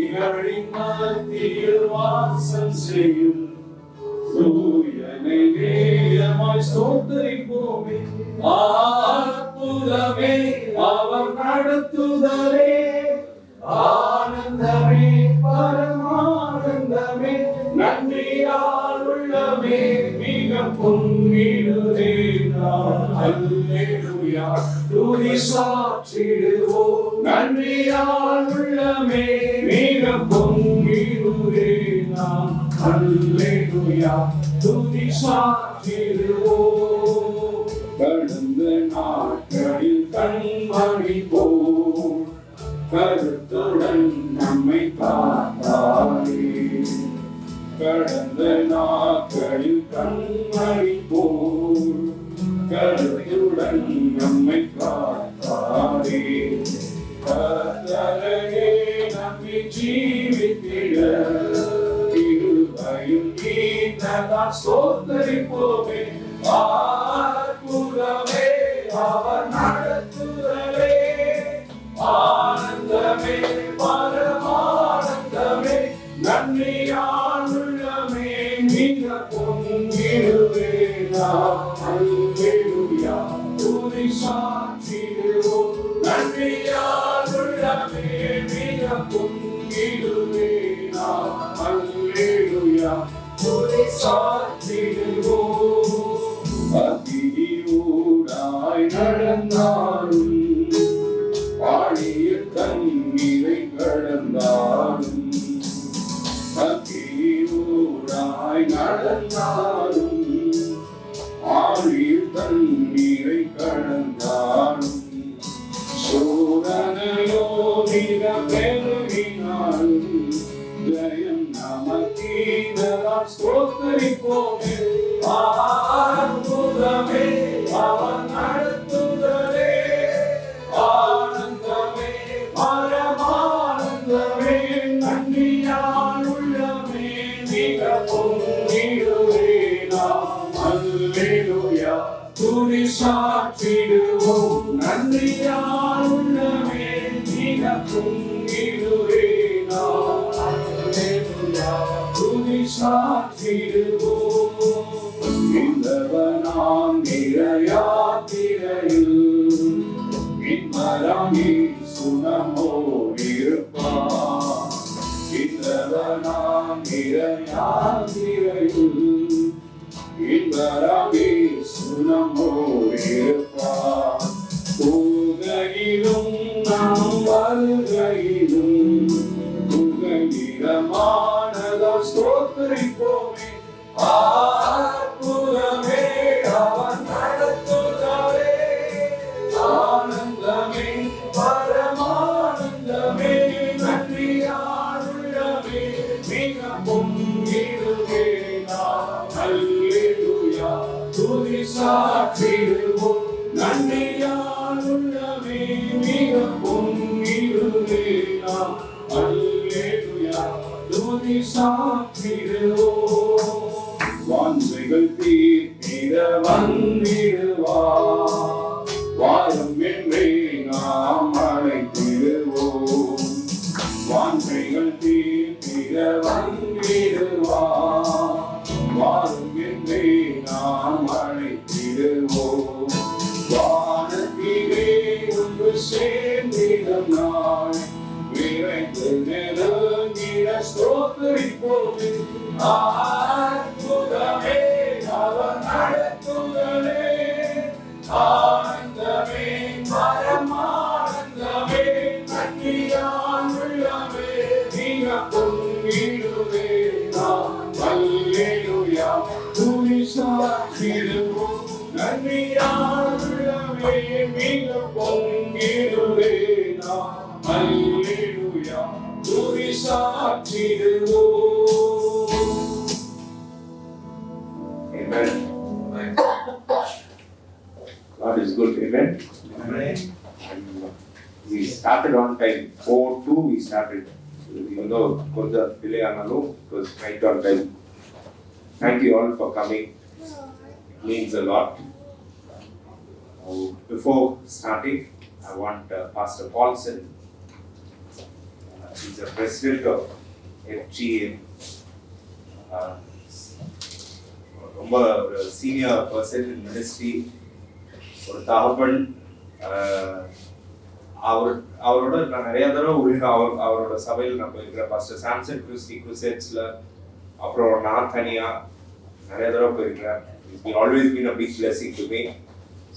துதிகளின் மத்தியில் வாசம் செய்யும் தூயனை நேயமாய் ஸ்தோத்திரிப்போமே. அற்புதமே அவர் நடத்துதலே, ஆனந்தமே பரமானந்தமே, நன்றியால் உள்ளமே மிக பொங்கிடுதே. அல்லேலூயா துதி சாற்றிடுவோம், நன்றியால் உள்ளமே மிக பொங்கிடுதே. அல்லேலூயா துதி சாற்றிடுவோம். கடந்த நாட்களில் கண்மணி போல் கருத்துடன் நம்மை காத்தாரே. கடந்த நாட்களில் கண்மணி போல் கருத்துடன் நம்மை காத்தாரே. கர்த்தரையே நம்பி ஜீவித்திட கிருபையும் நீந்ததால் ஸ்தோத்திரிப்போமே. அற்புதமே அவர் நடத்துதலே, ஆனந்தமே பரமானந்தமே, நன்றியால் உள்ளமே மிக பொங்கிடுவே. அல்லேலூயா துதி சாற்றிடுவோம், நன்றியால் உள்ளமே மிக பொங்கிடுவே. அல்லேலூயா துதி சாற்றிடுவோம். அக்கினியூடாய் நடந்தாலும் பாடியில் தண்ணீரை கடந்தாலும், அக்கினியூடாய் நடந்தாலும் ஆழியில் தண்ணீரை கடந்தாலும், சோதனையோ மிக பெருகினாலும் ஜெயம் நமக்கீதலால் ஸ்தோத்திரிப்போமே. அற்புதமே அவர் நடத்துதலே, ஆனந்தமே பரமானந்தமே, நன்றியால் உள்ளமே மிக பொங்கிடுவே. அல்லேலூயா துதி சாற்றிடுவோம், நன்றியால் உள்ளமே மிக பொங்கிடுவே. அல்லேலூயா துதி சாற்றிடுவோம். இந்தவனாம் நிலையாத்திரையில் இன்மராமி சுனமோடிருப்பான். இந்தவனாம் நிலையாத்திரையில் இன்மராமி சுனமோடிருப்பான். போகையிலும் நாம் வருகையிலும் புகலிடமானதால் ஸ்தோத்திரிப்போமே. அற்புதமே அவர் நடத்துதலே, ஆனந்தமே பரமானந்தமே, நன்றியால் உள்ளமே மிக பொங்கிடுவே. அல்லேலூயா துதி சாற்றிடுவோம், நன்றியால் உள்ளமே மிக பொங்கிடுவே. அல்லேலூயா துதி சாற்றிடுவோம். வாஞ்சைகள் தீர்த்திட வந்திடுவார், வாரும் என்றே நாம் அழைத்திடுவோம். வாஞ்சைகள் தீர்த்திட வந்திடுவார், வாரும் என்றே நாம் அழைத்திடுவோம். வானத்திலே ஒன்று சேர்ந்திடும் நாள் விரைந்து நெருங்கிட ஸ்தோத்திரிப்போமே. அற்புதமே அவர் நடத்துதலே, ஆனந்தமே பரமானந்தமே, நன்றியால் உள்ளமே மிக பொங்கிடுவே. அல்லேலூயா துதி சாற்றிடுவோம், நன்றியால் உள்ளமே மிக பொங்கிடுவே. அல்லேலூயா துதி சாற்றிடுவோம். Amen. God is good. Amen. Amen. We started on time. 4:02 we started. Even though konja delay aanalo, it was right on time. Thank you all for coming. It means a lot. Before starting, I want Pastor Paulson He's the president of FGM. ரொம்ப ஒரு senior person in ministry, ஒரு தகப்பன். அவரோட நான் நிறைய தடவை அவரோட சபையில் நான் போயிருக்கிறேன். ஃபர்ஸ்ட் சாம்சன் கிறிஸ்டி குசெட்ஸ்ல, அப்புறம் நான் தனியா நிறைய தடவை போயிருக்கிறேன். It's always been a big blessing to me.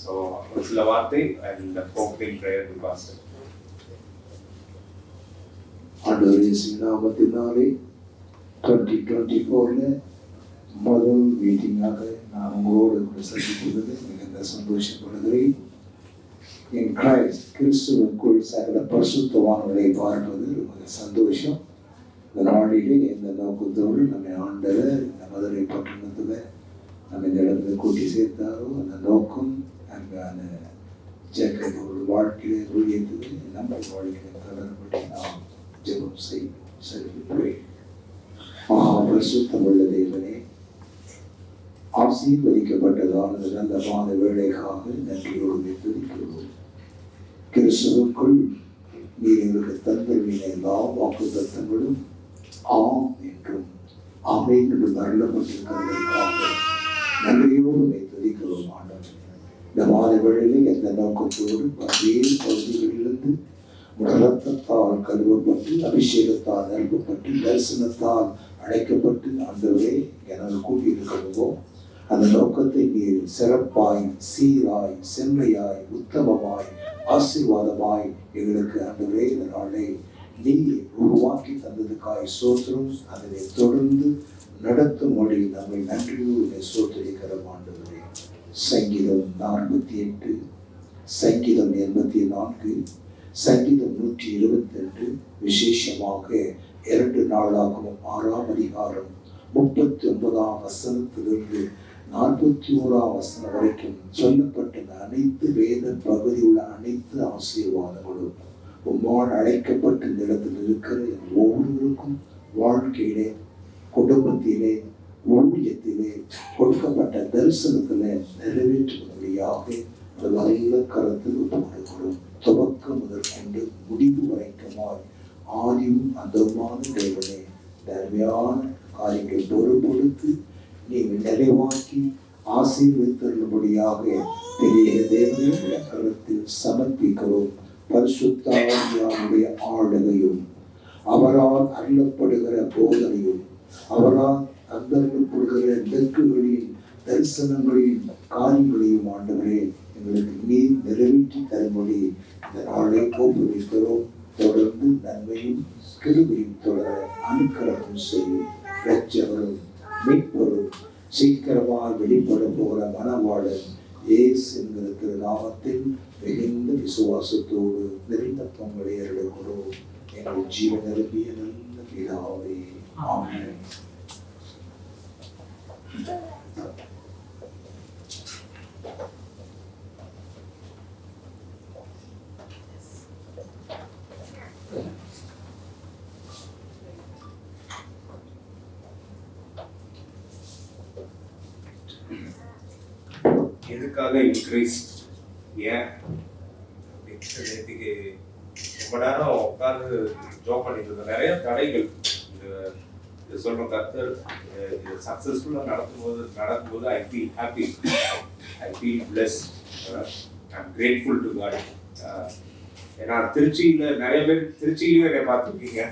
So ஒரு சில வார்த்தை and opening prayer to pastor. ஆண்டவர் இயேசு நாமத்தினாலே 2024 முதல் மீட்டிங்காக நான் உங்களோடு கூட சந்திப்பது மிகுந்த சந்தோஷப்படுகிறேன். என் கிறிஸ்துவுக்குள் சகல பரிசுத்தவான்களை பார்ப்பது மிக சந்தோஷம். இந்த நாளிலே இந்த நோக்கத்தோடு நம்ம ஆண்டவர் இந்த மதுரை பட்டணத்தில் நம்ம இந்த இடத்துல கூட்டி சேர்த்தாரோ அந்த நோக்கம் அங்கான ஜெகத்தோட வாழ்க்கையில ஊழியத்துக்கு நம்ம வாழ்க்கையில தொடர்படி நாம் ஜெபம் செய்கிறேன். பரிசுத்தமுள்ள தேவனே, ஆசீர்வதிக்கப்பட்டதான நல்லமான வேலைக்காக நன்றியோடு துதிக்கிறோம். கிறிஸ்துவுக்குள் நீர் எங்களுக்கு தந்தவின எல்லா வாக்கு தத்தங்களும் ஆம் என்றும் ஆமென் என்று அருளப்பட்டிருக்கிறதற்காக நன்றியோடு துதிக்கிறோம். ஆண்டவர், இந்த மாத வேளையில் எந்த நோக்கத்தோடு பல்வேறு பகுதிகளிலிருந்து ரத்தத்தால் கழுவப்பட்டு, அபிஷேகத்தால் நிரப்பப்பட்டு, தரிசனத்தால் அழைக்கப்பட்டு ஆண்டவரே எனக்கு கூட்டியிருக்கிறதோ அந்த நோக்கத்தை நீர் சிறப்பாய், சீராய், செம்மையாய், உத்தமமாய், ஆசீர்வாதமாய் எங்களுக்கு ஆண்டவரே இந்த நாளை நீ உருவாக்கி தந்ததுக்காய் சோத்திரம். அதனை தொடர்ந்து நடத்தும் மொழி நம்மை நன்றியோடு சோதரிக்கிற ஆண்டவரே. சங்கீதம் 48, சங்கீதம் 84, சங்கீதம் 122, விசேஷமாக 2 நாளாகவும் 6ஆம் அதிகாரம் 39ஆம் வசனத்திலிருந்து 41ஆம் வசனம் வரைக்கும் சொல்லப்பட்ட அனைத்து வேத பகுதி உள்ள அனைத்து ஆசீர்வாதங்களும் உம்மால் அழைக்கப்பட்ட இந்த இடத்தில் இருக்கிற ஒவ்வொருவருக்கும் வாழ்க்கையிலே, குடும்பத்திலே, ஊழியத்திலே கொடுக்கப்பட்ட தரிசனத்திலே நிறைவேற்றும்படியாக நல்ல கருத்தில் ஒப்புக்கொடுக்கிறோம். துவக்கம் முதற்கொண்டு முடிவு வரைக்குமாய் ஆதியும் அந்தமான தேவனே, தர்மையான காரியங்கள் பொறுப்படுத்தி நீங்கள் நிறைவாக்கி ஆசீர்வதித்தருளும்படியாக பெரிய தேவனுடைய கருத்தில் சமர்ப்பிக்கிறோம். பரிசுத்தாவியானுடைய ஆளுகையும் அவரால் அருளப்படுகிற போதனையும் அவரால் அந்தரப்படுகிற நெருக்குகளின் தரிசனங்களின் காரியங்களையும் ஆண்டவரே எங்களுக்கு நீர் நிறைவேற்றி தரும்படி இந்த நாளை ஒப்புவிக்கிறோம். தொடர்ந்து நன்மையும் கிருபையும் தொடர அனுக்கிரகம் செய்யும். இரட்சகரும் மீட்பரும் சீக்கிரமாக வெளிப்பட போகிற மனவாளன் இயேசு என்கிற திருநாமத்தில் மிகுந்த விசுவாசத்தோடு நிறைந்த பொங்கலை அருளுகிறோம். எங்கள் ஜீவன் நிரம்பிய நல்ல பிதாவே, ஆமென். எதுக்காக இன்க்ரீஸ், ஏன் நேற்றுக்கு ரொம்ப நேரம் உட்காந்து ஜோப் பண்ணிட்டு இருந்தோம். நிறைய தடைகள் இது சொல்ற கர்த்தர் இது சக்சஸ்ஃபுல்லாக நடக்கும்போது I feel happy, I feel blessed, I am grateful to God. ஏன்னா திருச்சியில் நிறைய பேர் திருச்சியிலையும் என்னை பார்த்துருக்கீங்க.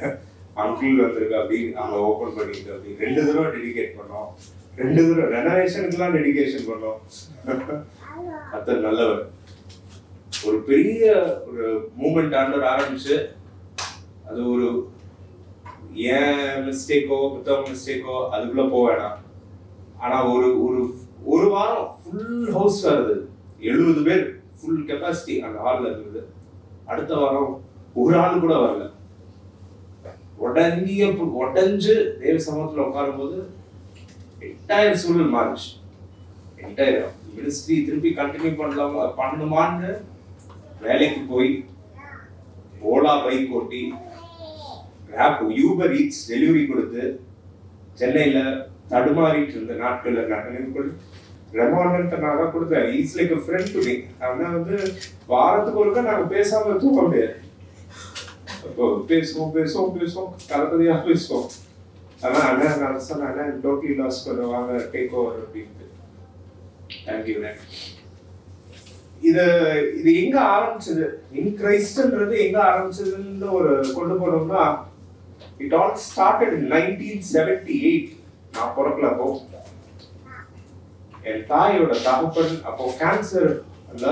அங்கிள் வந்திருக்கு அப்படி அங்கே ஓப்பன் பண்ணிட்டு அப்படி 2 தடவை டெடிகேட் பண்ணோம், 2 தடவை ரெனோவேஷனுக்குலாம் டெடிகேஷன் பண்ணோம். கர்த்தர் நல்லவர். ஒரு பெரிய ஒரு மூமெண்ட் ஆண்டவர் ஆரம்பிச்சு அது ஒரு ஏன் மிஸ்டேக்கோ மற்றவங்க மிஸ்டேக்கோ அதுக்குள்ள போக வேணாம். ஆனா ஒரு வாரம் ஃபுல் ஹவுஸ் வருது, 70 பேர் ஃபுல் கெப்பாசிட்டி அந்த ஹாலில் இருந்தது. அடுத்த வாரம் ஒரு ஆள் கூட வரல. உடஞ்சு தேவ சமூகத்தில் உட்காரும் போது என்டையர் சூழல் மாறிச்சு. என்டையர் மினிஸ்ட்ரி திருப்பி கண்டினியூ பண்ணணுமான்னு வேலைக்கு போய் ஓலா பைக் ஓட்டி யூபர் ஈட்ஸ் டெலிவரி கொடுத்து சென்னையில தடுமாறிட்டு இருந்த நாட்கள்ல ரெமாண்டன்ட்ட நான் தான் கொடுத்தேன். It's like a friend to me. ஆனா வாரத்துக்கு ஒருக்கா நாங்க பேசாம தூங்க முடியாது. பேசுவோம் பேசுவோம் பேசுவோம் கலப்பதியாக பேசுவோம். ஆனால் அண்ணன் நான் சொன்னேன், அண்ணன் டோட்டலி லாஸ் பண்ணுவாங்க, டேக் ஓவர் அப்படின்ட்டு. தேங்க்யூ. இது இது எங்க ஆரம்பிச்சது, இன் கிரைஸ்ட்ன்றது எங்க ஆரம்பிச்சதுன்னு ஒரு கொண்டு போனோம்னா, இட் ஆல் ஸ்டார்டட் இன் 1978. நான் பிறக்கல அப்போ. என் தாயோட தகப்பன் அப்போ கேன்சர்ல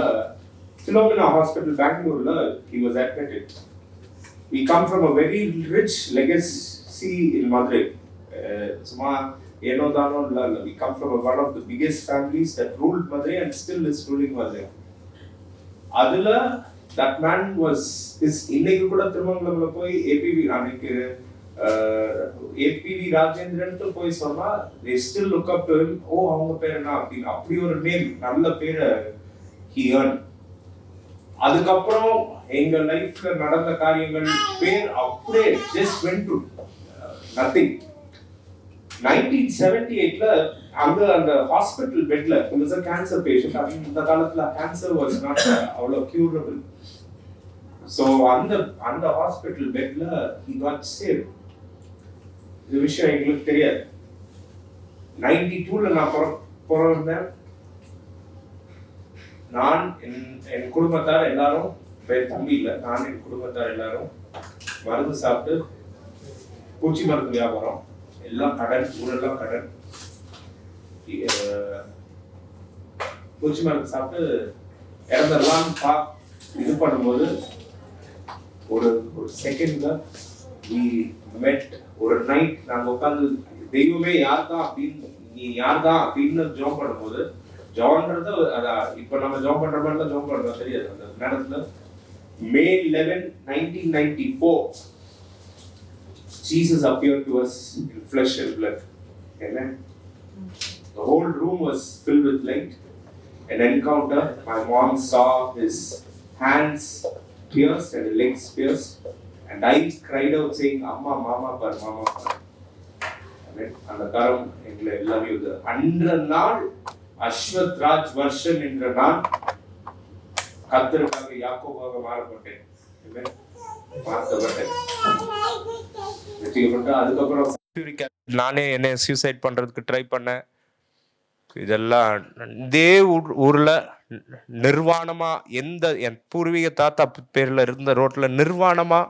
Philomena Hospital, Bangalore, he was admitted. We come from a very rich legacy in Madurai. We come from one of the biggest families that ruled Madurai and still is ruling Madurai. Adula, that man was his இன்னைக்கு கூட திருமங்கலம்ல போய் APV Rajendran போய் சொன்னா they still look up to him. அவங்க பேர் என்ன அப்படின்னு, அப்படி ஒரு நேம், நல்ல பேரை he earned. அதுக்கப்புறம் எங்க லைஃப்ல நடந்த காரியங்கள் பேர் அப்படியே just went to nothing. 1978ல அங்க அந்த ஹாஸ்பிட்டல் பெட்ல he was a cancer patient. அந்த காலத்துல cancer was not அவ்வளவு curable. So அந்த ஹாஸ்பிட்டல் பெட்ல he got saved. இந்த விஷயம் எங்களுக்கு தெரியாது. 92ல நான் பிறந்தேன். நான் என் குடும்பத்தார் எல்லாரும், தம்பி இல்லை, நான் என் குடும்பத்தார் எல்லாரும் மருந்து சாப்பிட்டு, பூச்சி மருந்து வியாபாரம் எல்லாம் கடன், ஊரெல்லாம் கடன், பூச்சி மருந்து சாப்பிட்டு இறந்துடலாம் இது பண்ணும்போது ஒரு செகண்ட்ல ஒரு நைட் நாங்க உட்காந்து தெய்வமே யார் தான் அப்படின்னு, நீ யார் தான் அப்படின்னு ஜோம் பண்ணும்போது, ஜான்றது இப்ப நம்ம ஜாப் பண்ற மாதிரி தான் ஜாப் பண்றோம், தெரியாது. அந்த நேரத்துல May 11, 1994 Jesus appeared to us in flesh and blood. Amen. The whole room was filled with light. An encounter. My mom saw his hands pierced and his legs pierced, and I cried out saying, "Amma, mama, par mama." Amen. அந்த காரம் எங்களை எல்லாரையும் இது அன்ற நாள் அஸ்வத் ராஜ் வர்ஷன் என்ற நான் கர்த்தருக்காக யாக்கோபாக மாறப்பட்டேன். அதுக்கப்புறம் நானே என்னை சூசைட் பண்றதுக்கு ட்ரை பண்ணேன். இதெல்லாம் இதே ஊர்ல நிர்வாணமா, என் பூர்வீக தாத்தா பேர்ல இருந்த ரோட்ல நிர்வாணமா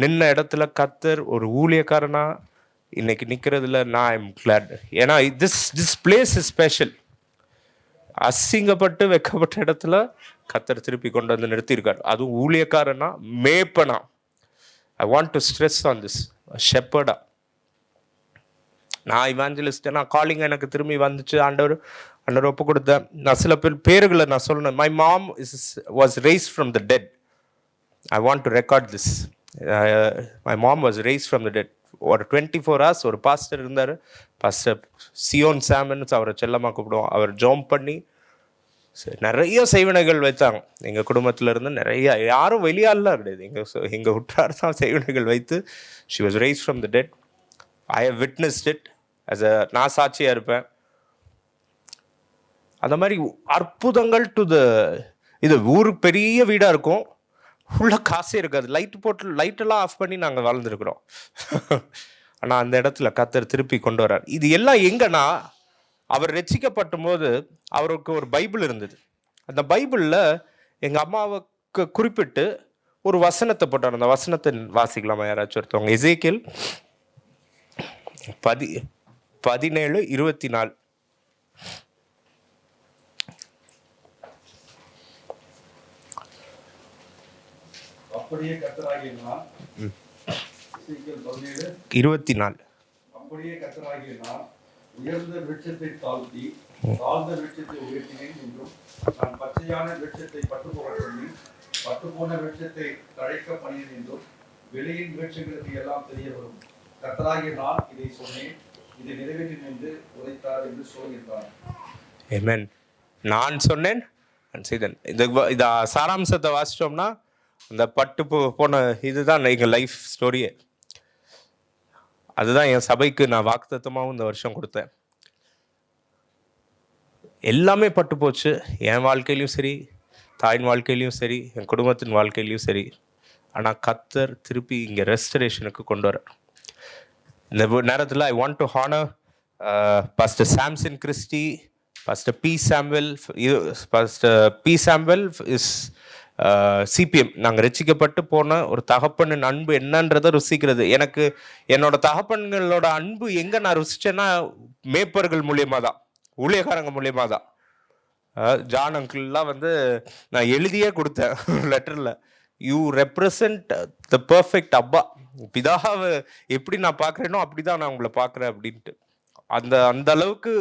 நின்ன இடத்துல கர்த்தர் ஒரு ஊழியக்காரனா இன்னைக்கு நிக்கிறதுல நான் ஐ எம் கிளாட். ஏன்னா திஸ் பிளேஸ் இஸ் ஸ்பெஷல். அசிங்கப்பட்டு வைக்கப்பட்ட இடத்துல கர்த்தர் திருப்பி கொண்டு வந்து நிறுத்தியிருக்காரு. அதுவும் ஊழியக்காரனா, மேப்பனா. I want to stress on this, ஷெப்பர்டா. நான் இவாஞ்சலிஸ்ட், நான் காலிங் எனக்கு திரும்பி வந்துச்சு. ஆண்டவர் ஒப்பு கொடுத்தேன். நான் சில பேர்களை நான் சொல்லணும். My mom was raised from the dead. I want to record this. My mom was raised from the dead. ஒரு 24 hours ஒரு பாஸ்டர் இருந்தார், பாஸ்டர் சியோன் சாமன், அவரை செல்லமாக கூப்பிடுவோம். அவர் ஜோம் பண்ணி நிறைய செய்வினைகள் வைத்தாங்க. எங்கள் குடும்பத்தில் இருந்து நிறைய, யாரும் வெளியாலாம் கிடையாது, எங்கள் உற்றார் தான் செய்வினைகள் வைத்து she was raised from the dead. I have witnessed it as a, நான் சாட்சியாக இருப்பேன். அந்த மாதிரி அற்புதங்கள் இது ஊருக்கு பெரிய வீடாக இருக்கும், உள்ள காசே இருக்காது, லைட்டெல்லாம் ஆஃப் பண்ணி நாங்கள் வாழ்ந்துருக்குறோம். ஆனால் அந்த இடத்துல கர்த்தர் திருப்பி கொண்டு வர்றார். இது எல்லாம் எங்கன்னா, அவர் ரட்சிக்கப்படும் போது அவருக்கு ஒரு பைபிள் இருந்தது. அந்த பைபிளில் எங்கள் அம்மாவுக்கு குறிப்பிட்டு ஒரு வசனத்தை போட்டார். அந்த வசனத்தை வாசிக்கலாமா யாராச்சும் ஒருத்தவங்க? எசேக்கியேல் 17:24. அப்படியே கர்த்தராகிய நான், எசேக்கியேல் 17:24. அப்படியே கர்த்தராகிய நான் உயர்ந்த விருட்சத்தை தாழ்த்தி தாழ்ந்த விருட்சத்தை உயர்த்தினேன் என்றும், நான் பச்சையான விருட்சத்தை பட்டுப்போக சொல்லி பட்டுப்போன விருட்சத்தை தழைக்க பண்ணினேன் என்றும், வெளியின் விருட்சங்களுக்கு எல்லாம் தெரிய வரும். கர்த்தராகிய நான் இதை சொன்னேன், இதை நிறைவேற்றினேன் என்று உரைத்தார் என்று சொல்கிறார். ஆமென். நான் சொன்னேன், இந்த சாராம்சத்தை வாசிச்சோம்னா, அந்த பட்டு போன இதுதான் எங்கள் லைஃப் ஸ்டோரியே. அதுதான் என் சபைக்கு நான் வாக்குத்தத்தமாகவும் இந்த வருஷம் கொடுத்தேன். எல்லாமே பட்டு போச்சு, என் வாழ்க்கையிலையும் சரி, தாயின் வாழ்க்கையிலையும் சரி, என் குடும்பத்தின் வாழ்க்கையிலையும் சரி. ஆனால் கர்த்தர் திருப்பி இங்கே ரெஸ்டரேஷனுக்கு கொண்டு வர்றார். இந்த நேரத்தில் I want to honour pastor Samson Christy, pastor P Samuel. Pastor P Samuel is CPM. நாங்கள் ரட்சிக்கப்பட்டு போன ஒரு தகப்பனின் அன்பு என்னன்றதை ருசிக்கிறது. எனக்கு என்னோட தகப்பன்களோட அன்பு எங்கே நான் ருசிச்சேன்னா மேப்பர்கள் மூலியமாக தான், ஊழியக்காரங்க மூலியமாக தான். ஜான் அங்கிள்லாம் வந்து நான் எழுதியே கொடுத்தேன் லெட்டரில், யூ ரெப்ரசன்ட் த பர்ஃபெக்ட் அப்பா, பிதாவை எப்படி நான் பார்க்குறேனோ அப்படி தான் நான் உங்களை பார்க்குறேன் அப்படின்ட்டு. அந்த அளவுக்கு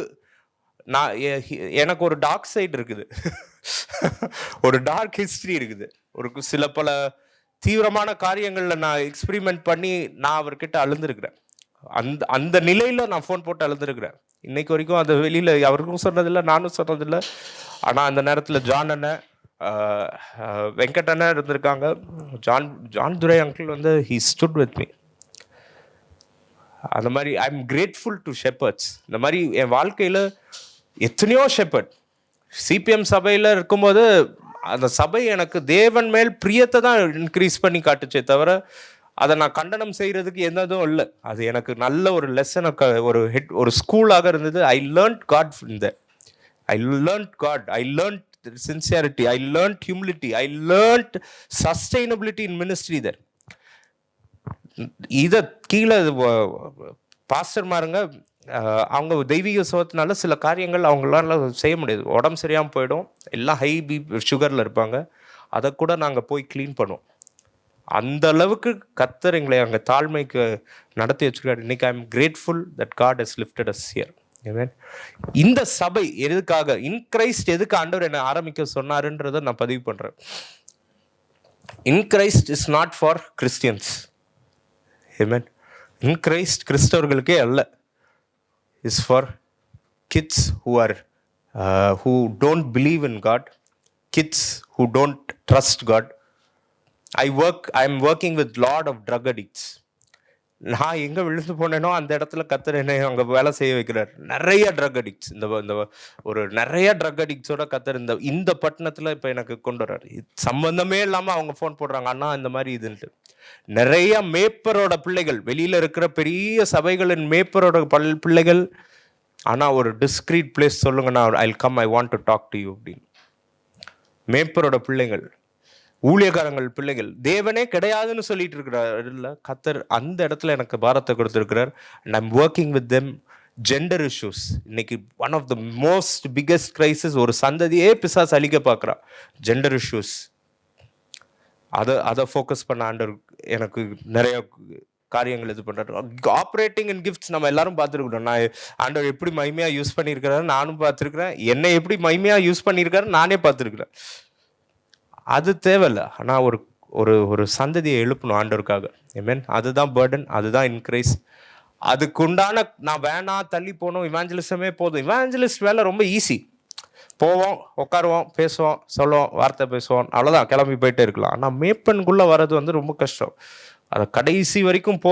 நான் எனக்கு ஒரு டார்க் சைடு இருக்குது, ஒரு டார்க் ஹிஸ்ட்ரி இருக்குது. ஒரு சில பல தீவிரமான காரியங்களில் நான் எக்ஸ்பிரிமெண்ட் பண்ணி நான் அவர்கிட்ட அழுந்திருக்கிறேன். அந்த நிலையில் நான் ஃபோன் போட்டு அழுந்திருக்கிறேன். இன்னைக்கு வரைக்கும் அது வெளியில் அவருக்கும் சொன்னதில்லை, நானும் சொன்னதில்லை. ஆனால் அந்த நேரத்தில் ஜான் அண்ணன், வெங்கட் அண்ணன் இருந்திருக்காங்க. ஜான் துரை அங்கிள் வந்து ஹீ ஸ்டுட் வித் மீ. அந்த மாதிரி I am grateful to shepherds. இந்த மாதிரி என் வாழ்க்கையில் எத்தனையோ ஷெப்பர்ட் சிபிஎம் சபையில் இருக்கும்போது அந்த சபை எனக்கு தேவன் மேல் பிரியத்தை தான் இன்க்ரீஸ் பண்ணி காட்டுச்சே தவிர அதை நான் கண்டனம் செய்கிறதுக்கு எந்ததும் இல்லை. அது எனக்கு நல்ல ஒரு லெசன், ஒரு ஸ்கூலாக இருந்தது. I learned God in that. I learned God, I learned sincerity, I learned humility, I learned sustainability in ministry that. இதை கீழே பாஸ்டர்மாருங்க அவங்க தெய்வீக சுகத்தினால சில காரியங்கள் அவங்களால செய்ய முடியாது. உடம்பு சரியாமல் போயிடும், எல்லாம் ஹை சுகரில் இருப்பாங்க. அதை கூட நாங்கள் போய் க்ளீன் பண்ணுவோம். அந்த அளவுக்கு கர்த்தர் எங்களை அங்கே தாழ்மைக்கு நடத்தி வச்சுருக்காரு. இன்னைக்கு I am grateful that God has lifted us here. இந்த சபை எதுக்காக, இன் கிரைஸ்ட் எதுக்கு ஆண்டவர் என்னை ஆரம்பிக்க சொன்னாருன்றதை நான் பதிவு பண்ணுறேன். In Christ is not for Christians. Amen. In Christ கிறிஸ்தவர்களுக்கே அல்ல, is for kids who don't believe in God, kids who don't trust God. I am working with lot of drug addicts. நான் எங்கே விழுந்து போனேனோ அந்த இடத்துல கர்த்தர் என்னை அங்கே வேலை செய்ய வைக்கிறார். நிறைய ட்ரக் அடிக்ட்ஸ், இந்த ஒரு நிறைய ட்ரக் அடிக்ட்ஸோட கர்த்தர் இந்த பட்டணத்தில் இப்போ எனக்கு கொண்டு வர்றாரு. சம்பந்தமே இல்லாமல் அவங்க ஃபோன் போடுறாங்க, அண்ணா இந்த மாதிரி இதுன்ட்டு. நிறைய மேப்பரோட பிள்ளைகள், வெளியில் இருக்கிற பெரிய சபைகளின் மேப்பரோட பிள்ளைகள், ஆனால் ஒரு டிஸ்க்ரீட் பிளேஸ் சொல்லுங்கண்ணா, I'll come, I want to talk to you அப்படின்னு. மேப்பரோட பிள்ளைகள், ஊழியக்காரங்கள் பிள்ளைகள், தேவனே கிடையாதுன்னு சொல்லிட்டு இருக்கிறார் இல்லை கர்த்தர் அந்த இடத்துல எனக்கு பாரத்தை கொடுத்துருக்கிறார். And I'm working with them. Gender issues இன்னைக்கு one of the most biggest crisis. ஒரு சந்ததியே பிசாசு அழிக்க பார்க்குறான். ஜெண்டர் இஷ்யூஸ், அதை ஃபோக்கஸ் பண்ண ஆண்டவர் எனக்கு நிறைய காரியங்கள் இது பண்ணுறாரு. ஆப்ரேட்டிங் இன் கிஃப்ட்ஸ் நம்ம எல்லாரும் பார்த்துருக்குறோம். நான் ஆண்டவர் எப்படி மகிமையாக யூஸ் பண்ணியிருக்கிறாரு நானும் பார்த்துருக்குறேன். என்னை எப்படி மகிமையாக யூஸ் பண்ணியிருக்காரு நானே பார்த்துருக்குறேன். அது தேவையில்லை, ஆனால் ஒரு சந்ததியை எழுப்பணும் ஆண்டவருக்காக. ஆமென். அதுதான் பேர்டன், அதுதான் இன்க்ரைஸ். அதுக்குண்டான நான் வேணா தள்ளி போனோம், இவாஞ்சலிசமே போதும். இவாஞ்சலிஸ்ட் வேலை ரொம்ப ஈஸி. போவோம், உட்காருவோம், பேசுவோம், சொல்லுவோம், வார்த்தை பேசுவோம், அவ்வளோதான், கிளம்பி போயிட்டே இருக்கலாம். ஆனால் மேப்பனுக்குள்ளே வர்றது வந்து ரொம்ப கஷ்டம். அதை கடைசி வரைக்கும்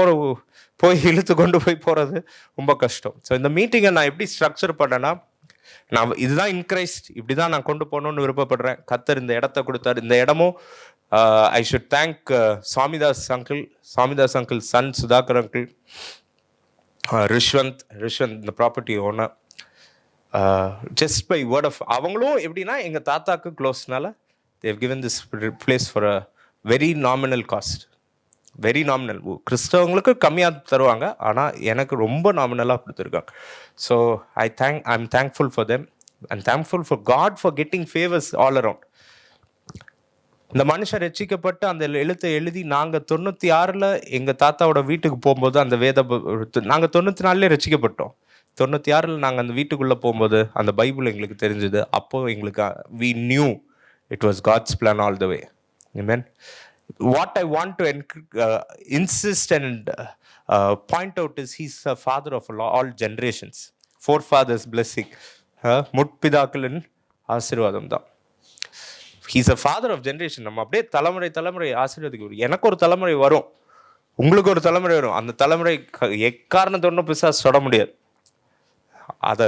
போய் இழுத்து கொண்டு போகிறது ரொம்ப கஷ்டம். ஸோ இந்த மீட்டிங்கை நான் எப்படி ஸ்ட்ரக்சர் பண்ணேன்னா, நான் இதுதான் இன்க்ரைஸ்ட், இப்படி தான் நான் கொண்டு போகணுன்னு விருப்பப்படுறேன். கர்த்தர் இந்த இடத்த கொடுத்தாரு. இந்த இடமும் I should thank Swamidas uncle son Sudhakar uncle, Rishvanth இந்த property owner. Just by word of, அவங்களும் எப்படின்னா எங்கள் தாத்தாக்கு க்ளோஸ்னால they given this place for a very nominal cost. Very nominal. கிறிஸ்தவங்களுக்கு கம்மியாக தருவாங்க, ஆனால் எனக்கு ரொம்ப நாமினலாக கொடுத்துருக்காங்க. So I am thankful for them and thankful for God for getting favours all around. இந்த மனுஷன் ரட்சிக்கப்பட்டு அந்த எழுத்தை எழுதி நாங்கள் 96 எங்கள் தாத்தாவோட வீட்டுக்கு போகும்போது அந்த நாங்கள் 94 ரட்சிக்கப்பட்டோம். 96 நாங்கள் அந்த வீட்டுக்குள்ளே போகும்போது அந்த பைபிள் எங்களுக்கு தெரிஞ்சது. அப்போது எங்களுக்கு we knew it was God's plan all the way. Amen. What I want to insist and point out is he's a father of all generations. Forefathers blessing, முற்பிதாக்களின் ஆசீர்வாதம் தான். He's a father of generation. நம்ம அப்படியே தலைமுறை ஆசீர்வாதிக்க. எனக்கு ஒரு தலைமுறை வரும், உங்களுக்கு ஒரு தலைமுறை வரும். அந்த தலைமுறை எக்காரணத்தோட பிசாசு தொட முடியாது. அதை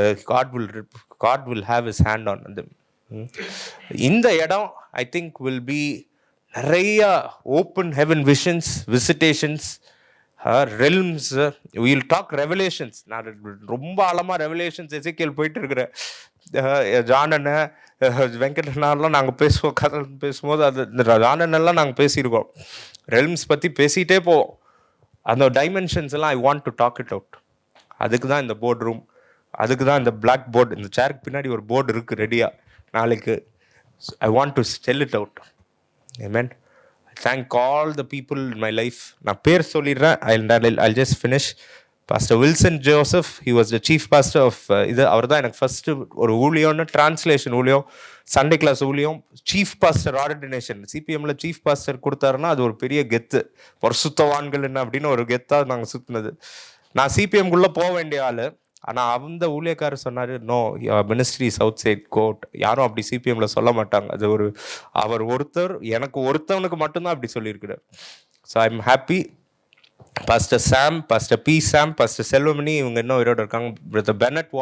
God will have his hand on them. இந்த இடம் I think will be நிறைய open heaven visions, visitations, realms. Will talk revelations. நான் ரொம்ப ஆழமாக ரெவலேஷன்ஸ் எசேக்கியேல் போயிட்டு இருக்கிறேன். ஜான் அண்ணன், வெங்கடனாலாம் நாங்கள் பேசுவோம், கதை பேசும்போது அது இந்த ஜான் அண்ணன்லாம் நாங்கள் பேசியிருக்கோம். ரெல்ம்ஸ் பற்றி பேசிகிட்டே போவோம். அந்த டைமென்ஷன்ஸ் எல்லாம் I want to talk it out. அதுக்கு தான் இந்த போர்ட் ரூம், அதுக்கு தான் இந்த பிளாக் போர்டு. இந்த சேருக்கு பின்னாடி ஒரு போர்டு இருக்குது ரெடியாக நாளைக்கு. ஐ want to tell it out. Amen. I thank all the people in my life. நான் பேர் சொல்லிடுறேன். I'll just finish. Pastor Wilson Joseph, he was the chief pastor of இது. அவர் தான் எனக்கு ஃபஸ்ட்டு ஒரு ஊழியம்னு, டிரான்ஸ்லேஷன் ஊழியம், சண்டே கிளாஸ் ஊழியம், சீஃப் பாஸ்டர் ஆர்டினேஷன். சிபிஎம்மில் சீஃப் பாஸ்டர் கொடுத்தாருன்னா அது ஒரு பெரிய கெத்து. பரிசுத்தவான்கள் என்ன அப்படின்னு ஒரு கெத்தாக நாங்கள் சுற்றினது. நான் சிபிஎம்குள்ளே போக வேண்டிய ஆள். ஆனால் அந்த ஊழியக்காரர் சொன்னார், no, ministry south side code. யாரும் அப்படி சிபிஎம்மில் சொல்ல மாட்டாங்க. அது ஒரு அவர் ஒருத்தர், எனக்கு ஒருத்தவனுக்கு மட்டும்தான் அப்படி சொல்லியிருக்கிறார். So I am happy. Pastor Sam, pastor P Sam, pastor Selvamani, இவங்க இன்னும் உயிரோடு இருக்காங்க. பிரதர் பெனட்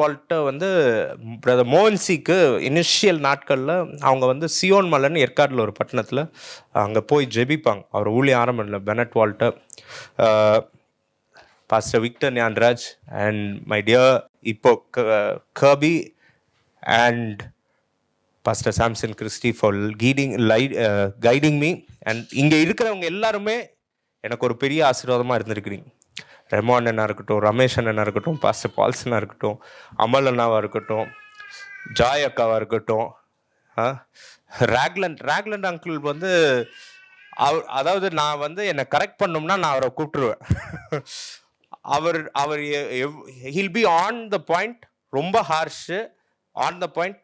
வால்ட்டர் வந்து பிரதர் மோகன்சிக்கு இனிஷியல் நாட்களில் அவங்க வந்து சியோன் மலைன்னு ஏற்காடில் ஒரு பட்டணத்தில் அங்கே போய் ஜெபிப்பாங்க. அவர் ஊழியம் ஆரம்பம். Bennett Walter, Pastor Victor Nyanraj, and my dear Ipo Kirby and Pastor Samson Christie for guiding me. And இங்கே இருக்கிறவங்க எல்லாருமே எனக்கு ஒரு பெரிய ஆசீர்வாதமாக இருந்திருக்கிறீங்க. ரெமோ அண்ணனாக இருக்கட்டும், ரமேஷ் அண்ணனாக இருக்கட்டும், பாஸ்டர் பால்சனாக இருக்கட்டும், அமல் அண்ணாவாக இருக்கட்டும், ஜாய் அக்காவாக இருக்கட்டும், ராக்லண்ட் அங்கிள் வந்து அதாவது நான் வந்து என்னை கரெக்ட் பண்ணோம்னா நான் அவரை கூப்பிட்டுருவேன். அவர் he'll be on the point, ரொம்ப ஹார்ஷு, ஆன் த பாயிண்ட்,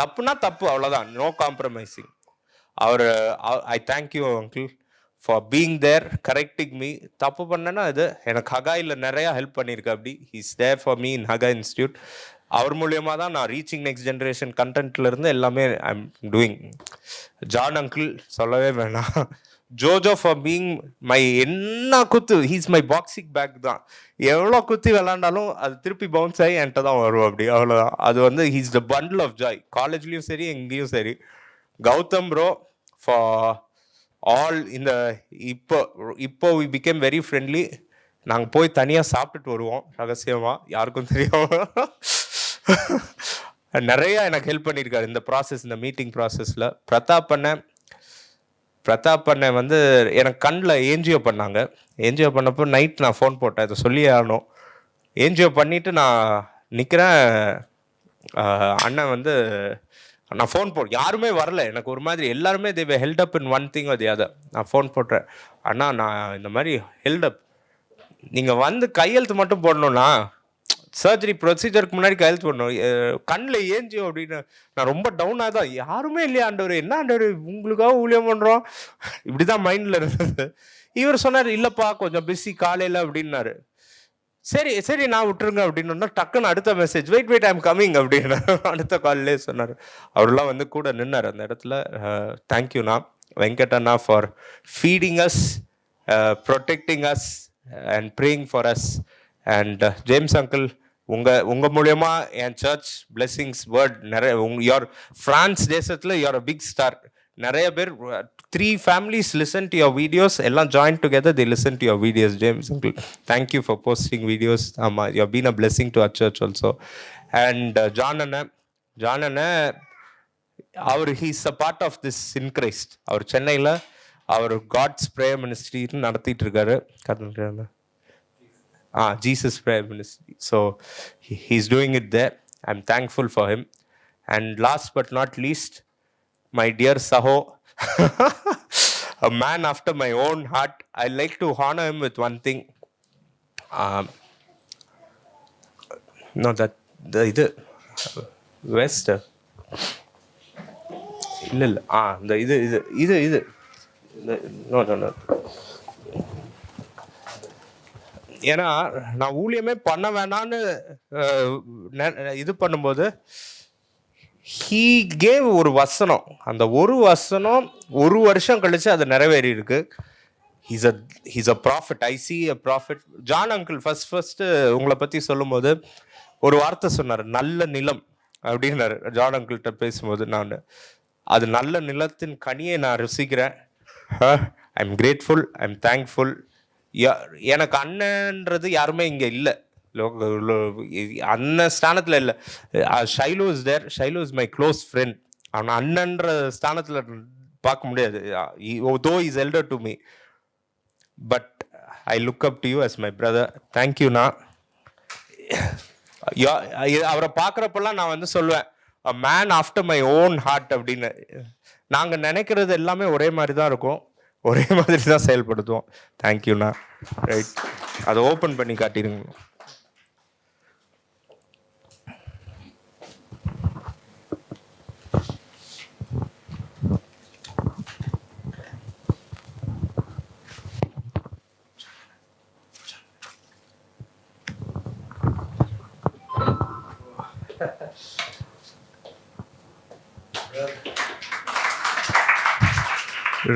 தப்புனா தப்பு, அவ்வளோதான், no compromising. I thank you uncle for being there, correcting me. தப்பு பண்ணேன்னா இது எனக்கு ஹகாயில் நிறையா ஹெல்ப் பண்ணியிருக்கு. அப்படி he's there for me in Haggai institute. அவர் மூலியமாக தான் நான் ரீச்சிங் நெக்ஸ்ட் ஜென்ரேஷன் கண்டென்ட்லேருந்து எல்லாமே I am doing. John uncle சொல்லவே வேணாம். ஜோஜோ ஃபார் பீயிங் மை, என்ன குத்து, ஹீஸ் மை பாக்ஸிங் பேக் தான். எவ்வளோ குத்தி விளாண்டாலும் அது திருப்பி பவுன்ஸ் ஆகி என்கிட்ட தான் வரும். அப்படி அவ்வளோதான். அது வந்து he's the bundle of joy. காலேஜ்லேயும் சரி, எங்கேயும் சரி. கௌதம் ப்ரோ ஃபார் ஆல் இந்த இப்போ வி பிகேம் வெரி ஃப்ரெண்ட்லி. நாங்கள் போய் தனியாக சாப்பிட்டுட்டு வருவோம் ரகசியமாக, யாருக்கும் தெரியாமல். நிறையா எனக்கு ஹெல்ப் பண்ணியிருக்காரு இந்த ப்ராசஸ், இந்த மீட்டிங் ப்ராசஸில். பிரதாப் அண்ணன் வந்து எனக்கு கண்ணில் ஏன்ஜியோ பண்ணாங்க. ஏன்ஜியோ பண்ணப்போ நைட் நான் ஃபோன் போட்டேன், இதை சொல்லி ஆகணும். ஏன்ஜியோ பண்ணிவிட்டு நான் நிற்கிறேன். அண்ணன் வந்து நான் ஃபோன் யாருமே வரல. எனக்கு ஒரு மாதிரி எல்லாருமே தேவை held up in one thing அது அதை. நான் ஃபோன் போட்டேன், அண்ணா நான் இந்த மாதிரி ஹெல்ட் அப், நீங்கள் வந்து கையெழுத்து மட்டும் போடணும்ண்ணா, சர்ஜரி ப்ரொசீஜருக்கு முன்னாடி கையெழுத்து பண்ணணும், கண்ணில் ஏஞ்சியோ அப்படின்னு. நான் ரொம்ப டவுனாக தான், யாருமே இல்லையா ஆண்டவர், என்ன ஆண்டவர் உங்களுக்காக ஊழியம் பண்ணுறோம், இப்படி தான் மைண்டில் இருந்தது. இவர் சொன்னார், இல்லைப்பா கொஞ்சம் பிஸி காலையில் அப்படின்னாரு. சரி நான் விட்டுருங்க அப்படின்னு. டக்குன்னு அடுத்த message, wait I am coming அப்படின்னு அடுத்த காலிலே சொன்னார். அவரெல்லாம் வந்து கூட நின்னார் அந்த இடத்துல. தேங்க்யூண்ணா வெங்கடண்ணா for feeding us, protecting us and praying for us. And James uncle, உங்கள் மூலயமா என் சர்ச் பிளெஸிங்ஸ் வேர்ட் நிறைய, யோர் ஃப்ரான்ஸ் தேசத்தில் யோர் அ பிக் ஸ்டார். நிறைய பேர் 3 families listen to your videos, எல்லாம் join together, they listen to your videos. James uncle, thank you for posting videos. You have been a blessing to our church also. And John Anna, he's a part of this in Christ. அவர் சென்னையில் அவர் God's prayer ministry நடத்திட்டு இருக்காரு. Jesus Prayer Ministry. So he's doing it there. I'm thankful for him. And last but not least, my dear Saho, a man after my own heart. I like to honor him with one thing. No, that the West. இல்ல இந்த இது no. ஏன்னா நான் ஊழியமே பண்ண வேணான்னு இது பண்ணும்போது he gave ஒரு வசனம். அந்த ஒரு வசனம் 1 வருஷம் கழிச்சு அது நிறைவேறி இருக்கு. he's a prophet. I see a prophet. John uncle first உங்களை பற்றி சொல்லும்போது ஒரு வார்த்தை சொன்னார், நல்ல நிலம் அப்படின்னாரு. ஜான் அங்கிள்கிட்ட பேசும்போது நான் அது நல்ல நிலத்தின் கனியை நான் ருசிக்கிறேன். I am grateful, I am thankful. எனக்கு அண்ணன்றது யாருமே இங்கே இல்லை, அண்ணன் ஸ்தானத்தில் இல்லை. Shailu is there, Shailu is my close friend. அவன் அண்ணன்ற ஸ்தானத்தில் பார்க்க முடியாது, though is elder to me, but I look up to you as my brother. தேங்க்யூண்ணா. அவரை பார்க்குறப்பெல்லாம் நான் வந்து சொல்லுவேன், a man after my own heart அப்படின்னு. நாங்கள் நினைக்கிறது எல்லாமே ஒரே மாதிரி தான் இருக்கும், ஒரே மாதிரி தான் செயல்படுத்துவோம். தேங்க்யூண்ணா. ரைட், அதை ஓப்பன் பண்ணி காட்டிடுங்க.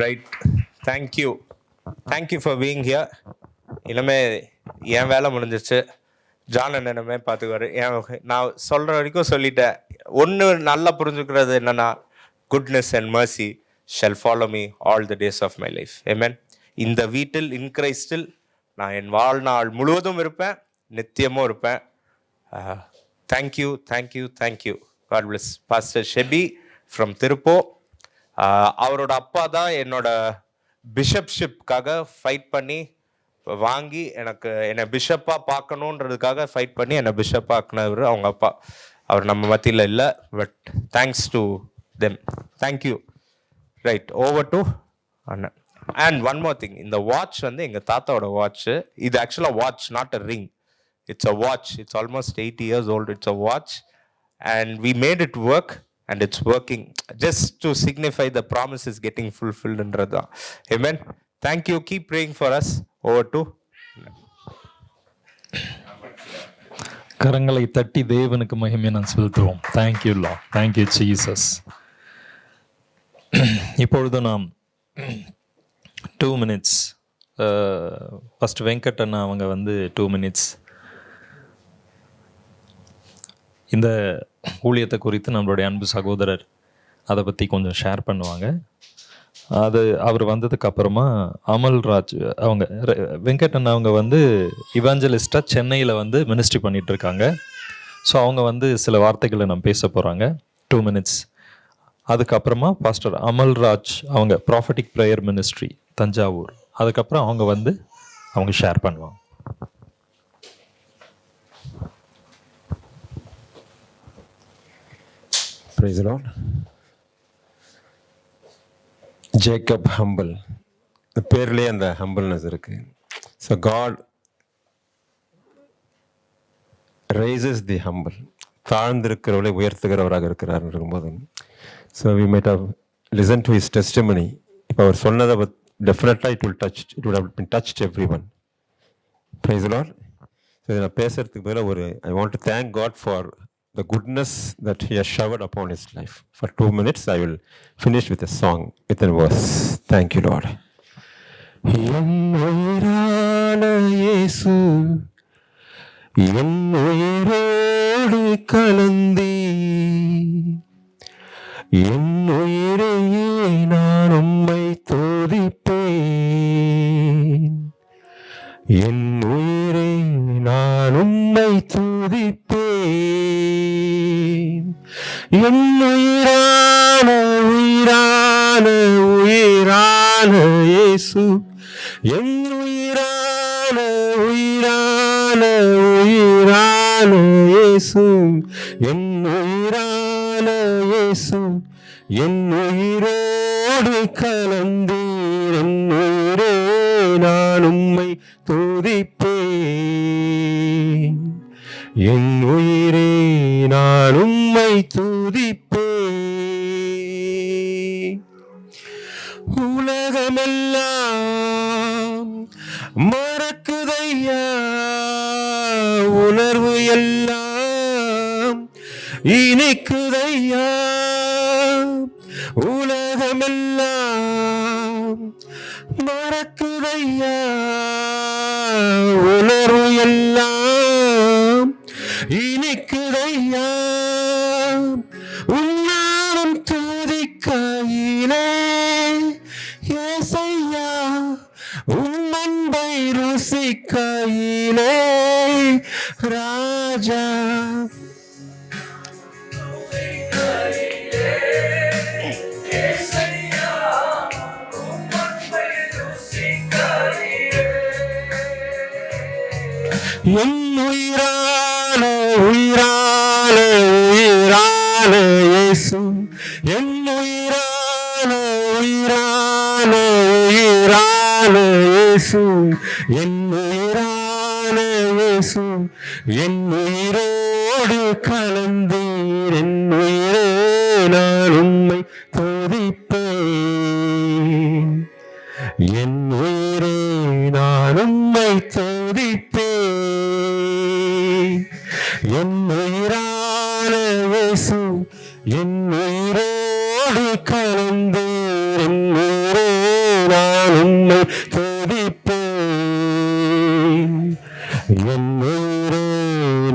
Right, thank you, thank you for being here. இனிமே என் வேலை முடிஞ்சிச்சு, ஜான் அண்ணனமே பார்த்துக்குவாரு. நான் சொல்கிற வரைக்கும் சொல்லிட்டேன். ஒன்று நல்லா புரிஞ்சுக்கிறது என்னென்னா, goodness and mercy shall follow me all the days of my life. Amen. இந்த வீட்டில் இன் கிரைஸ்டில் நான் என் வாழ்நாள் முழுவதும் இருப்பேன், நித்தியமும் இருப்பேன். Thank you, thank you, thank you. God bless. Pastor Shebi from திருப்போ. அவரோட அப்பா தான் என்னோட பிஷப்ஷிப்காக ஃபைட் பண்ணி வாங்கி என்னை பிஷப்பாக பார்க்கணுன்றதுக்காக ஃபைட் பண்ணி என்னை பிஷப்பாக ஆக்குனவர் அவங்க அப்பா. அவர் நம்ம மத்தியில் இல்லை, but thanks to them. Thank you. Right, over to அண்ணன். அண்ட் ஒன் மோர் திங், இந்த வாட்ச் வந்து எங்கள் தாத்தாவோட வாட்ச்சு. இது ஆக்சுவலாக watch, not a ring. It's a watch. It's almost 80 years old. It's a watch. And we made it work. And it's working. Just to signify the promise is getting fulfilled. Amen. Thank you. Keep praying for us. Over to. கரங்களை தட்டி தேவனுக்கு மகிமை நான் செலுத்துவோம். Thank you லா, thank you Jesus. இப்பொழுது நாம் 2 minutes, first Venkat அண்ணா அவங்க வந்து 2 minutes இந்த ஊழியத்தை குறித்து நம்மளுடைய அன்பு சகோதரர் அதை பற்றி கொஞ்சம் ஷேர் பண்ணுவாங்க. அவர் வந்ததுக்கு அப்புறமா அமல்ராஜ் அவங்க, வெங்கட் அண்ணா அவங்க வந்து இவாஞ்சலிஸ்டாக சென்னையில் வந்து மினிஸ்ட்ரி பண்ணிகிட்ருக்காங்க. ஸோ அவங்க வந்து சில வார்த்தைகளை நம்ம பேச போகிறாங்க. 2 minutes. அதுக்கப்புறமா பாஸ்டர் அமல்ராஜ் அவங்க ப்ராஃபட்டிக் ப்ரேயர் மினிஸ்ட்ரி தஞ்சாவூர், அதுக்கப்புறம் அவங்க வந்து அவங்க ஷேர் பண்ணுவாங்க. Praise the Lord. Jacob humble. இந்த பேர்லேயே அந்த ஹம்பிள்னஸ் இருக்கு. So God raises the humble. தாழ்ந்திருக்கிறவர்களை உயர்த்துகிறவராக இருக்கிறார் இருக்கும்போது, so we might have listen to his testimony. இப்போ அவர் சொன்னதை டெஃபினட்டாக it would have been touched everyone. Praise the Lord. So இதை நான் பேசுறதுக்கு பதிலாக I want to thank God for the goodness that he has showered upon his life. For 2 minutes, I will finish with a song, with a verse. Thank you, Lord. என் உயிரான இயேசு, என் உயிரோடு கலந்தீ, என் உயிரையே நான் உம்மை துதிப்பேன், என் உயிரை நான் உம்மை துதிப்பேன், என் உயிரான உயிரான உயிரான இயேசு, என் உயிரான உயிரான உயிரான இயேசு, என் உயிரான இயேசு, என் உயிரோடு கலந்தீர், என் உயிரே நான் உம்மை துதிப்பேன், என் உயிரே நான் உம்மை துதிப்பேன். உலகமெல்லாம் மறக்குதையா, உணர்வு எல்லாம் இனிக்குதையா, உலகமெல்லாம் மறக்குதையா, உணர்வு எல்லாம் இனிக்குதையா, உன்னாலும் துதிக்க ருசிக்கையிலே ராஜா என் உயிரான உயிரான உயிரான இயேசு, என் உயிரான உயிரான உயிரான இயேசு, என் உயிரான இயேசு, என் உயிரோடு கலந்தீர், என் உயிரே நான் உம்மை துதிப்பேன், என் உயிரே நான் உம்மை துதிப்பேன், என் உயிரான இயேசு, என் உயிரோடு கலந்தீர், என் உயிரே நான் உம்மை துதிப்பேன், என் உயிரே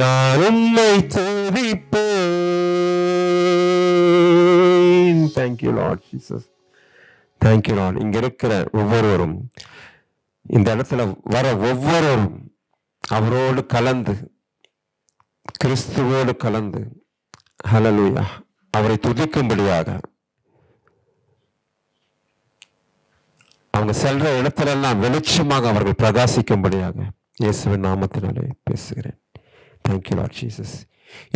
நான் உம்மை துதிப்பேன். Thank you Lord Jesus. Thank you Lord. இங்க இருக்கிற ஒவ்வொருவரும், இந்த இடத்துல வர ஒவ்வொருவரும் அவரோடு கலந்து, கிறிஸ்துவோடு கலந்து, ஹல்லேலூயா, அவரை துதிக்கும்படியாக, அவங்க செல்ற இடத்திலெல்லாம் வெளிச்சமாக அவர்கள் பிரகாசிக்கும்படியாக இயேசுவின் நாமத்தினாலே பேசுகிறேன். Thank you Lord Jesus.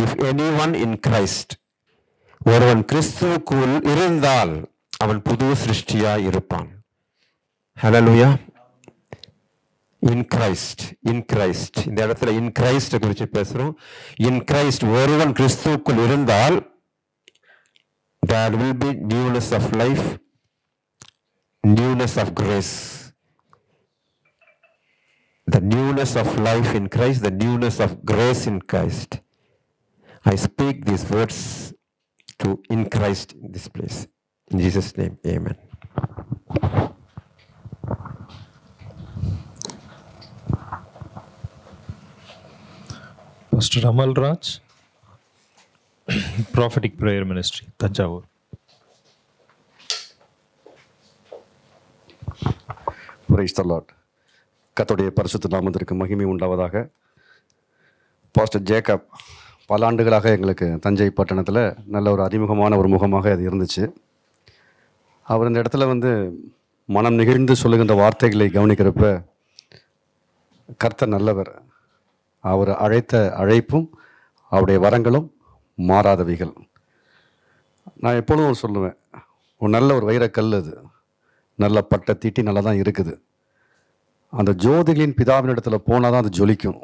If anyone in Christ, ஒருவன் கிறிஸ்துவுக்குள் இருந்தால் அவன் புது சிருஷ்டியாய் இருப்பான். ஹல்லேலூயா. இன் கிரைஸ்ட், இன் கிரைஸ்ட், இந்த இடத்துல இன் கிரைஸ்ட் குறித்து பேசுறோம். இன் கிரைஸ்ட், ஒருவன் கிறிஸ்துவுக்குள் இருந்தால் there will be newness of life, newness of grace. The newness of life in Christ, the newness of grace in Christ. I speak these words to in Christ in this place. In Jesus' name, amen. Pastor Amal Raj, Prophetic Prayer Ministry, Tanjavur. Praise the Lord. கர்த்தருடைய பரிசுத்த நாமத்திற்கு மகிமை உண்டாவதாக. Pastor Jacob பல ஆண்டுகளாக எங்களுக்கு தஞ்சை பட்டணத்தில் நல்ல ஒரு அறிமுகமான ஒரு முகமாக அது இருந்துச்சு. அவர் இந்த இடத்துல மனம் நெகிழ்ந்து சொல்லுகின்ற வார்த்தைகளை கவனிக்கிறப்ப கர்த்தர் நல்லவர், அவர் அழைத்த அழைப்பும் அவருடைய வரங்களும் மாறாதவைகள். நான் எப்பொழுதும் சொல்லுவேன், ஒரு நல்ல ஒரு வைரக்கல், அது நல்ல பட்டை தீட்டி நல்லா தான் இருக்குது. அந்த ஜோதிகளின் பிதாவின் இடத்துல போனால் தான் அது ஜொலிக்கும்.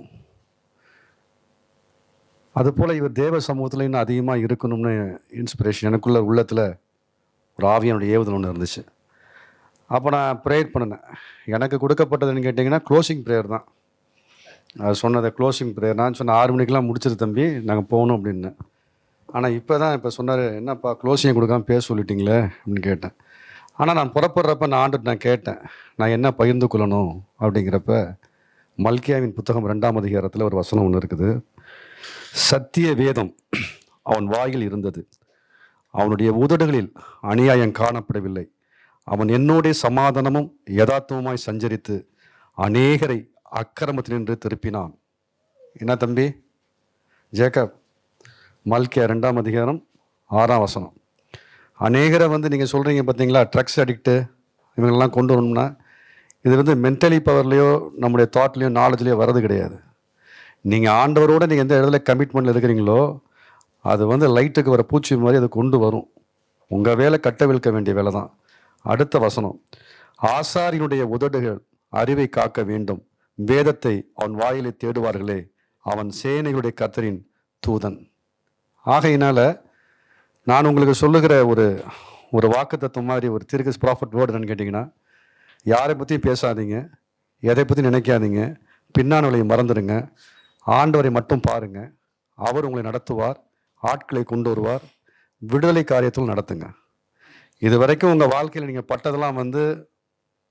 அதுபோல் இவர் தேவ சமூகத்தில் இன்னும் அதிகமாக இருக்கணும்னு இன்ஸ்பிரேஷன் எனக்குள்ள உள்ளத்தில் ஒரு ஆவியனுடைய ஏவுதல் ஒன்று இருந்துச்சு. அப்போ நான் ப்ரேயர் பண்ணினேன். எனக்கு கொடுக்கப்பட்டதுன்னு கேட்டிங்கன்னா க்ளோசிங் ப்ரேயர் தான். அது சொன்னதை க்ளோசிங் ப்ரேயர் நான் சொன்னேன் 6 மணிக்கெலாம் முடிச்சிரு தம்பி, நாங்கள் போகணும் அப்படின்னு. ஆனால் இப்போ சொன்னார், என்னப்பா க்ளோசிங் கொடுக்காம பேச சொல்லிட்டீங்களே அப்படின்னு கேட்டேன். ஆனால் நான் புறப்படுறப்ப நான் கேட்டேன், நான் என்ன பகிர்ந்து கொள்ளணும் அப்படிங்கிறப்ப மல்கியாவின் புத்தகம் 2ஆம் அதிகாரத்தில் ஒரு வசனம் ஒன்று இருக்குது. சத்திய வேதம் அவன் வாயில் இருந்தது, அவனுடைய உதடுகளில் அநியாயம் காணப்படவில்லை, அவன் என்னோடைய சமாதானமும் யதார்த்தமுமாய் சஞ்சரித்து அநேகரை அக்கிரமத்தினின்று திருப்பினான். என்ன தம்பி ஜேக்கப்? மல்கியா 2ஆம் அதிகாரம் 6ஆம் வசனம். அநேகரை நீங்கள் சொல்கிறீங்க பார்த்தீங்களா, ட்ரக்ஸ் அடிக்ட்டு இவங்களெல்லாம் கொண்டு வரணும்னா, இது மென்டலி பவர்லேயோ நம்முடைய தாட்லேயோ நாலேஜ்லேயோ வர்றது கிடையாது. நீங்கள் ஆண்டவரோடு நீங்கள் எந்த இடத்துல கமிட்மெண்ட்டில் இருக்கிறீங்களோ அது லைட்டுக்கு வர பூச்சி மாதிரி அது கொண்டு வரும். உங்கள் வேலை கட்டவிழ்க்க வேண்டிய வேலை தான். அடுத்த வசனம், ஆசாரியனுடைய உதடுகள் அறிவை காக்க வேண்டும், வேதத்தை அவன் வாயிலை தேடுவார்களே, அவன் சேனைகளுடைய கர்த்தரின் தூதன். ஆகையினால் நான் உங்களுக்கு சொல்லுகிற ஒரு வாக்குத்தத்தம் மாதிரி ஒரு தீர்க்க ப்ராஃபட் வேர்டு என்னன்னு கேட்டிங்கன்னா, யாரை பற்றியும் பேசாதீங்க, எதை பற்றி நினைக்காதீங்க, பின்னானவளையும் மறந்துடுங்க, ஆண்டவரை மட்டும் பாருங்கள், அவர் உங்களை நடத்துவார், ஆட்களை கொண்டு வருவார், விடுதலை காரியத்தில் நடத்துங்க. இது வரைக்கும் உங்கள் வாழ்க்கையில் நீங்கள் பட்டதெல்லாம்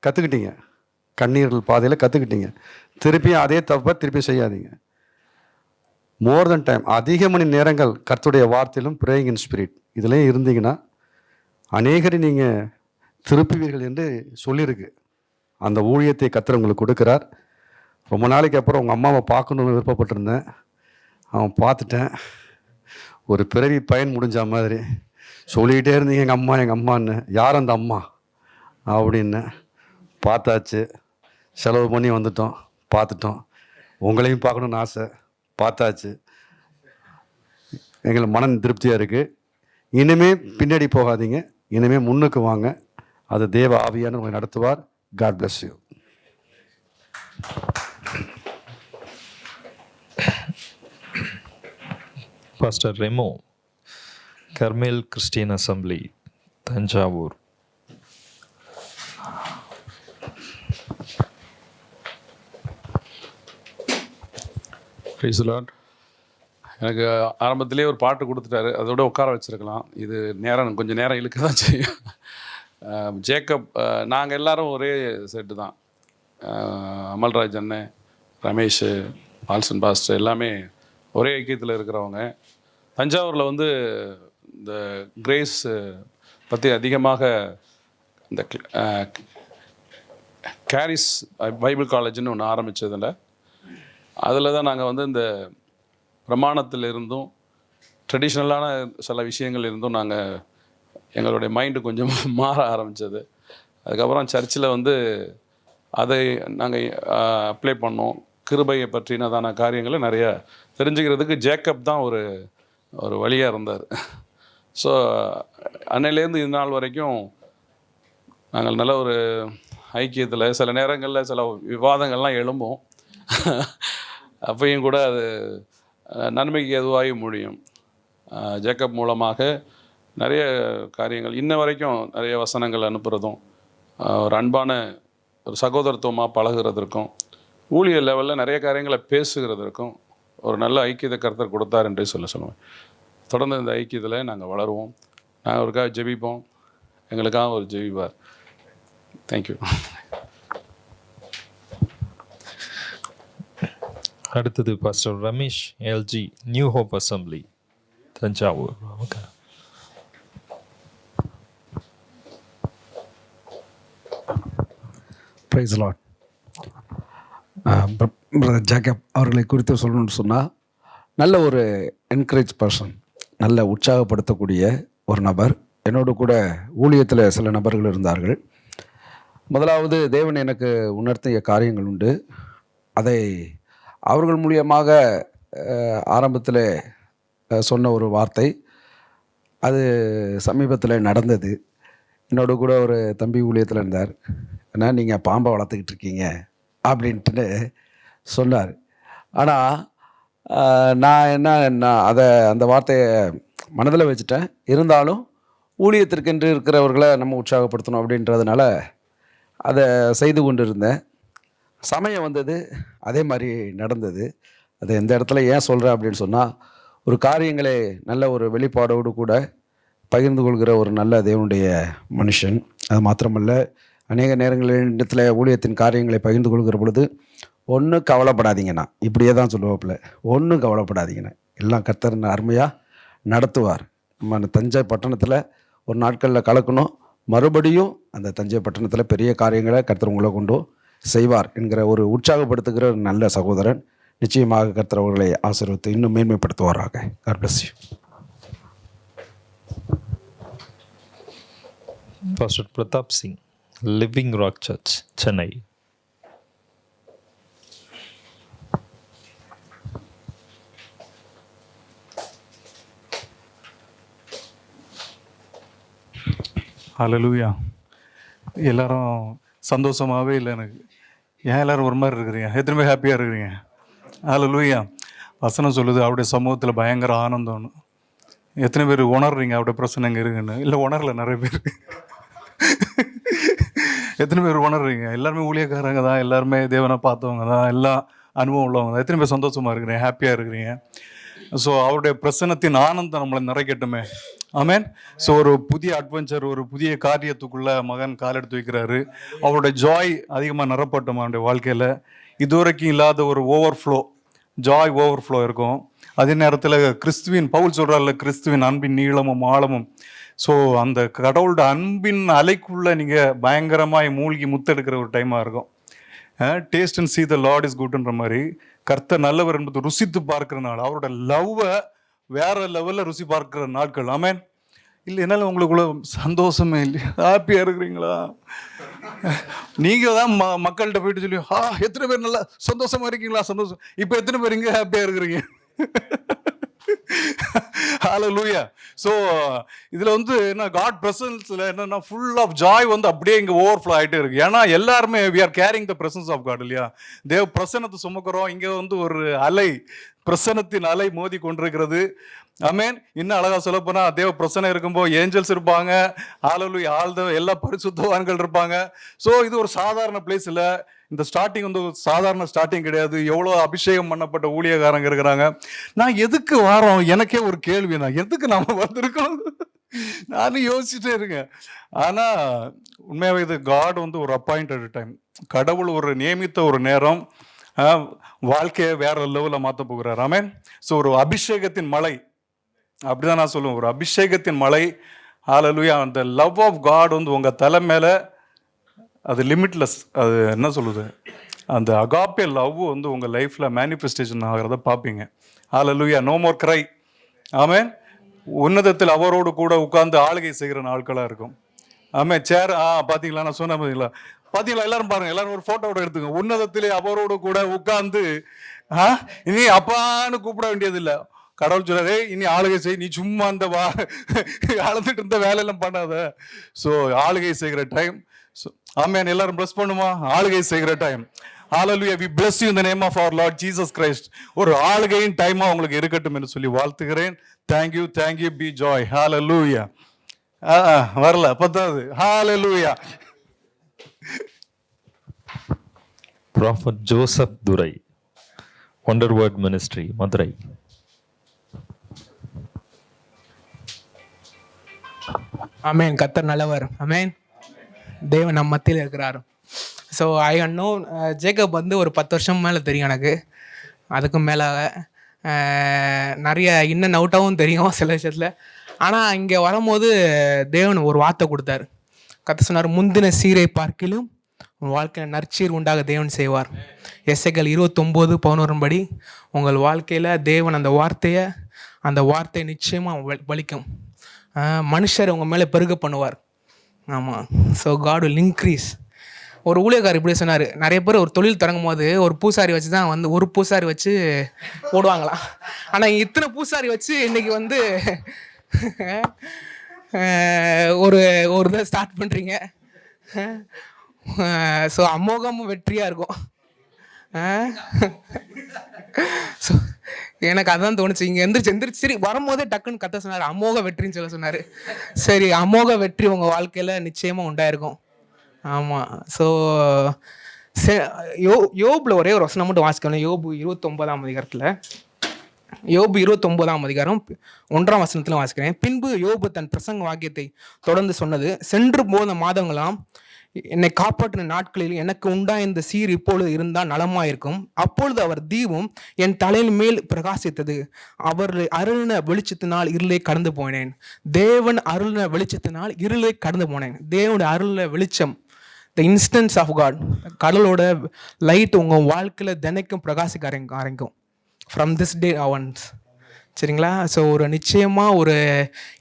கற்றுக்கிட்டீங்க, கண்ணீர்கள் பாதையில் கற்றுக்கிட்டீங்க. திருப்பியும் அதே தப்பை திருப்பி செய்யாதீங்க. மோர் தென் டைம், அதிக மணி நேரங்கள் கர்த்தருடைய வார்த்தையிலும் பிரேயிங் இன் ஸ்பிரிட் இதுலேயும் இருந்தீங்கன்னா அநேகரை நீங்கள் திருப்புவீர்கள் என்று சொல்லியிருக்கு. அந்த ஊழியத்தை கர்த்தர் உங்களுக்கு கொடுக்கிறார். ரொம்ப நாளைக்கு அப்புறம் உங்கள் அம்மாவை பார்க்கணுன்னு விருப்பப்பட்டிருந்தேன். அவன் பார்த்துட்டேன். ஒரு பிறவி பயன் முடிஞ்ச மாதிரி சொல்லிக்கிட்டே இருந்தீங்க எங்கள் அம்மான்னு. யார் அந்த அம்மா அப்படின்னு பார்த்தாச்சு. செலவு பண்ணி வந்துட்டோம், பார்த்துட்டோம். உங்களையும் பார்க்கணுன்னு ஆசை, பார்த்தாச்சு. எங்களுக்கு மன திருப்தியாக இருக்குது. இனிமே பின்னாடி போகாதீங்க, இனிமே முன்னுக்கு வாங்க. அது தேவ ஆவியான உங்களை நடத்துவார். God bless you. Pastor Remo, Carmel Christian Assembly, Thanjavur. Praise the Lord. எனக்கு ஆரம்பத்திலே ஒரு பாட்டு கொடுத்துட்டாரு, அதோட உட்கார வச்சுருக்கலாம். இது கொஞ்சம் நேரம் இழுக்க தான் செய்யும். ஜேக்கப், நாங்கள் எல்லாரும் ஒரே செட்டு தான். அமல்ராஜ் அண்ணன், ரமேஷ், ஆல்சன் பாஸ்டர் எல்லாமே ஒரே ஐக்கியத்தில் இருக்கிறவங்க. தஞ்சாவூரில் வந்து இந்த கிரேஸ் பற்றி அதிகமாக இந்த கேரிஸ் பைபிள் காலேஜ்னு ஒன்று ஆரம்பித்ததில் அதில் தான் நாங்கள் வந்து இந்த பிரமாணத்தில் இருந்தும் ட்ரெடிஷ்னலான சில விஷயங்கள் இருந்தும் நாங்கள் எங்களுடைய மைண்டு கொஞ்சம் மாற ஆரம்பித்தது. அதுக்கப்புறம் சர்ச்சில் வந்து அதை நாங்கள் அப்ளை பண்ணோம். கிருபையை பற்றினதான காரியங்களை நிறையா தெரிஞ்சுக்கிறதுக்கு ஜேக்கப் தான் ஒரு வழியாக இருந்தார். ஸோ அன்னையிலேருந்து இது நாள் வரைக்கும் நாங்கள் நல்ல ஒரு ஐக்கியத்தில், சில நேரங்களில் சில விவாதங்கள்லாம் எழும்பும். அப்பையும் கூட அது நன்மைக்கு எதுவாகி முடியும். ஜேக்கப் மூலமாக நிறைய காரியங்கள் இன்ன வரைக்கும் நிறைய வசனங்கள் அனுப்புகிறதும், ஒரு அன்பான ஒரு சகோதரத்துவமாக பழகுறதற்கும், ஊழிய லெவலில் நிறைய காரியங்களை பேசுகிறதற்கும் ஒரு நல்ல ஐக்கியத்தை கர்த்தர் கொடுத்தார் என்றே சொல்லுவேன். தொடர்ந்து இந்த ஐக்கியத்தில் நாங்கள் வளருவோம். நாங்கள் ஒருக்காக ஜெபிப்போம், எங்களுக்காக ஒரு ஜெபிப்பார். தேங்க்யூ. அடுத்தது pastor Ramesh LG, New Hope Assembly, Thanjavur. Okay. Praise Lord. Brother Jacob அவர்களை குறித்து சொல்லணும்னு சொன்னால், நல்ல ஒரு என்கரேஜ் பர்சன், நல்ல உற்சாகப்படுத்தக்கூடிய ஒரு நபர். என்னோடு கூட ஊழியத்தில் சில நபர்கள் இருந்தார்கள். முதலாவது தேவன் எனக்கு உணர்த்திய காரியங்கள் உண்டு. அதை அவர்கள் மூலியமாக ஆரம்பத்தில் சொன்ன ஒரு வார்த்தை, அது சமீபத்தில் நடந்தது. என்னோட கூட ஒரு தம்பி ஊழியத்தில் இருந்தார். ஏன்னா நீங்கள் பாம்பை வளர்த்துக்கிட்டு இருக்கீங்க அப்படின்ட்டு சொன்னார். ஆனால் நான் அந்த வார்த்தையை மனதில் வச்சுட்டேன். இருந்தாலும் ஊழியத்திற்கென்று இருக்கிறவர்களை நம்ம உற்சாகப்படுத்தணும் அப்படின்றதுனால அதை செய்து கொண்டு இருந்தேன். சமயம் வந்தது, அதே மாதிரி நடந்தது. அது எந்த இடத்துல ஏன் சொல்கிறேன் அப்படின்னு சொன்னால், ஒரு காரியங்களை நல்ல ஒரு வெளிப்பாடோடு கூட பகிர்ந்து கொள்கிற ஒரு நல்ல தேவனுடைய மனுஷன். அது மாத்திரமல்ல, அநேக நேரங்களில் ஊழியத்தின் காரியங்களை பகிர்ந்து கொள்கிற பொழுது, ஒன்றும் கவலைப்படாதீங்கண்ணா, இப்படியே தான் சொல்லுவாப்பில், ஒன்றும் கவலைப்படாதீங்கண்ணா, எல்லாம் கர்த்தர் அருமையாக நடத்துவார். நம்ம தஞ்சை பட்டணத்தில் ஒரு நாட்களில் கலக்கணும், மறுபடியும் அந்த தஞ்சை பட்டணத்தில் பெரிய காரியங்களை கர்த்தர் உங்களை கொண்டு செய்வார் என்கிற ஒரு உற்சாகப்படுத்துகிற ஒரு நல்ல சகோதரன். நிச்சயமாக கர்த்தர் அவர்களை ஆசீர்வதித்து இன்னும் மேன்மைப்படுத்துவாராக. God bless you. Pastor Pratap Singh, living rock church, Chennai. Hallelujah. எல்லாரும் சந்தோஷமாகவே இல்லை எனக்கு. ஏன் எல்லோரும் ஒரு மாதிரி இருக்கிறீங்க? எத்தனை ஹாப்பியாக இருக்கிறீங்க? ஹல்லேலூயா. வசனம் சொல்லுது அவருடைய சமூகத்தில் பயங்கர ஆனந்தம்னு. எத்தனை பேர் உணர்றீங்க அவருடைய பிரச்சனை எங்கே இருக்குன்னு? இல்லை உணரல நிறைய பேர். எத்தனை பேர் உணர்றீங்க? எல்லாருமே ஊழியக்காரங்க தான், எல்லாருமே தேவனை பார்த்தவங்க தான், எல்லாம் அனுபவம் உள்ளவங்க தான். எத்தனை பேர் சந்தோஷமாக இருக்கிறீங்க, ஹாப்பியாக இருக்கிறீங்க? ஸோ அவருடைய பிரசன்னத்தின் ஆனந்தம் நம்மளை நிறைக்கட்டுமே. ஆமேன். ஸோ ஒரு புதிய அட்வென்ச்சர், ஒரு புதிய காரியத்துக்குள்ளே மகன் கால் எடுத்து வைக்கிறாரு. அவருடைய ஜாய் அதிகமாக நிறப்பட்டோம் அவனுடைய வாழ்க்கையில். இதுவரைக்கும் இல்லாத ஒரு ஓவர்ஃப்ளோ, ஜாய் ஓவர்ஃப்ளோ இருக்கும். அதே நேரத்தில் கிறிஸ்துவின், பவுல் சொல்கிறார்ல, கிறிஸ்துவின் அன்பின் நீளமும் ஆழமும். ஸோ அந்த கடவுளோட அன்பின் அலைக்குள்ளே நீங்கள் பயங்கரமாக மூழ்கி முத்தெடுக்கிற ஒரு டைமாக இருக்கும். Taste and see the lord is குட்ன்ற மாதிரி கர்த்தர் நல்லவர் என்பது ருசித்து பார்க்கிற நாள், அவரோட லவ்வை வேற லெவலில் ருசி பார்க்கிற நாட்கள். ஆமென். இல்லை என்னால் உங்களுக்குள்ள சந்தோஷமே இல்லையா? ஹாப்பியாக இருக்கிறீங்களா? நீங்கள் தான் மக்கள்கிட்ட போயிட்டு சொல்லி எத்தனை பேர் நல்லா சந்தோஷமாக இருக்கீங்களா? சந்தோஷம். இப்போ எத்தனை பேர் இங்கே ஹாப்பியாக இருக்கிறீங்க? ஹalleluya. ஸோ இதில் வந்து என்ன காட் ப்ரெசன்ஸில் என்னென்னா ஃபுல் ஆஃப் ஜாய் வந்து அப்படியே இங்கே ஓவர்ஃப்ளோ ஆகிட்டே இருக்குது. ஏன்னா எல்லாருமே we are carrying the presence of God இல்லையா? தேவ பிரசன்னத்தை சுமக்கிறோம். இங்கே வந்து ஒரு அலை, பிரசன்னத்தின் அலை மோதி கொண்டிருக்கிறது. ஆமென். இன்னும் அழகாக சொல்லப்போனால் தேவ பிரசன்னம் இருக்கும்போது ஏஞ்சல்ஸ் இருப்பாங்க, ஹalleluya, எல்லா பரிசுத்தவான்கள் இருப்பாங்க. ஸோ இது ஒரு சாதாரண பிளேஸ் இல்லை. இந்த ஸ்டார்டிங் வந்து ஒரு சாதாரண ஸ்டார்டிங் கிடையாது. எவ்வளோ அபிஷேகம் பண்ணப்பட்ட ஊழியக்காரங்க இருக்கிறாங்க. நான் எதுக்கு வாரோம்? எனக்கே ஒரு கேள்வி, நான் எதுக்கு நாம வந்திருக்கோம் நானும் யோசிச்சுட்டே இருக்கேன். ஆனால் உண்மையாகவே இது காட் வந்து ஒரு அப்பாயிண்டட் டைம், கடவுள் ஒரு நியமித்த ஒரு நேரம், வாழ்க்கையை வேற லெவலில் மாற்ற போகிறார். ஆமென். ஸோ ஒரு அபிஷேகத்தின் மலை, அப்படிதான் நான் சொல்லுவேன், ஒரு அபிஷேகத்தின் மலை. ஹalleluya. அந்த லவ் ஆஃப் காட் வந்து உங்கள் தலை மேலே, அது லிமிட்லெஸ். அது என்ன சொல்லுது, அந்த அகாப்பே லவ் வந்து உங்கள் லைஃப்பில் மேனிஃபெஸ்டேஷன் ஆகிறத பார்ப்பீங்க. ஹalleluya. நோ மோர் கிரை. ஆமென். உன்னதத்தில் அவரோடு கூட உட்கார்ந்து ஆளுகை செய்கிற நாட்களாக இருக்கும். ஆமென். சேர் பார்த்தீங்களா, நான் சொன்ன பார்த்தீங்களா? எல்லாரும் பாருங்க, எல்லாரும் ஒரு ஃபோட்டோவோட எடுத்துங்க. உன்னதத்திலே அவரோடு கூட உட்கார்ந்து இனி அப்பான்னு கூப்பிட வேண்டியதில்லை. கடவுள் சொல்றாரு, இனி ஆளுகை செய், நீ சும்மா அந்த அளந்துட்டு இருந்த வேலையெல்லாம் பண்ணாத. ஸோ ஆளுகை செய்கிற டைம். ஆமென். எல்லாரும் பிளஸ் பண்ணுமா? ஆளுகை செய்கிற time. Hallelujah. we bless you in the name of our Lord Jesus Christ. ஒரு ஆளுகையின் டைமா உங்களுக்கு இருக்கட்டும் என்று சொல்லி வாழ்த்துகிறேன். thank you be joy. hallelujah. வரல பத்தாவது. hallelujah. ப்ராஃபட் ஜோசப் துரை, ஒண்டர் வேர்ட் மினிஸ்ட்ரி, மதுரை. ஆமேன். கர்த்தர் நல்லவர். ஆமேன். தேவன் நம்ம மத்தியில் இருக்கிறார். ஸோ ஐ நோ ஜேக்கப் வந்து ஒரு 10 வருஷம் மேலே தெரியும் எனக்கு. அதுக்கும் மேலே நிறைய இன்னும் அவுட்டாகவும் தெரியும் சில விஷயத்தில். ஆனால் இங்கே வரும்போது தேவன் ஒரு வார்த்தை கொடுத்தாரு. கர்த்தர் சொன்னார், முந்தின சீரை பார்க்கிலும் உங்கள் வாழ்க்கையில் நற்சீர் உண்டாக தேவன் செய்வார். எசேக்கியேல் 29:11 படி உங்கள் வாழ்க்கையில் தேவன் அந்த வார்த்தையை நிச்சயமாக பலிக்கும். மனுஷர் உங்கள் மேலே பெருக பண்ணுவார். ஆமாம். So God will increase. ஒரு ஊழியக்காரர் இப்படி சொன்னார், நிறைய பேர் ஒரு தொழில் தொடங்கும் போது ஒரு பூசாரி வச்சு தான் வந்து ஒரு பூசாரி வச்சு போடுவாங்களாம். ஆனால் இத்தனை பூசாரி வச்சு இன்றைக்கி வந்து ஒரு இதை ஸ்டார்ட் பண்ணுறீங்க. ஸோ அமோகமும் வெற்றியாக இருக்கும். ஸோ எனக்கு அதான் தோணுச்சு. இங்கே எந்திரிச்சு சரி வரும்போதே டக்குன்னு கத்த சொன்னார், அமோக வெற்றின்னு சொல்ல சொன்னார். சரி, அமோக வெற்றி உங்கள் வாழ்க்கையில் நிச்சயமாக உண்டாயிருக்கும். ஆமாம். ஸோ யோபில் ஒரே ஒரு வசனம் மட்டும் வாசிக்கணும். யோபு 29ஆம் அதிகாரத்தில், யோபு 29ஆம் அதிகாரம் 1ஆம் வசனத்தில் வாசிக்கிறேன். பின்பு யோபு தன் பிரசங்க வாக்கியத்தை தொடர்ந்து சொன்னது, சென்று போன மாதங்களாம் என்னை காப்பாற்றின நாட்களில் எனக்கு உண்டாயிருந்த சீர் இப்பொழுது இருந்தால் நலமாயிருக்கும். அப்பொழுது அவர் தீபம் என் தலையின் மேல் பிரகாசித்தது. அவர் அருளின வெளிச்சத்தினால் இருளை கடந்து போனேன். தேவன் அருளின வெளிச்சத்தினால் இருளை கடந்து போனேன். தேவனுடைய அருளின வெளிச்சம், த இன்ஸ்டன்ஸ் ஆஃப் காட், கடவுளோட லைட் உங்கள் வாழ்க்கையில் தினைக்கும் பிரகாசிக்க ஆரம்பிக்கும் ஃப்ரம் திஸ் டே அவன்ஸ். சரிங்களா? ஸோ ஒரு நிச்சயமாக ஒரு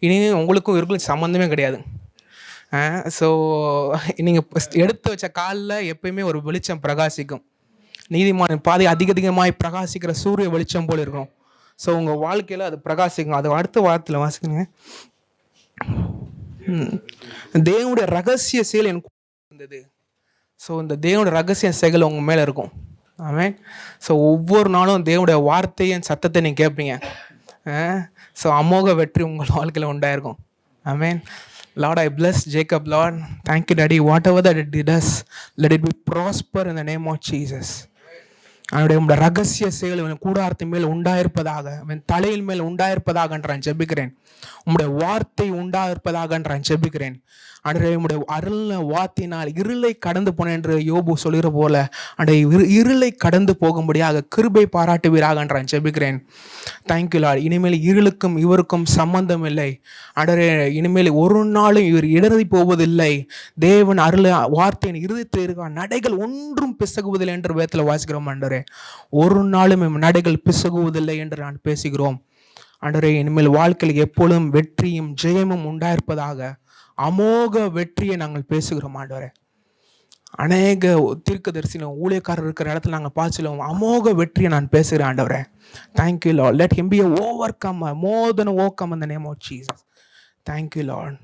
இனி உங்களுக்கும் இருக்கும் சம்மந்தமே கிடையாது. ஸோ நீங்கள் எடுத்து வச்ச காலில் எப்பயுமே ஒரு வெளிச்சம் பிரகாசிக்கும். நீதிமான பாதை அதிகமாய் பிரகாசிக்கிற சூரிய வெளிச்சம் போல் இருக்கும். ஸோ உங்கள் வாழ்க்கையில் அது பிரகாசிக்கும். அது அடுத்த வாரத்தில் வாசிக்கணுங்க. தேவனுடைய ரகசிய செயல் எனக்கு இருந்தது. ஸோ இந்த தேவனுடைய ரகசிய செயல் உங்கள் மேலே இருக்கும். ஆமென். ஸோ ஒவ்வொரு நாளும் தேவனுடைய வார்த்தையின் சத்தத்தை நீங்கள் கேட்பீங்க. ஸோ அமோக வெற்றி உங்கள் வாழ்க்கையில் உண்டாயிருக்கும். ஆமென். Lord, I bless Jacob, Lord. Thank you, Daddy. Whatever that it does, let it be prosper in the name of Jesus. அவனுடைய உம்முடைய ரகசிய செயல் இவன் கூடாரத்தின் மேல் உண்டாயிருப்பதாக, அவன் தலையின் மேல் உண்டாயிருப்பதாக நான் ஜெபிக்கிறேன். உம்முடைய வார்த்தை உண்டாயிருப்பதாக நான் ஜெபிக்கிறேன். அன்றே உம்முடைய அருள் வார்த்தையினால் இருளை கடந்து போனேன் என்று யோபு சொல்கிற போல அன்றைய இருளை கடந்து போகும்படியாக கிருபை பாராட்டுவீராக நான் ஜெபிக்கிறேன். Thank you Lord. இனிமேல் இருளுக்கும் இவருக்கும் சம்பந்தம் இல்லை. அன்றே இனிமேல் ஒரு நாளும் இவர் இடறி போவதில்லை. தேவன் அருள் வார்த்தையின் இருதயத்தில் இருக்க நடைகள் ஒன்றும் பிசகுவதில்லை என்று வேதத்தில் வாசிக்கிறோம். ஆண்டவரே, ஒரு நாளும் நடைகள் பிசகுவதில்லை என்று நான் பேசுகிறோம். ஆண்டவரே, இனிமேல் வாழ்க்கையில் எப்பொழுதும் வெற்றியும் ஜெயமும் உண்டாயிருப்பதாக அமோக வெற்றியை நாங்கள் பேசுகிறோம். ஆண்டவரே, அநேக தீர்க்கதரிசிலும் ஊழியக்காரர் இருக்கிற இடத்துல நாங்கள் பார்த்துலோம் அமோக வெற்றியை நான் பேசுகிறேன். ஆண்டவரே, thank you Lord. Let him B a overcomer, more than an overcomer in the name of Jesus. Thank you Lord.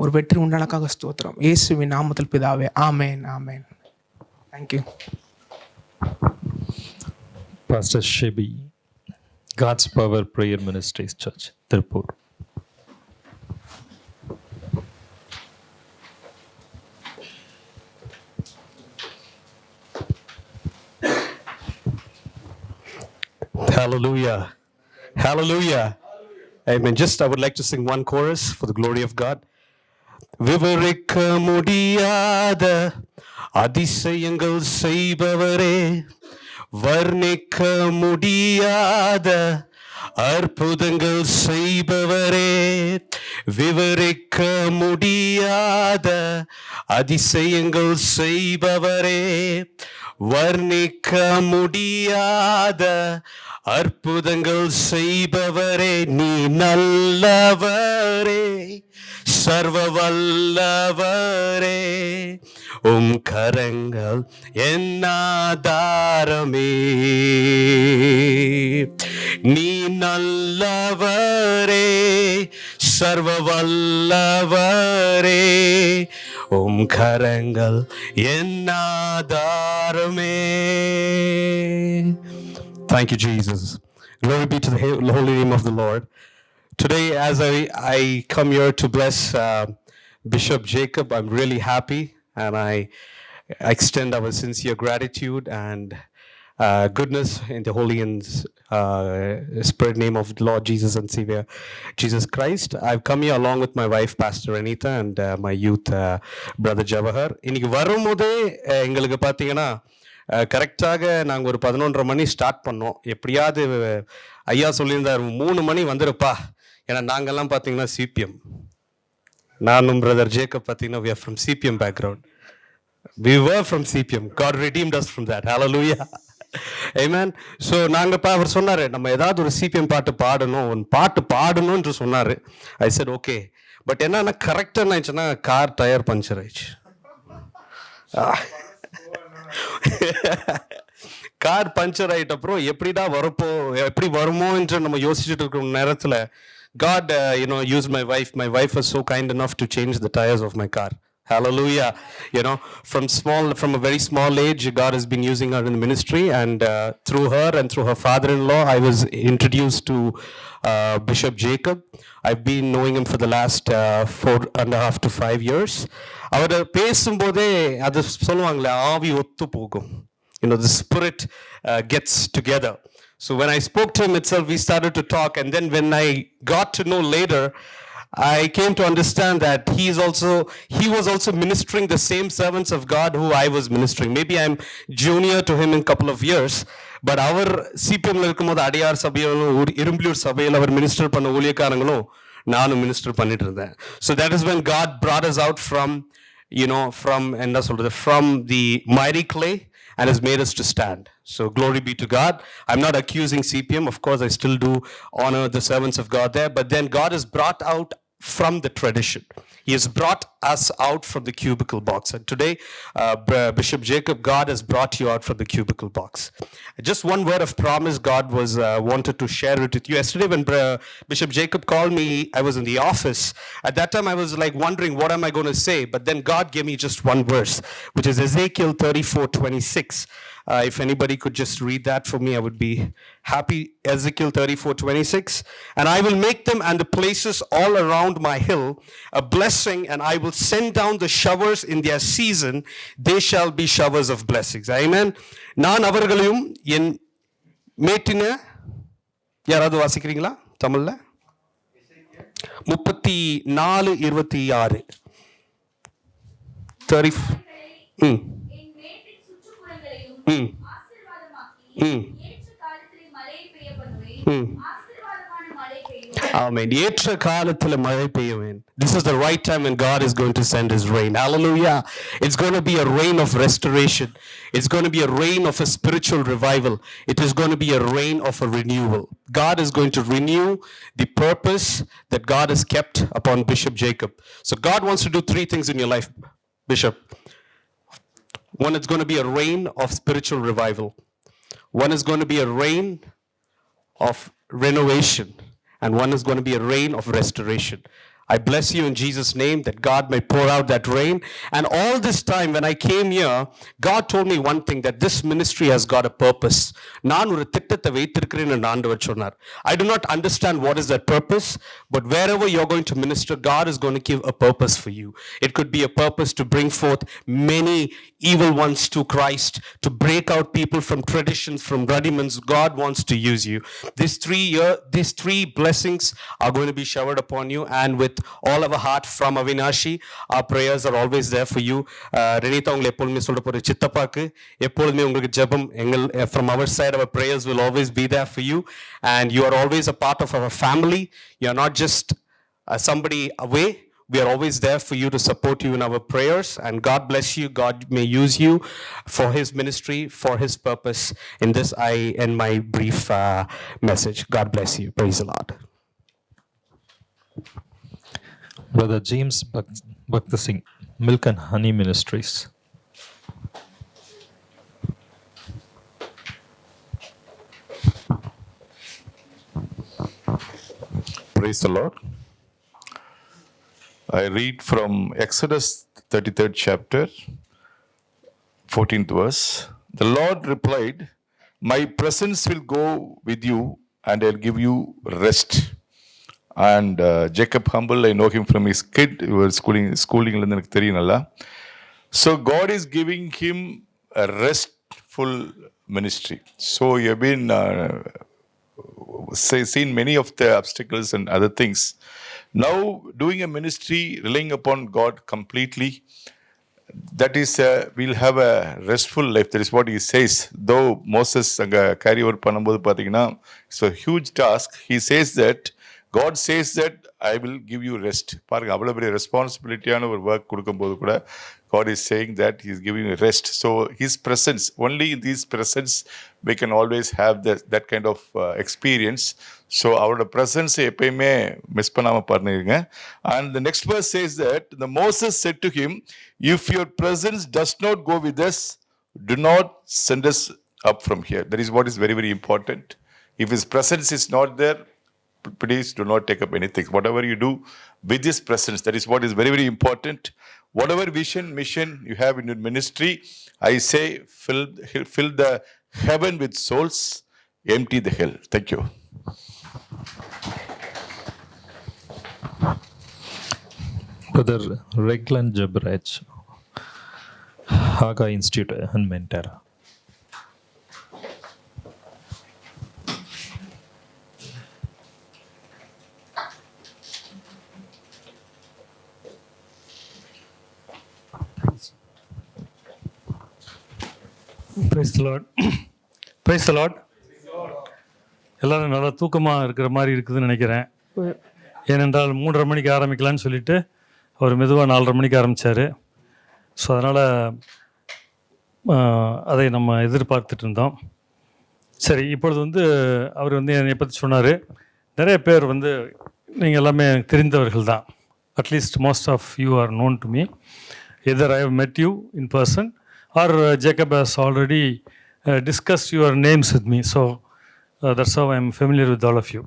ஒரு வெற்றி உண்டானக்காக ஸ்தோத்திரம். இயேசுவின் நாமத்தில் பிதாவே, ஆமேன், ஆமேன். Thank you. Pastor Shebi, God's Power Prayer Ministries Church, Tirupur. Hallelujah. Hallelujah. Amen. Just I would like to sing one chorus for the glory of God. விவரிக்க முடியாத அதிசயங்கள் செய்பவரே, வர்ணிக்க முடியாத அற்புதங்கள் செய்பவரே, விவரிக்க முடியாத அதிசயங்கள் செய்பவரே, வர்ணிக்க முடியாத அற்புதங்கள் செய்பவரே, நீ நல்லவரே, சர்வ வல்லவரே, உம் கரங்கள் என்னாதாரமே, நீ நல்லவரே, சர்வ வல்லவரே, உம் கரங்கள் என்னாதாரமே. Thank you, Jesus. Glory be to the holy name of the Lord. Today, as I come here to bless Bishop Jacob, I'm really happy, and I extend our sincere gratitude and goodness in the holy and spirit name of the Lord Jesus and Savior Jesus Christ. I've come here along with my wife, Pastor Anita, and my youth brother Javahar. இன்னைக்கு வரும்போதே எங்களுக்கு பார்த்தீங்கன்னா கரெக்டாக நாங்கள் ஒரு 11:30 மணி start பண்ணோம். எப்படியாவது ஐயா சொல்லியிருந்தார் 3 மணி வந்துருப்பா, ஏன்னா நாங்கள்லாம் பார்த்தீங்கன்னா சிபிஎம், நானும் பிரதர் ஜேக்கப் பார்த்தீங்கன்னா we are from CPM background. We were from CPM. God redeemed us from that. Hallelujah. Amen. So நாங்கள் அவர் சொன்னார் நம்ம ஏதாவது ஒரு சிபிஎம் பாட்டு பாடணும் என்று சொன்னார். I said okay. பட் என்னன்னா கரெக்டாக என்னாச்சுன்னா கார் டயர் பஞ்சர் ஆயிடுச்சு. கார் பஞ்சர் ஆகிட்ட அப்புறம் எப்படி வருமோ என்று நம்ம யோசிச்சுட்டு இருக்கிற நேரத்தில் God used my wife. My wife was so kind enough to change the tires of my car. Hallelujah. From a very small age, God has been using her in the ministry, and through her and through her father-in-law, I was introduced to Bishop Jacob. I've been knowing him for the last 4.5 to 5 years. அவர் பேசும்போதே அது சொல்லுவாங்களே ஆவி ஒத்து போகும். The spirit gets together. So when I spoke to him itself, we started to talk, and then when I got to know later, I came to understand that he was also ministering the same servants of God who I was ministering. Maybe I'm junior to him in a couple of years, but our CPM இருக்கும்போது அடியார் சபையிலும் இரும்பலூர் சபையில் அவர் minister பண்ண ஊழியக்காரங்களும் நானும் minister பண்ணிட்டு இருந்தேன். So that is when God brought us out from the mighty clay and has made us to stand. So glory be to God. I'm not accusing CPM. Of course, I still do honor the servants of God there. But then God has brought out from the tradition. He has brought us out from the cubicle box. And today, Bishop Jacob, God has brought you out from the cubicle box. Just one word of promise God was wanted to share it with you. Yesterday when Bishop Jacob called me, I was in the office. At that time, I was like wondering, what am I going to say? But then God gave me just one verse, which is Ezekiel 34:26. If anybody could just read that for me, I would be happy. Ezekiel 34:26. And I will make them and the places all around my hill a blessing, and I will will send down the showers in their season. They shall be showers of blessings. Amen. நான் அவர்களையும் என் மேட்டின யாராவது வாசிக்கிறீங்களா தமிழ்ல? 34:26 Amen. ஏற்ற காலத்துல மழை பெய்யும். This is the right time when God is going to send his rain. Hallelujah. It's going to be a rain of restoration. It's going to be a rain of a spiritual revival. It is going to be a rain of a renewal. God is going to renew the purpose that God has kept upon Bishop Jacob. So God wants to do 3 things in your life, Bishop. One, it's going to be a rain of spiritual revival. One is going to be a rain of renovation. And one is going to be a rain of restoration. I bless you in Jesus' name that God may pour out that rain. And all this time when I came here, God told me one thing, that this ministry has got a purpose. நான் ஒரு திட்டத்தை வைத்திருக்கிறேன் என்று ஆண்டவர் சொன்னார். I do not understand what is that purpose, but wherever you're going to minister, God is going to give a purpose for you. It could be a purpose to bring forth many evil ones to Christ, to break out people from traditions, from rudiments. God wants to use you. These 3 blessings are going to be showered upon you, and with all of our heart from Avinashi, our prayers are always there for you. Renita ungle epolume solra pora chittapakku epolume ungalku jebam engal from our side, our prayers will always be there for you, and you are always a part of our family. You are not just somebody away. We are always there for you to support you in our prayers, and God bless you. God may use you for his ministry, for his purpose. In this I end my brief message. God bless you. Praise the Lord. Brother James Bhakta Singh, Milk and Honey Ministries. Praise the Lord. I read from Exodus 33rd chapter, 14th verse. The Lord replied, "My presence will go with you and I'll give you rest." And Jacob Humble, I know him from his kid. He was schooling எனக்கு தெரியும் நல்லா. So God is giving him a restful ministry. So you have been seen many of the obstacles and other things. Now doing a ministry relying upon God completely, that is we'll have a restful life. That is what he says. Though Moses anga carry over பண்ணும்போது பாத்தீங்கன்னா it's a huge task. He says that God says that I will give you rest. பாருங்க அவ்வளவு பெரிய ரெஸ்பான்சிபிலிட்டியான ஒரு work கொடுக்கும்போது கூட God is saying that he is giving you rest. So his presence, only in his presence we can always have that kind of experience. So அவரோட presence எப்பயுமே miss பண்ணாம பண்ணுங்க. And the next verse says that the Moses said to him, "If your presence does not go with us, do not send us up from here." That is what is very, very important. If his presence is not there, please do not take up anything. Whatever you do with his presence, that is what is very, very important. Whatever vision, mission you have in your ministry, I say fill the heaven with souls, empty the hell. Thank you. Brother Reglan Jabraj, Haga Institute and Mentara. Praise the Lord. Praise the Lord. எல்லாரும் நல்லா தூக்கமாக இருக்கிற மாதிரி இருக்குதுன்னு நினைக்கிறேன். ஏனென்றால் 3:30 மணிக்கு ஆரம்பிக்கலான்னு சொல்லிட்டு அவர் மெதுவாக 4:30 மணிக்கு ஆரம்பித்தார். ஸோ அதனால் அதை நம்ம எதிர்பார்த்துட்டு இருந்தோம். சரி, இப்பொழுது அவர் என்னை பற்றி சொன்னார். நிறைய பேர் நீங்கள் எல்லாமே எனக்கு தெரிந்தவர்கள் தான். At least most of you are known to me. Either I have met you in person or Jacob has already discussed your names with me. So that's how I am familiar with all of you.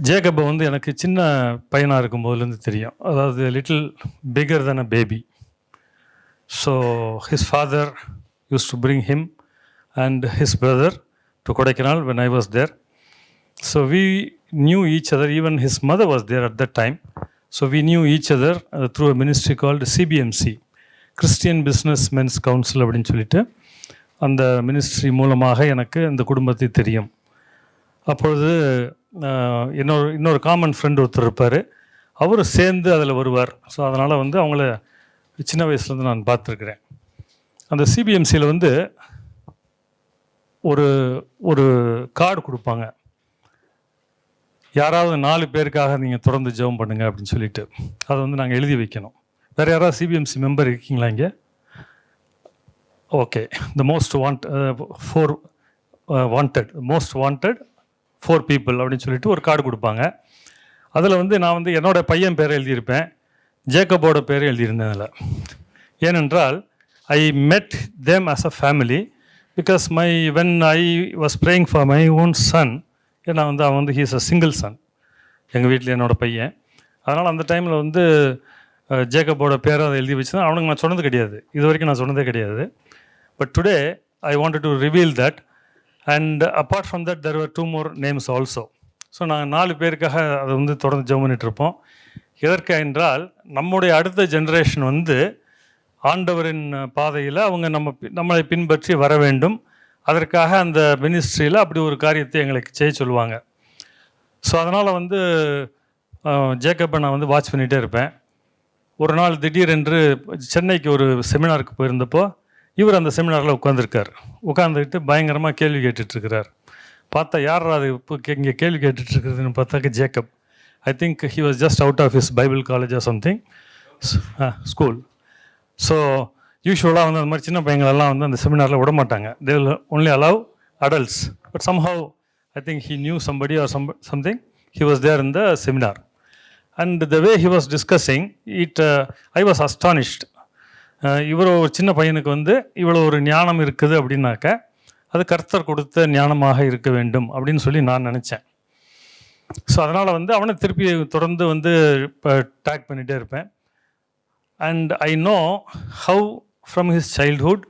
Jacob எனக்கு சின்ன பையனாக இருக்கும்போதுலேருந்து தெரியும். அதாவது little bigger than a baby. So his father used to bring him and his brother to Kodaikanal when I was there. So we knew each other. Even his mother was there at that time. So we knew each other through a ministry called CBMC, Christian Business Men's Council அப்படின்னு சொல்லிட்டு அந்த ministry மூலமாக எனக்கு இந்த குடும்பத்தை தெரியும். அப்பொழுது இன்னொரு காமன் ஃப்ரெண்ட் ஒருத்தர் இருப்பார், அவர் சேர்ந்து அதில் வருவார். ஸோ அதனால் வந்து அவங்கள சின்ன வயசுலேருந்து நான் பார்த்துருக்குறேன். அந்த சிபிஎம்சியில் வந்து ஒரு கார்டு கொடுப்பாங்க, யாராவது 4 பேருக்காக நீங்கள் தொடர்ந்து ஜெபம் பண்ணுங்கள் அப்படின்னு சொல்லிட்டு அதை வந்து நாங்கள் எழுதி வைக்கணும். வேறு யாராவது சிபிஎம்சி மெம்பர் இருக்கீங்களா இங்கே? Okay. The most wanted 4 people அப்படின்னு சொல்லிட்டு ஒரு கார்டு கொடுப்பாங்க. அதில் வந்து நான் வந்து என்னோடய பையன் பேரை எழுதியிருப்பேன், ஜேக்கபோட பேரை எழுதியிருந்தேன் அதில். ஏனென்றால் ஐ மெட் them as a family because when I was praying for my own Sun, ஏன்னா வந்து அவன் வந்து ஹீஸ் அ சிங்கிள் சன், எங்கள் வீட்டில் என்னோடய பையன். அதனால் அந்த டைமில் வந்து ஜேக்கபோட பேரை அதை எழுதி வச்சு தான் அவனுக்கு நான் சொன்னது கிடையாது, இது வரைக்கும் நான் சொன்னதே கிடையாது. But today I wanted to reveal that. And apart from that there were 2 more names also. So நாங்கள் 4 பேருக்காக அதை வந்து தொடர்ந்து ஜெபம் பண்ணிகிட்ருப்போம். எதற்கு என்றால் நம்முடைய அடுத்த ஜென்ரேஷன் வந்து ஆண்டவரின் பாதையில் அவங்க நம்மளை பின்பற்றி வர வேண்டும். அதற்காக அந்த மினிஸ்ட்ரியில் அப்படி ஒரு காரியத்தை எங்களுக்கு செய்ய சொல்லுவாங்க. ஸோ அதனால் வந்து ஜேக்கப்பை நான் வந்து வாட்ச் பண்ணிகிட்டே இருப்பேன். ஒரு நாள் திடீரென்று சென்னைக்கு ஒரு செமினாருக்கு போயிருந்தப்போ இவர் அந்த செமினாரில் உட்காந்துக்கிட்டு பயங்கரமாக கேள்வி கேட்டுட்ருக்கிறார். பார்த்தா யார் அது இப்போ இங்கே கேள்வி கேட்டுட்ருக்குறதுன்னு பார்த்தாக்க Jacob. I think he was just out of his Bible college or something school. So யூஸ்வலாக வந்து அந்த மாதிரி சின்ன பையங்களெல்லாம் வந்து அந்த செமினாரில் விட மாட்டாங்க. They will only allow adults. But somehow I think he knew somebody or something. He was there in the seminar. And the way he was discussing it, I was astonished. இவர் ஒரு சின்ன பையனுக்கு வந்து இவ்வளோ ஒரு ஞானம் இருக்குது அப்படின்னாக்க அது கர்த்தர் கொடுத்த ஞானமாக இருக்க வேண்டும் அப்படின்னு சொல்லி நான் நினச்சேன். ஸோ அதனால் வந்து அவனை திருப்பி தொடர்ந்து வந்து இப்போ டேக் பண்ணிகிட்டே இருப்பேன். And I know how from his childhood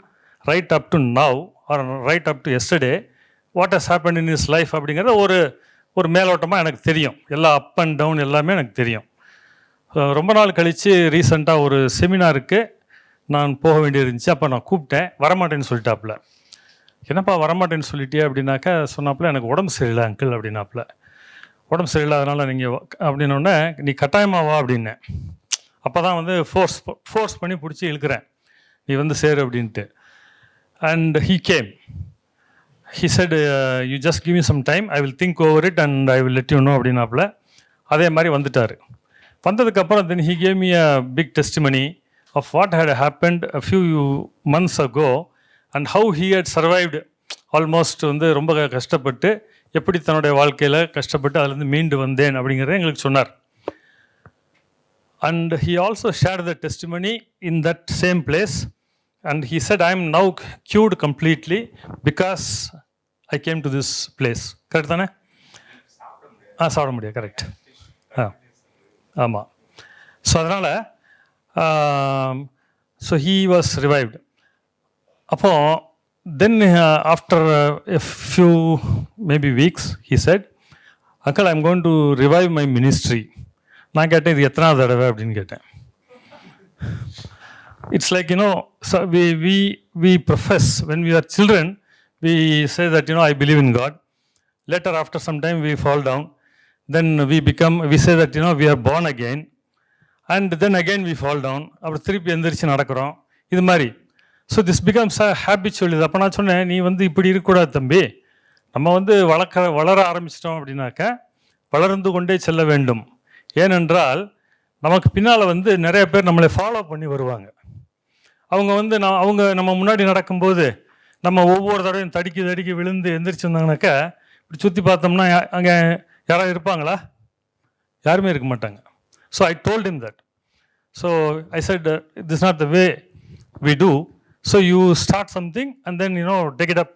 right up to now or right up to yesterday what has happen in his life அப்படிங்கிறத ஒரு மேலோட்டமாக எனக்கு தெரியும். எல்லா அப் அண்ட் டவுன் எல்லாமே எனக்கு தெரியும். ரொம்ப நாள் கழித்து ரீசெண்டாக ஒரு செமினாருக்கு நான் போக வேண்டியிருந்துச்சு. அப்போ நான் கூப்பிட்டேன், வரமாட்டேன்னு சொல்லிட்டாப்புல. என்னப்பா வரமாட்டேன்னு சொல்லிட்டியே அப்படின்னாக்கா சொன்னாப்புல, எனக்கு உடம்பு சரியில்லை அங்கிள் அப்படின்னாப்புல. உடம்பு சரியில்லை அதனால் நீங்கள் அப்படின்னோடனே நீ கட்டாயமாக வா அப்படின்னேன். அப்போ தான் வந்து ஃபோர்ஸ் பண்ணி பிடிச்சி இழுக்கிறேன், நீ வந்து சேரு அப்படின்ட்டு. And he came. He said, you just give me some time, I will think over it and I will let you know அப்படின்னாப்புல. அதே மாதிரி வந்துட்டார். வந்ததுக்கப்புறம் then he gave me a big testimony of what had happened a few months ago and how he had survived almost வந்து ரொம்ப கஷ்டப்பட்டு எப்படி தன்னுடைய வாழ்க்கையில் கஷ்டப்பட்டு அதுலேருந்து மீண்டு வந்தேன் அப்படிங்கிறத எங்களுக்கு சொன்னார். And he also shared the testimony in that same place. And he said, I am now cured completely because I came to this place. Correct தானே? சாப்பிட முடியாது. கரெக்ட். ஆமாம். ஸோ அதனால் ஸோ he was revived. அப்போ then after a few maybe weeks he said, Uncle, I am going to revive my ministry. நான் கேட்டேன், இது எத்தனாவது தடவை அப்படின்னு கேட்டேன். It's like, so we profess when we are children, we say that, I believe in God. Later, after some time, we fall down. Then we say that, we are born again. And then again we fall down. அப்புறம் திருப்பி எந்திரிச்சு நடக்கிறோம். இது மாதிரி. So this becomes a habitual. அப்போ நான் சொன்னேன், நீ வந்து இப்படி இருக்கக்கூடாது தம்பி. நம்ம வந்து வளர ஆரம்பிச்சிட்டோம் அப்படின்னாக்க வளர்ந்து கொண்டே செல்ல வேண்டும். ஏனென்றால் நமக்கு பின்னால் வந்து நிறைய பேர் நம்மளை ஃபாலோ பண்ணி வருவாங்க. அவங்க வந்து நம்ம முன்னாடி நடக்கும்போது நம்ம ஒவ்வொரு தடவையும் தடுக்கி விழுந்து எந்திரிச்சு வந்தாங்கனாக்கா இப்படி சுற்றி பார்த்தோம்னா அங்கே யாராவது இருப்பாங்களா? யாருமே இருக்க மாட்டாங்க. So I told him that. So I said, this is not the way we do. So you start something and then take it up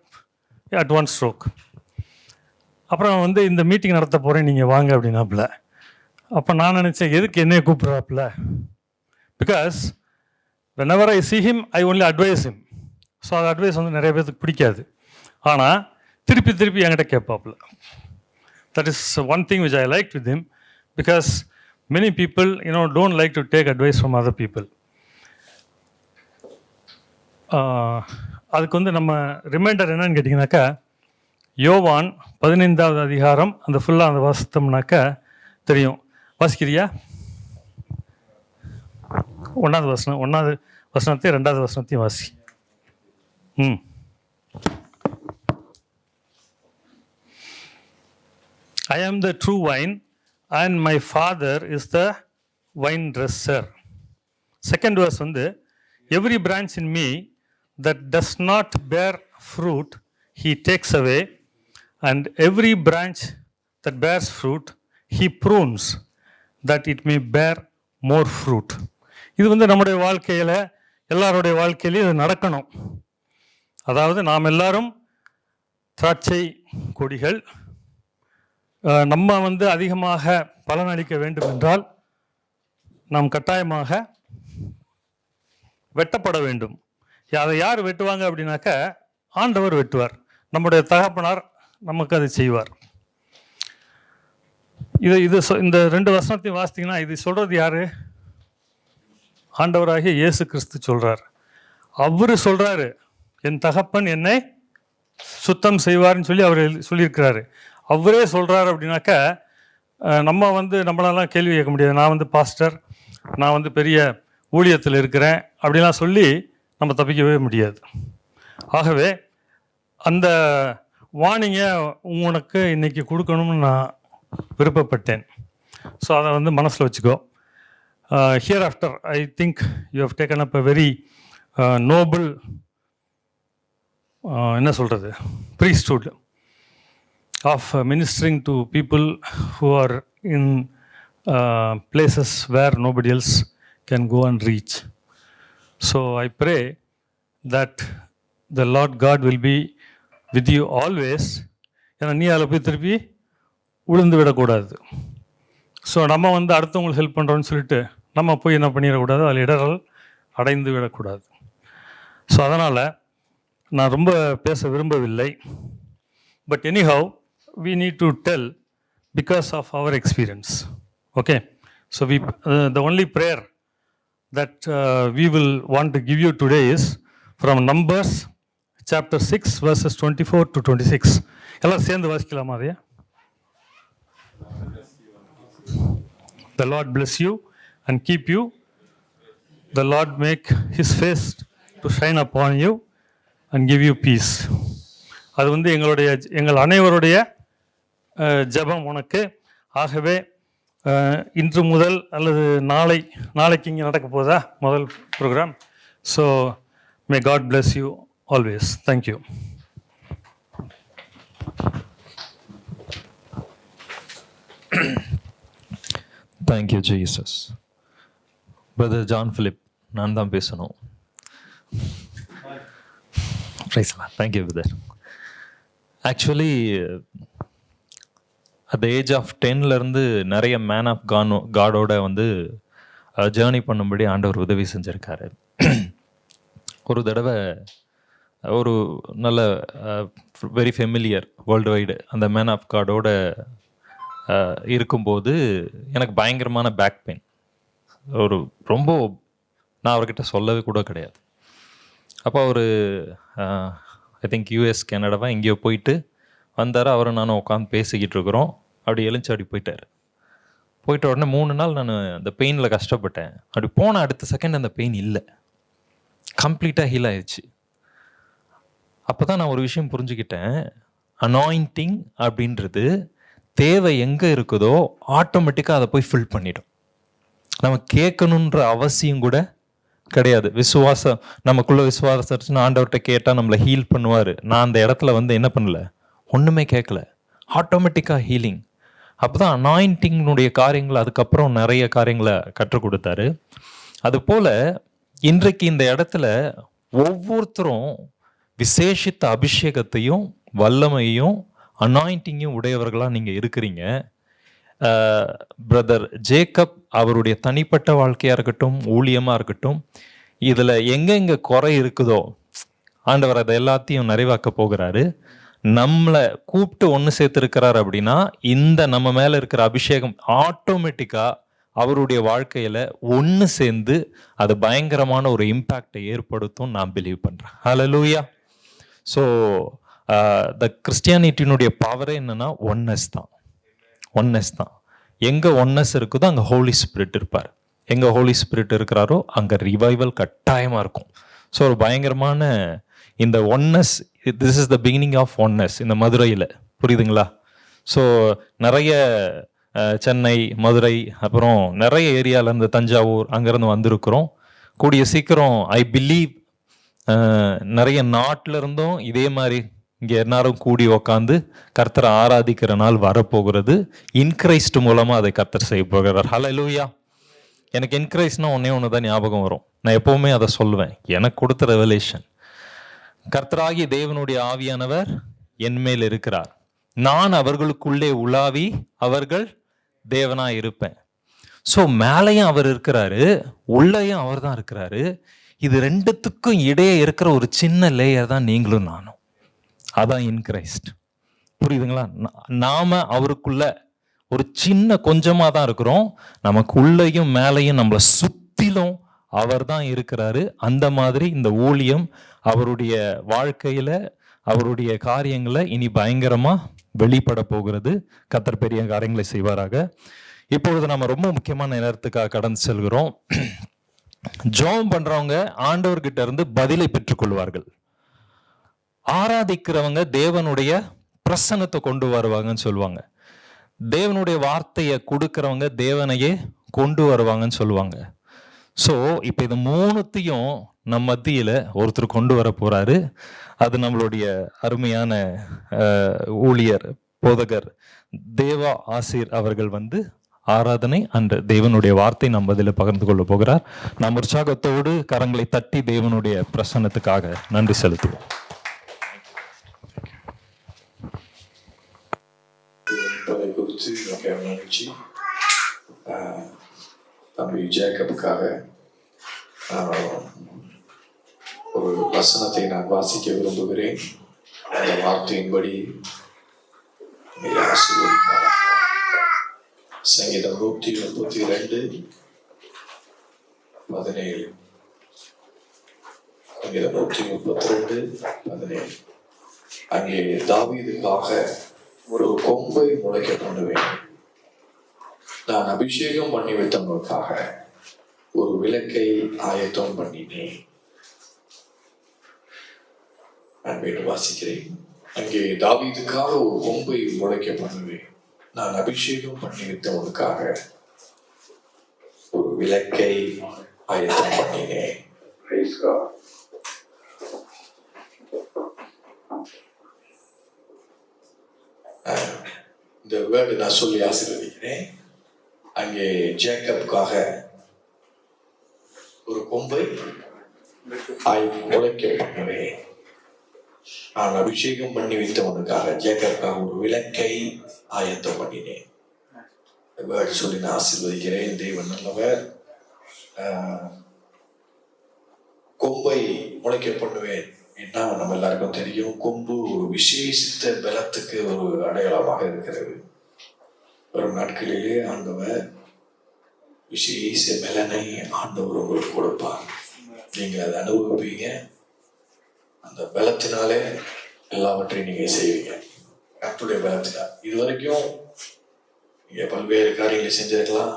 at one stroke. அப்புறம் வந்து இந்த மீட்டிங் நடத்த போகிறேன், நீங்கள் வாங்க அப்படின்னாப்புல. அப்போ நான் நினச்சேன், எதுக்கு என்னைய கூப்பிட்றாப்புல? Because whenever I see him, I only advise him. So அது அட்வைஸ் வந்து நிறைய பேருக்கு பிடிக்காது. ஆனால் திருப்பி என்கிட்ட கேட்பாப்புல. That is one thing which I liked with him, because many people, don't like to take advice from other people. அதுக்கு வந்து நம்ம ரிமைண்டர் என்னன்னு கேட்டிங்கனாக்கா, யோவான் 15வது அதிகாரம் அந்த ஃபுல்லாக அந்த வாசித்தோம்னாக்கா தெரியும். வாசிக்கிறியா? 1வது வசனம், 1வது வசனத்தையும் 2வது வசனத்தையும் வாசி. I am the true vine and my father is the vine dresser. Second verse வந்து, every branch in me that does not bear fruit he takes away, and every branch that bears fruit he prunes that it may bear more fruit. இது வந்து நம்முடைய வாழ்க்கையில், எல்லாருடைய வாழ்க்கையிலையும் இது நடக்கணும். அதாவது நாம் எல்லாரும் திராட்சை கொடிகள். நம்ம வந்து அதிகமாக பலனளிக்க வேண்டும் என்றால் நாம் கட்டாயமாக வெட்டப்பட வேண்டும். அதை யார் வெட்டுவாங்க அப்படின்னாக்க, ஆண்டவர் வெட்டுவார். நம்முடைய தகப்பனார் நமக்கு அதை செய்வார். இந்த 2 வசனத்தையும் வாசித்தீங்கன்னா, இது சொல்கிறது யார்? ஆண்டவராகிய இயேசு கிறிஸ்து சொல்கிறார். அவர் சொல்கிறாரு, என் தகப்பன் என்னை சுத்தம் செய்வார்னு சொல்லி அவர் சொல்லியிருக்கிறாரு. அவரே சொல்கிறாரு அப்படின்னாக்கா, நம்ம வந்து நம்மளாலாம் கேள்வி கேட்க முடியாது. நான் வந்து பாஸ்டர், நான் வந்து பெரிய ஊழியத்தில் இருக்கிறேன் அப்படிலாம் சொல்லி நம்ம தப்பிக்கவே முடியாது. ஆகவே அந்த வார்னிங்கை உனக்கு இன்றைக்கி கொடுக்கணும்னு நான் விருப்பப்பட்டேன். ஸோ அதை வந்து மனசில் வச்சுக்கோ. Here after I think you have taken up a very noble, என்ன சொல்கிறது, priesthood of ministering to people who are in places where nobody else can go and reach. So I pray that the Lord God will be with you always. ஏன்னா நீ அதில் போய் திருப்பி உளுந்து விடக்கூடாது. So நம்ம வந்து அடுத்தவங்களுக்கு ஹெல்ப் பண்ணுறோன்னு சொல்லிட்டு நம்ம போய் என்ன பண்ணிடக்கூடாது, அதில் இடரல் அடைந்து விடக்கூடாது. ஸோ அதனால் நான் ரொம்ப பேச விரும்பவில்லை. But anyhow, we need to tell because of our experience. Okay, so the only prayer that we will want to give you today is from Numbers chapter 6 verses 24 to 26. எல்லாரும் சேர்ந்து வாசிக்கலாமா அதையா? The Lord bless you and keep you. The Lord make his face to shine upon you and give you peace. அது வந்து எங்கள் அனைவருடைய ஜெபம் உனக்கு. ஆகவே இன்று முதல் அல்லது நாளைக்கு இங்கே நடக்க போதா முதல் program. So may god bless you always. Thank you. Thank you Jesus. Brother John Philip, நான் தான் பேசணும். Thank you brother. Actually at the age of 10லேருந்து நிறைய மேன் ஆஃப் காடோட வந்து ஜேர்னி பண்ணும்படி ஆண்டவர் உதவி செஞ்சுருக்காரு. ஒரு தடவை ஒரு நல்ல வெரி ஃபெமிலியர் வேர்ல்டு வைடு அந்த மேன் ஆஃப் காடோட இருக்கும்போது எனக்கு பயங்கரமான பேக் பெயின். ரொம்ப நான் அவர்கிட்ட சொல்லவே கூட கிடையாது. அப்போ அவர் ஐ திங்க் யூஎஸ் கனடாவா எங்கேயோ போயிட்டு வந்தார். அவரும் நானும் உட்காந்து பேசிக்கிட்டு இருக்கிறோம். அப்படி எழுந்து அப்படி போயிட்ட உடனே 3 நாள் நான் அந்த பெயினில் கஷ்டப்பட்டேன். அப்படி போன அடுத்த செகண்ட் அந்த பெயின் இல்லை, கம்ப்ளீட்டாக ஹீல் ஆயிடுச்சு. அப்போ தான் நான் ஒரு விஷயம் புரிஞ்சுக்கிட்டேன். அனாயிண்டிங் அப்படின்றது தேவை எங்கே இருக்குதோ ஆட்டோமேட்டிக்காக அதை போய் ஃபில் பண்ணிடும். நம்ம கேட்கணுன்ற அவசியம் கூட கிடையாது. விசுவாசம் நமக்குள்ள விசுவாசம் ஆண்டவர்கிட்ட கேட்டால் நம்மளை ஹீல் பண்ணுவார். நான் அந்த இடத்துல வந்து என்ன பண்ணல, ஒன்றுமே கேட்கல, ஆட்டோமேட்டிக்காக ஹீலிங். அப்போ தான் அனாயிண்டிங்னுடைய காரியங்கள் அதுக்கப்புறம் நிறைய காரியங்களை கற்றுக் கொடுத்தாரு. அதுபோல் இன்றைக்கு இந்த இடத்துல ஒவ்வொருத்தரும் விசேஷித்த அபிஷேகத்தையும் வல்லமையும் அனாயிண்டிங்கையும் உடையவர்களாக நீங்கள் இருக்கிறீங்க. பிரதர் ஜேக்கப் அவருடைய தனிப்பட்ட வாழ்க்கையாக இருக்கட்டும், ஊழியமாக இருக்கட்டும், இதில் எங்கெங்கே குறை இருக்குதோ ஆண்டவர் அதை எல்லாத்தையும் நிறைவாக்க போகிறாரு. நம்மளை கூப்பிட்டு ஒன்று சேர்த்துருக்கிறார் அப்படின்னா இந்த நம்ம மேலே இருக்கிற அபிஷேகம் ஆட்டோமேட்டிக்காக அவருடைய வாழ்க்கையில் ஒன்று சேர்ந்து அது பயங்கரமான ஒரு இம்பேக்டை ஏற்படுத்தும் நான் பிலீவ் பண்ணுறேன். ஹல்லேலூயா. ஸோ த கிறிஸ்டியானிட்டியினுடைய பவரே என்னென்னா ஒன்னஸ் தான். எங்கே ஒன்னஸ் இருக்குதோ அங்கே ஹோலி ஸ்பிரிட் இருப்பார். எங்கே ஹோலி ஸ்பிரிட் இருக்கிறாரோ அங்கே ரிவைவல் கட்டாயமாக இருக்கும். ஸோ ஒரு பயங்கரமான இந்த oneness, this is the beginning of oneness இந்த மதுரையில், புரியுதுங்களா? ஸோ நிறைய சென்னை, மதுரை, அப்புறம் நிறைய ஏரியாவிலேருந்து தஞ்சாவூர் அங்கேருந்து வந்திருக்கிறோம். கூடிய சீக்கிரம் ஐ பிலீவ் நிறைய நாட்டில் இருந்தும் இதே மாதிரி இங்கே எல்லாரும் கூடி உக்காந்து கர்த்தரை ஆராதிக்கிற நாள் வரப்போகிறது. இன்கிரைஸ்ட் மூலமாக அதை கர்த்தர் செய்ய போகிறார். ஹல்லேலூயா. எனக்கு இன்கிரைஸ்ட்னா ஒன்று தான் ஞாபகம் வரும். நான் எப்போவுமே அதை சொல்லுவேன். எனக்கு கொடுத்த ரெவலேஷன், கர்த்தராகிய தேவனுடைய ஆவியானவர் என்மேல் இருக்கிறார், நான் அவர்களுக்குள்ளே உலாவி அவர்கள் தேவனாக இருப்பேன். ஸோ மேலேயும் அவர் இருக்கிறாரு, உள்ளேயும் அவர் தான் இருக்கிறாரு. இது ரெண்டுத்துக்கும் இடையே இருக்கிற ஒரு சின்ன லேயர் தான் நீங்களும் நானும். அதான் இன் கிரைஸ்ட். புரியுதுங்களா? நாம அவருக்குள்ள ஒரு சின்ன கொஞ்சமாக தான் இருக்கிறோம். நமக்கு உள்ளேயும் மேலேயும் நம்மளை சுற்றிலும் அவர் தான் இருக்கிறாரு. அந்த மாதிரி இந்த ஊழியம் அவருடைய வாழ்க்கையில், அவருடைய காரியங்களை இனி பயங்கரமாக வெளிப்பட போகிறது. கர்த்தர் பெரிய காரியங்களை செய்வாராக. இப்பொழுது நம்ம ரொம்ப முக்கியமான நேரத்துக்காக கடந்து செல்கிறோம். ஜெபம் பண்றவங்க ஆண்டவர்கிட்ட இருந்து பதிலை பெற்றுக்கொள்வார்கள். ஆராதிக்கிறவங்க தேவனுடைய பிரசன்னத்தை கொண்டு வருவாங்கன்னு சொல்லுவாங்க. தேவனுடைய வார்த்தையை கொடுக்கிறவங்க தேவனையே கொண்டு வருவாங்கன்னு சொல்லுவாங்க. ஸோ இப்போ இது மூணுத்தையும் நம்ம மத்தியில் ஒருத்தர் கொண்டு வர போறாரு. அது நம்மளுடைய அருமையான ஊழியர் போதகர் தேவா ஆசீர் அவர்கள் வந்து ஆராதனை அன்று தேவனுடைய வார்த்தை நம்ம இதில் பகிர்ந்து கொள்ள போகிறார். நாம் உற்சாகத்தோடு கரங்களை தட்டி தேவனுடைய பிரசன்னத்துக்காக நன்றி செலுத்துவோம். குறித்து நிகழ்ச்சி தம்பி ஜேக்கப்புக்காக ஒரு வசனத்தை நான் வாசிக்க விரும்புகிறேன். அந்த வார்த்தையின்படி ஆசீர்வதிப்பார். சங்கீதம் 132:17. சங்கீதம் 132:17. அங்கே தாவீதுக்காக ஒரு கொம்பை முளைக்க பண்ணுவேன், நான் அபிஷேகம் பண்ணி வைத்தவனுக்காக ஒரு விளக்கை ஆயத்தம் பண்ணினேன். நான் மீண்டும் வாசிக்கிறேன். அங்கே தாவீதுக்காக ஒரு கொம்பை முளைக்க பண்ணுவேன், நான் அபிஷேகம் பண்ணி வைத்தவனுக்காக ஒரு விளக்கை ஆயத்தம் பண்ணினேன். இந்த வேர்டு நான் சொல்லி ஆசீர்வதிக்கிறேன். அங்கே ஜேக்கப்புக்காக ஒரு கொம்பை முளைக்க பண்ணுவேன், நான் அபிஷேகம் பண்ணி வைத்தவனுக்காக ஜேக்கப்புக்காக ஒரு விளக்கை ஆயத்தம் பண்ணினேன். வேர்டு சொல்லி நான் ஆசீர்வதிக்கிறேன். தேவன் நல்லவர். கொம்பை முளைக்க பண்ணுவேன் ஏன்னா நம்ம எல்லாருக்கும் தெரியும், கொம்பு ஒரு விசேஷித்த பலத்துக்கு ஒரு அடையாளமாக இருக்கிறது. வரும் நாட்களிலே ஆண்டவர் விசேஷ பலனை ஆண்டவர் உங்களுக்கு கொடுப்பார். நீங்கள் அதை அனுபவிப்பீங்க. அந்த பலத்தினாலே எல்லாவற்றையும் நீங்க செய்வீங்க. கர்த்தருடைய பலத்தினால் இதுவரைக்கும் நீங்க பல்வேறு காரியங்களை செஞ்சிருக்கலாம்.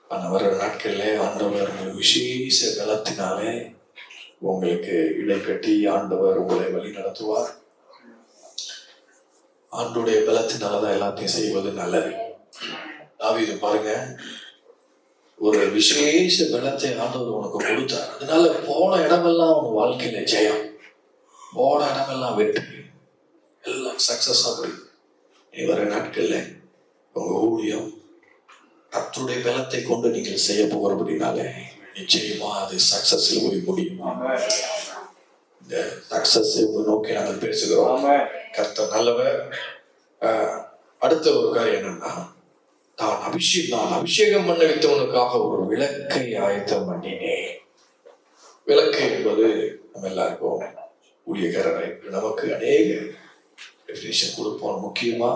ஆனால் வர நாட்கள்ல ஆண்டவர் விசேஷ பலத்தினாலே உங்களுக்கு இடைக்கட்டி ஆண்டவர் உங்களை வழி நடத்துவார். ஆண்டுடைய பலத்தினாலதான் எல்லாத்தையும் செய்வது நல்லது. தாவீது பாருங்க, ஒரு விசேஷ பலத்தை ஆண்டவர் உனக்கு கொடுத்தார். அதனால போன இடமெல்லாம் உன் வாழ்க்கையில ஜெயம், போன இடமெல்லாம் வெற்றி, எல்லாம் சக்சஸ் ஆகுது. நீ வர நாட்கள்ல உங்க ஊழியம் கர்த்தருடைய பலத்தை கொண்டு நீங்கள் செய்ய போகிறபடினாலே நிச்சயமா அது சக்சஸ்ல போய் முடியும். இந்த சக்சஸ் நோக்கி நாங்கள் பேசுகிறோம். கர்த்தர் நல்லவர். அடுத்த ஒரு காரியம் என்னன்னா, நான் அபிஷேகம் பண்ண வைத்தவனுக்காக ஒரு விளக்கை ஆயத்தம் பண்ணினேன். விளக்கு என்பது நம்ம எல்லாருக்கும் ஊழியக்காரரை நமக்கு அநேக டெஃபினிஷன் கொடுப்போம். முக்கியமா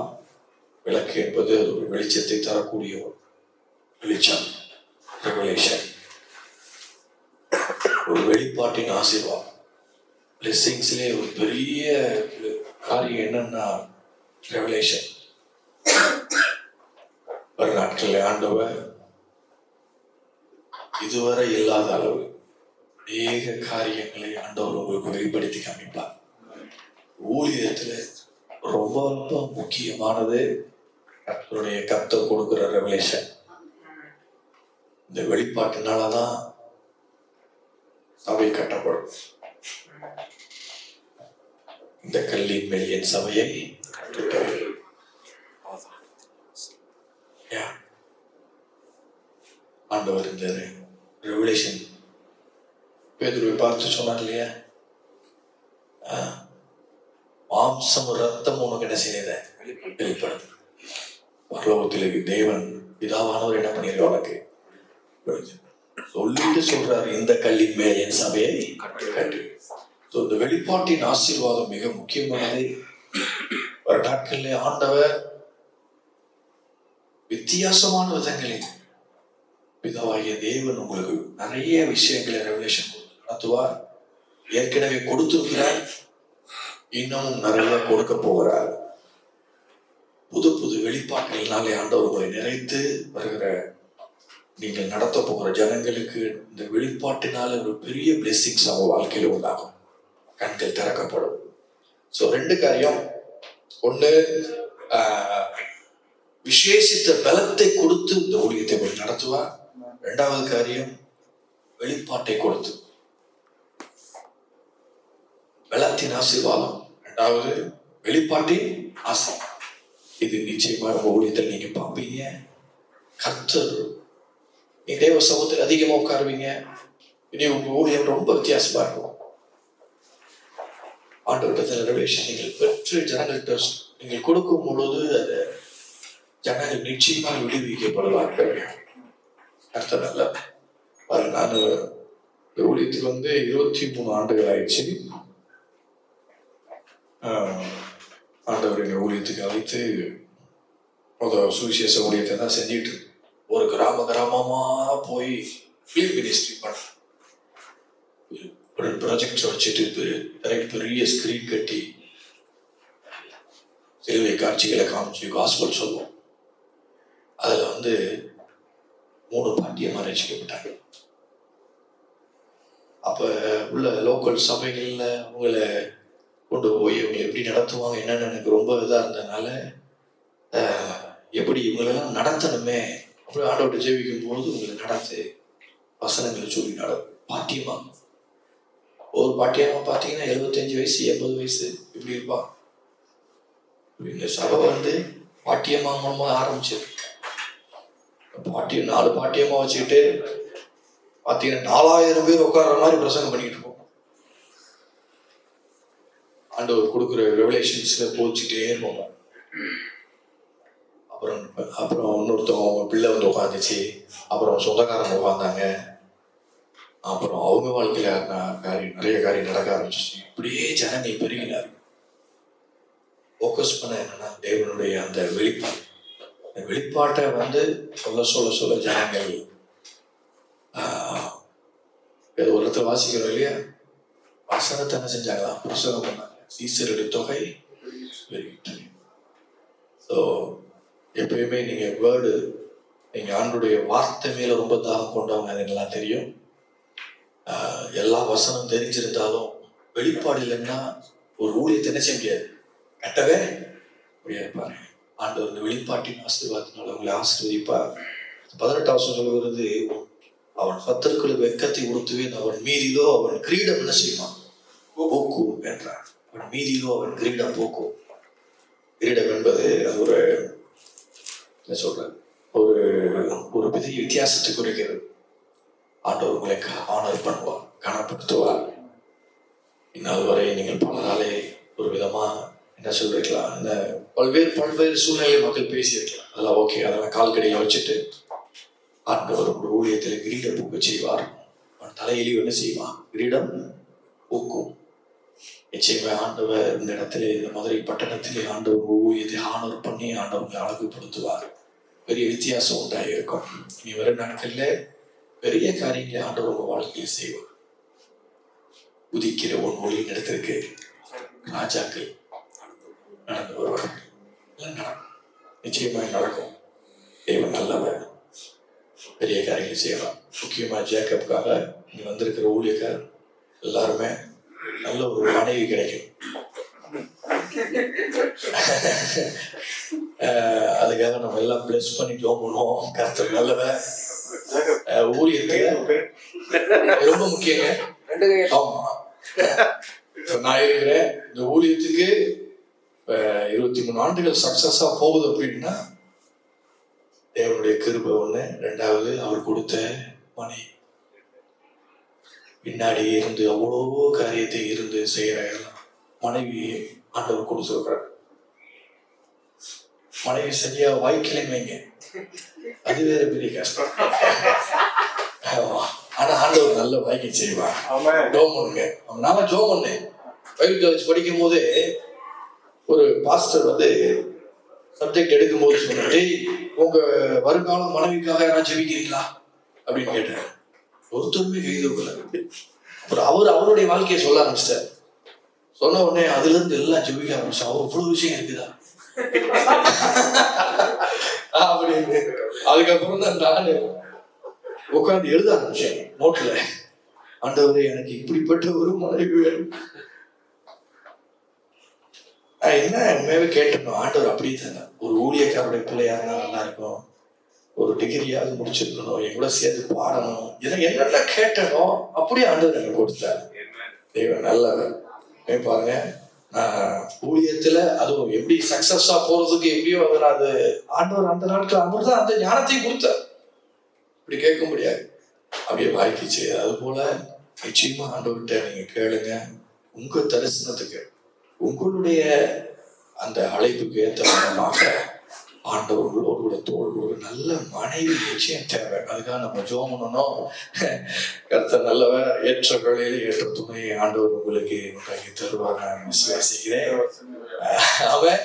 விளக்கு என்பது ஒரு வெளிச்சத்தை தரக்கூடிய வெளிச்சம், ரெவலேஷன், ஒரு வெளிப்பாட்டின் ஆசீர்வாதம். பிளெஸிங்ஸ்லேயே ஒரு பெரிய காரியம் என்னன்னா ரெவலேஷன். ஒரு நாட்களில் ஆண்டவர் இதுவரை இல்லாத அளவு அநேக காரியங்களை ஆண்டவர் உங்களுக்கு வெளிப்படுத்தி காமிப்பார். ஊழியத்துல ரொம்ப ரொம்ப முக்கியமானது கர்த்தருடைய கர்த்தர் கொடுக்கிற ரெவலேஷன். இந்த வெளிப்பாட்டினாலதான் சபை கட்டப்படும். இந்த கல்லின் மேல் என் சபையை கட்டுவேன். ஆண்டவர் இந்த ரெவலேஷன் பேதுருவை பார்த்து சொன்னார் இல்லையா, மாம்சம் ரத்தம் உனக்கு என்ன செய்யத வெளிப்படும். பரலோகத்தில் தேவன் பிதாவானவர் என்ன பண்ணிருக்க உனக்கு சொல்லிட்டு சொல்றாரு, இந்த கல்லின் மேல் என் சபையை கட்டு. இந்த வெளிப்பாட்டின் ஆசீர்வாதம் மிக முக்கியமானது. ஒரு நாட்கள்ல ஆண்டவர் வித்தியாசமான விதங்களில் பிதாவாகிய தேவன் உங்களுக்கு நிறைய விஷயங்களை ரெவலேஷன் நடத்துவார். ஏற்கனவே கொடுத்திருக்கிறார், இன்னமும் நிறைய கொடுக்க போகிறார். புது புது வெளிப்பாட்டினாலே ஆண்டவர் உங்களை நிறைத்து வருகிற நீங்கள் நடத்த போகிற ஜனங்களுக்கு இந்த வெளிப்பாட்டினால ஒரு பெரிய பிளெஸிங்ஸ் அவங்க வாழ்க்கையில உண்டாகும். கண்கள் திறக்கப்படும். ஸோ 2 காரியம். ஒன்று, விசேஷித்த பலத்தை கொடுத்து இந்த ஊழியத்தை நடத்துவார். 2வது காரியம், வெளிப்பாட்டை கொடுத்து பலத்தின் ஆசீர்வாதம். 2வது வெளிப்பாட்டின் ஆசை. இது நிச்சயமா உங்க ஊழியத்தில் நீங்க பார்ப்பீங்க. கர்த்தர் நீ தேவ சமூகத்தில் அதிகமா உட்காருவீங்க. இனி உங்க ஊழியம் ரொம்ப வித்தியாசமா இருக்கும். ஆண்டவரிடத்தில் ரெவலேஷன் நீங்கள் பெற்று ஜனங்கள்கிட்ட நீங்கள் கொடுக்கும் பொழுது அது ஜனங்கள் நிச்சயமா விடுவிக்கப்படுவார்கள். கர்த்தர் நல்ல பாருங்க. நான் ஊழியத்தில் 23 ஆண்டுகள் ஆயிடுச்சு. ஆண்டவர் ஊழியத்துக்கு அழைத்து சுவிசேஷ ஊழியத்தை தான் செஞ்சுட்டு ஒரு கிராமமா போய் ஃபீல்ட் மினிஸ்ட்ரி பண்ண ப்ராஜெக்ட்ஸ் வச்சுட்டு பெரிய ஸ்கிரீன் கட்டி சிலுவை காட்சிகளை காமிச்சு காஸ்பல் சொல்லுவோம். அதுல 3 பாட்டியமா ரசிக்கப்பட்டாங்க. அப்ப உள்ள லோக்கல் சபைகள்ல அவங்களை கொண்டு போய் இவங்களை எப்படி நடத்துவாங்க என்னன்னு எனக்கு ரொம்ப இதாக இருந்ததுனால எப்படி இவங்களெல்லாம் நடத்தணுமே அப்படி ஆண்டவர்கிட்ட ஜெபிக்கும் போது இவங்களை நடத்து வசனங்களை சொல்லி பாட்டியமா. ஒரு பாட்டியமா பார்த்தீங்கன்னா 75 வயசு 80 வயசு இப்படி இருப்பான். இந்த சபை பாட்டியம்மா மூலமா ஆரம்பிச்சது. பாட்டியம் 4 பாட்டியமா வச்சுக்கிட்டு பார்த்தீங்கன்னா 4000 பேர் உட்கார்ற மாதிரி பிரசங்கம் பண்ணிக்கிட்டு இருப்போம். ஆண்டவர் கொடுக்குற ரெவலேஷன்ஸ்ல போச்சுட்டே இருப்போம். அப்புறம் இன்னொருத்தவங்க அவங்க பிள்ளை உட்காந்துச்சு. அப்புறம் சொந்தக்காரங்க உட்காந்தாங்க. அப்புறம் அவங்க வாழ்க்கையில நிறைய காரியம் நடக்க ஆரம்பிச்சிச்சு. இப்படியே ஜனங்கள் பெருகினார். ஃபோக்கஸ் பண்ண என்னன்னா தேவனுடைய அந்த வெளிப்பாடு. அந்த வெளிப்பாட்டை சொல்ல ஜனங்கள் ஒரு இடத்துல வாசிக்கிறோம் இல்லையா, வசனத்தை என்ன செஞ்சாங்களா புஸ்தகம் பண்ணாங்க. சீசருடைய தொகை பெருகிட்டது. ஸோ எப்பயுமே நீங்க வேர்டு நீங்க ஆண்டுடைய வார்த்தை மேல ரொம்ப தாகம் கொண்டவங்க, அது நல்லா தெரியும். எல்லா வசனம் தெரிஞ்சிருந்தாலும் வெளிப்பாடு இல்லைன்னா ஒரு ஊழியத்தை என்ன செய்ய முடியாது, கட்டவே முடியாது. பாருங்க, ஆண்டவர் இந்த வெளிப்பாட்டின் ஆசீர்வாதத்தினால உங்களை ஆசீர்வதிப்பார். 18 வருஷம் சொல்லுகிறது, அவன் சத்துருக்களுக்கு வெட்கத்தை உடுத்துவேன், அவன் மீதிலோ அவன் கிரீடம் என்ன செய்வான் போக்கும் என்றார். அவன் மீதிலோ அவன் கிரீடம் போக்கும். கிரீடம் என்பது அது ஒரு என்ன சொல்ற ஒரு பெரிய வித்தியாசத்தை குறிக்கிறது. ஆண்டவர் உங்களை ஆனர் பண்ணுவார், கனப்படுத்துவார். இந்நாள் வரை நீங்கள் பல நாளே ஒரு விதமா என்ன சொல்றீங்களா, இந்த பல்வேறு சூழ்நிலை மக்கள் பேசியிருக்கலாம். அதெல்லாம் ஓகே, அதெல்லாம் கால் கடையில வச்சுட்டு ஆண்டவர் ஒரு ஊழியத்தில் கிரீடம் பூக்க செய்வார். அவன் தலையிலையும் என்ன செய்வான், கிரீடம் பூக்கும். நிச்சயமா ஆண்டவர் இந்த இடத்துல, இந்த மதுரை பட்டணத்திலே ஆண்டவர் ஊழியத்தை ஆனர் பண்ணி ஆண்டவர்களை அழகுபடுத்துவார். பெரிய வித்தியாசம் உண்டாயிருக்கும். இனி வரும் நாட்கள்ல பெரிய காரியங்களை ஆண்டவர் உங்க வாழ்க்கையில் செய்வார். உதிக்கிற உன் ஒளியின் இடத்திற்கு ராஜாக்கள் நடந்து வருவார்கள். நிச்சயமாய் நடக்கும். தேவன் நல்லவர், பெரிய காரியங்களை செய்யலாம். முக்கியமா ஜேக்கப்காக இங்க வந்திருக்கிற ஊழியக்கார் எல்லாருமே நல்ல ஒரு மனைவி கிடைக்கும். அதுக்காக நம்ம எல்லாம் பிளஸ் பண்ணி ஜோம் பண்ணுவோம். கர்த்தர் நல்லவர். ஊழியத்துக்கு ரொம்ப முக்கியங்க. ஆமா, நான் இருக்கிறேன் இந்த ஊழியத்துக்கு 23 ஆண்டுகள் சக்சஸா போகுது அப்படின்னா தேவனுடைய கிருபை ஒண்ணு, ரெண்டாவது அவர் கொடுத்த மனைவி. பின்னாடி இருந்து அவ்வளோ காரியத்தை இருந்து செய்யற மனைவி ஆண்டவர் கொடுத்துருக்கிறார். மனைவி சரியா வாய்க்கலைன்னு வைங்க, அது வேற பெரிய கஷ்டம். ஆனா ஆண்டவர் நல்ல வாய்க்க செய்வார். ஜோம் பண்ணுங்க. நாம ஜோம் பண்ணேன். பைபிள் காலேஜ் படிக்கும் போதே ஒரு பாஸ்டர் வந்து சப்ஜெக்ட் எடுக்கும் போது சொன்னாரு, உங்க வருங்கால மனைவிக்காக யாராவது ஜெபிக்கிறீங்களா அப்படின்னு கேட்டார். ஒருத்தருமே கை தூக்கல. அப்புறம் அவருடைய வாழ்க்கையை சொல்ல ஆரம்பிச்சிட்டார். சொன்ன உடனே அதுல இருந்து எல்லாம் ஜெபிக்க ஆரம்பிச்சா, அவ்வளவு விஷயம் இருக்குதா அப்படின்னு. அதுக்கப்புறம் தான் நான் உட்காந்து எழுத ஆரம்பிச்சேன் நோட்ல, ஆண்டவரே எனக்கு இப்படிப்பட்ட ஒரு மனைவி வேணும். என்ன உண்மையாவே கேட்டணும், ஆண்டவர் அப்படியே தானே. ஒரு ஊழியக்காரருடைய பிள்ளையா இருந்தா நல்லா இருக்கும், ஒரு டிகிரியாவது முடிச்சிருக்கணும், என் கூட சேர்த்து பாடணும், என்னென்ன கேட்டனோ அப்படியே ஆண்டவர் எனக்கு கொடுத்தார். தேவன் நல்லவர். பாருங்க, ஊழியத்துல அதுவும் எப்படி சக்சஸா போறதுக்கு எப்படியோ அது ஆண்டவர் அந்த நாட்கள் அவர் தான் அந்த ஞானத்தையும் கொடுத்தார். இப்படி கேட்க முடியாது, அப்படியே வாய்க்கு செய்ய. அது போல நிச்சயமா ஆண்டவர்கிட்ட நீங்க கேளுங்க. உங்க தரிசனத்துக்கு, உங்களுடைய அந்த அழைப்புக்கு ஏற்ற விதமாக ஆண்டவர்களோடு கூட தோழர்களோடு நல்ல மனைவி நிச்சயம் தேவை. அதுக்காக நம்ம ஜெபம் பண்ணணும். கர்த்தர் நல்லவர், ஏற்ற வேளையில ஏற்ற துணையை ஆண்டவர் உங்களுக்கு உண்டாக்கி தருவார் நான் விசுவாசிக்கிறேன். அவன்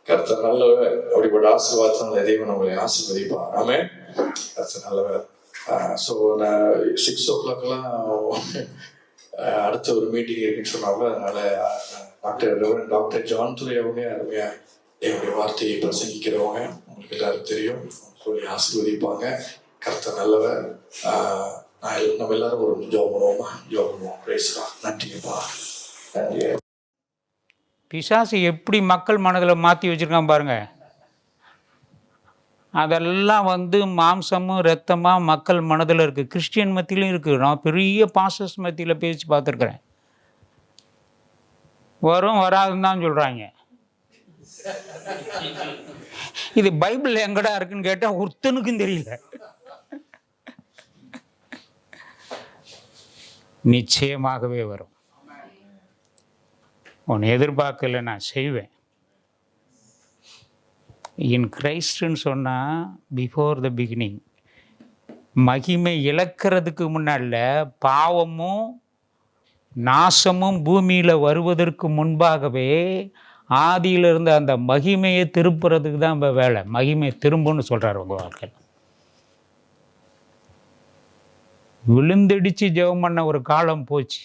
கர்த்தர் நல்லவர். அப்படிப்பட்ட ஆசீர்வாதத்தினால தேவன் உங்களை ஆசீர்வதிப்பார். ஆமென். கர்த்தர் நல்லவர். ஸோ நான் 6 o'clock அடுத்த ஒரு மீட்டிங் இருக்குன்னு சொன்னாங்க. அதனால டாக்டர் ஜான் துரை அவங்க அருமையா என்னுடைய வார்த்தையை பிரசங்கிக்கிறவங்க, உங்களுக்கு எல்லாரும் தெரியும், சொல்லி ஆசீர்வதிப்பாங்க. கர்த்தர் நல்லவர். நம்ம எல்லாரும் ஒரு ஜெபம் பண்ணுவோமா? ஜெபம் பண்ணுவோம். பேசலாம். நன்றிப்பா, நன்றி. பிசாசு எப்படி மக்கள் மனதில் மாற்றி வச்சுருக்கான் பாருங்க. அதெல்லாம் மாம்சமும் இரத்தமாக மக்கள் மனதில் இருக்குது. கிறிஸ்டியன் மத்தியிலும் இருக்குது. நான் பெரிய பாஸ்டர்ஸ் மத்தியில் பேசி பார்த்துருக்குறேன். வரும் வராதுன்னு தான் சொல்கிறாங்க. இது பைபிள் எங்கடா இருக்குன்னு கேட்டால் ஒருத்தனுக்கும் தெரியல. நிச்சயமாகவே வரும். உன்னை எதிர்பார்க்கல, நான் செய்வேன். இன் கிரைஸ்ட்னு சொன்னால் பிஃபோர் த பிகினிங், மகிமை இழக்கிறதுக்கு முன்னால பாவமும் நாசமும் பூமியில் வருவதற்கு முன்பாகவே ஆதியிலிருந்து அந்த மகிமையை திருப்புறதுக்கு தான் இப்போ வேலை. மகிமை திரும்புன்னு சொல்கிறார் உங்கள் வாழ்க்கையில். விழுந்தடிச்சு ஜெபம் பண்ண ஒரு காலம் போச்சு.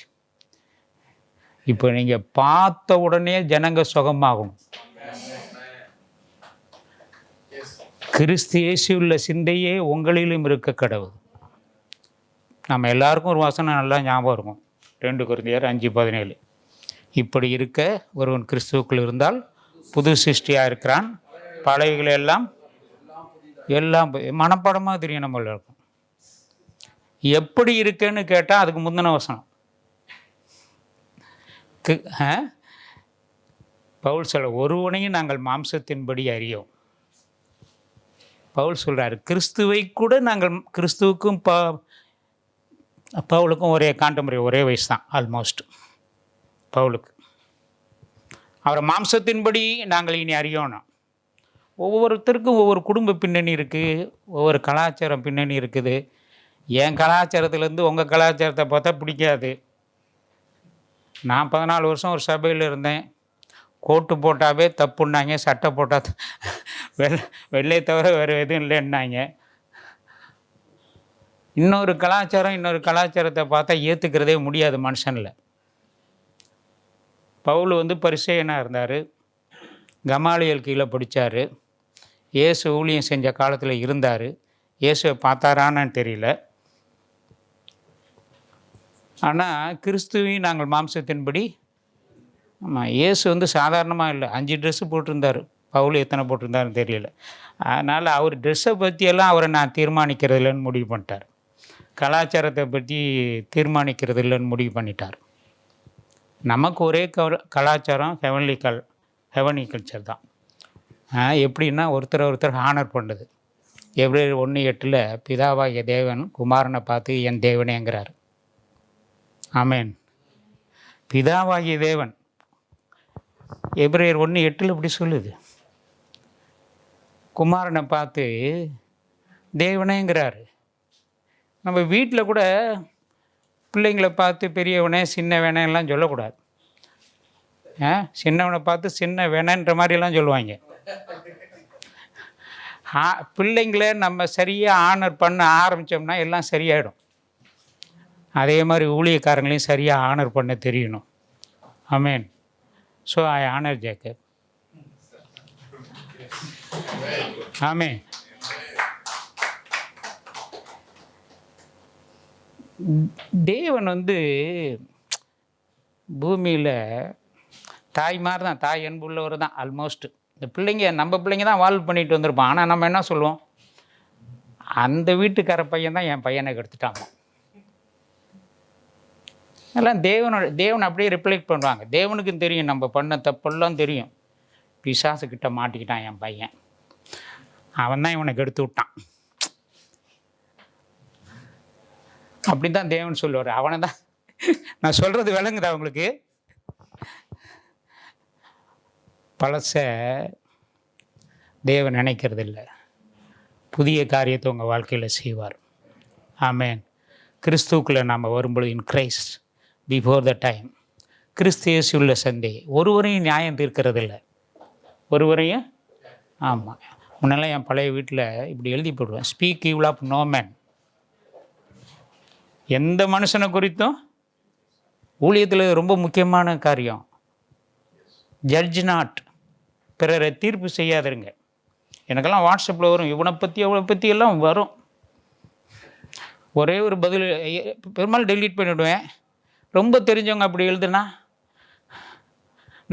இப்போ நீங்கள் பார்த்த உடனே ஜனங்க சுகமாகணும். கிறிஸ்து இயேசுவுள்ள சிந்தையே உங்களிலும் இருக்க கடவுள். நம்ம எல்லாருக்கும் ஒரு வசனம் நல்லா ஞாபகம் இருக்கும். 2 கொரிந்தியர் 5:17. இப்படி இருக்க ஒருவன் கிறிஸ்துவுக்குள் இருந்தால் புது சிருஷ்டியாக இருக்கிறான், பழையகளை எல்லாம் மனப்பாடமாக தெரியும் நம்மள இருக்கும். எப்படி இருக்குன்னு கேட்டால் அதுக்கு முந்தின வசனம் பவுல் சொல்ல, ஒருவனையும் நாங்கள் மாம்சத்தின்படி அறியோம். பவுல் சொல்கிறார், கிறிஸ்துவை கூட நாங்கள், கிறிஸ்துவுக்கும் பவுலுக்கும் ஒரே காண்டமுறை, ஒரே வயசு தான் ஆல்மோஸ்ட் பவுலுக்கு. அவரை மாம்சத்தின்படி நாங்கள் இனி அறியோணும். ஒவ்வொருத்தருக்கும் ஒவ்வொரு குடும்ப பின்னணி இருக்குது, ஒவ்வொரு கலாச்சாரம் பின்னணி இருக்குது. என் கலாச்சாரத்துலேருந்து உங்கள் கலாச்சாரத்தை பார்த்தா பிடிக்காது. நான் 14 வருஷம் ஒரு சபையில் இருந்தேன். கோட்டு போட்டாவே தப்புன்னாங்க, சட்டை போட்டால் வெள்ளை தவிர வேறு எதுவும் இல்லைன்னாங்க. இன்னொரு கலாச்சாரத்தை பார்த்தா ஏற்றுக்கிறதே முடியாது மனுஷனில். பவுல் வந்து பரிசேயனாக இருந்தார், கமாலியல் கீழே படித்தார், இயேசு ஊழியம் செஞ்ச காலத்தில் இருந்தார். இயேசுவை பார்த்தாரான்னு தெரியல. ஆனால் கிறிஸ்துவையும் நாங்கள் மாம்சத்தின்படி, ஆமாம், இயேசு வந்து சாதாரணமாக இல்லை, 5 ட்ரெஸ்ஸு போட்டிருந்தார். பவுல் எத்தனை போட்டிருந்தாருன்னு தெரியல. அதனால் அவர் ட்ரெஸ்ஸை பற்றியெல்லாம் அவரை நான் தீர்மானிக்கிறது இல்லைன்னு முடிவு பண்ணிட்டார். கலாச்சாரத்தை பற்றி தீர்மானிக்கிறது இல்லைன்னு முடிவு பண்ணிட்டார். நமக்கு ஒரே கலாச்சாரம் ஹெவன்லி கல்ச்சர் தான். எப்படின்னா ஒருத்தர் ஹானர் பண்ணுறது. எபிரேயர் 1:8 பிதாவாகிய தேவன் குமாரனை பார்த்து என் தேவனேங்கிறார். ஆமேன். பிதாவாகிய தேவன் எபிரேயர் 1:8 இப்படி சொல்லுது. குமாரனை பார்த்து தேவனேங்கிறாரு. நம்ம வீட்டில் கூட பிள்ளைங்களை பார்த்து பெரியவனே சின்னவனே எல்லாம் சொல்லக்கூடாது. சின்னவனை பார்த்து சின்ன வேணன்ற மாதிரிலாம் சொல்லுவாங்க. பிள்ளைங்களை நம்ம சரியாக ஆனர் பண்ண ஆரம்பித்தோம்னா எல்லாம் சரியாயிடும். அதே மாதிரி ஊழியக்காரங்களையும் சரியாக ஆனர் பண்ண தெரியணும். Amen. So I honour Jacob. Amen. தேவன் வந்து பூமியில் தாய் மாதிரி தான், தாய் அன்பு உள்ளவர் தான் ஆல்மோஸ்ட். இந்த பிள்ளைங்க நம்ம பிள்ளைங்க தான் வால்வ் பண்ணிட்டு வந்திருப்போம். ஆனால் நம்ம என்ன சொல்லுவோம், அந்த வீட்டுக்கார பையன் தான் என் பையனை கெடுத்துட்டாங்க. அதெல்லாம் தேவன் அப்படியே ரிப்ளெக்ட் பண்ணுவாங்க. தேவனுக்கும் தெரியும் நம்ம பண்ண தப்பெல்லாம் தெரியும். பிசாசுக்கிட்ட மாட்டிக்கிட்டான் என் பையன், அவன் தான் இவனை கெடுத்து விட்டான். அப்படி தான் தேவன் சொல்லுவார். அவனை தான் நான் சொல்கிறது விளங்குதா அவங்களுக்கு? பழச தேவன் நினைக்கிறது இல்லை, புதிய காரியத்தை உங்கள் வாழ்க்கையில் செய்வார். ஆமேன். கிறிஸ்துக்குள்ளே நாம் வரும்பொழுது in Christ before the time, கிறிஸ்து இயேசுவுள்ள சந்தை ஒருவரையும் நியாயம் தீர்க்கிறது இல்லை, ஒருவரையும். ஆமாம், முன்னெல்லாம் என் பழைய வீட்டில் இப்படி எழுதி போடுவேன், speak evil of no man. எந்த மனுஷனை குறித்தும் ஊழியத்தில் ரொம்ப முக்கியமான காரியம், ஜட்ஜ் நாட், பிறரை தீர்ப்பு செய்யாதருங்க. எனக்கெல்லாம் வாட்ஸ்அப்பில் வரும், இவனை பற்றி அவளை பற்றி எல்லாம் வரும். ஒரே ஒரு பதில் பெரும்பாலும் டெலீட் பண்ணிவிடுவேன். ரொம்ப தெரிஞ்சவங்க அப்படி எழுதுனா,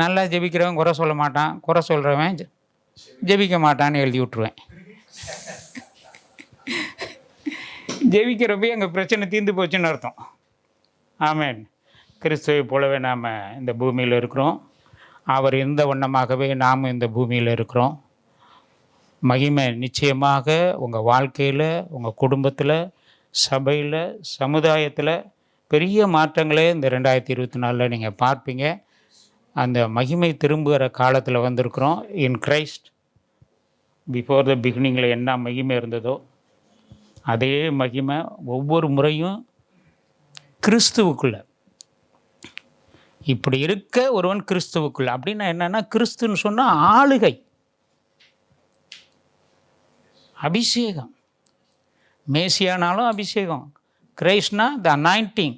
நல்லா ஜெபிக்கிறவன் குறை சொல்ல மாட்டான், குறை சொல்கிறவன் ஜெபிக்க மாட்டான்னு எழுதி விட்ருவேன். ஜெபிக்கிறப்ப எங்கள் பிரச்சனை தீர்ந்து போச்சுன்னு அர்த்தம். ஆமேன். கிறிஸ்துவை போலவே நாம் இந்த பூமியில் இருக்கிறோம். அவர் இருந்த வண்ணமாகவே நாம் இந்த பூமியில் இருக்கிறோம். மகிமை நிச்சயமாக உங்கள் வாழ்க்கையில், உங்கள் குடும்பத்தில், சபையில், சமுதாயத்தில் பெரிய மாற்றங்களே இந்த 2024 நீங்கள் பார்ப்பீங்க. அந்த மகிமை திரும்புகிற காலத்தில் வந்திருக்கிறோம். இன் கிரைஸ்ட் பிஃபோர் த பிகினிங்கில் என்ன மகிமை இருந்ததோ அதே மகிமை ஒவ்வொரு முறையும் கிறிஸ்துவுக்குள்ள. இப்படி இருக்க ஒருவன் கிறிஸ்துவுக்குள்ள அப்படின்னா என்னென்னா, கிறிஸ்துன்னு சொன்னால் ஆளுகை, அபிஷேகம். மேசியானாலும் அபிஷேகம். கிரைஸ்ட்னா the anointing,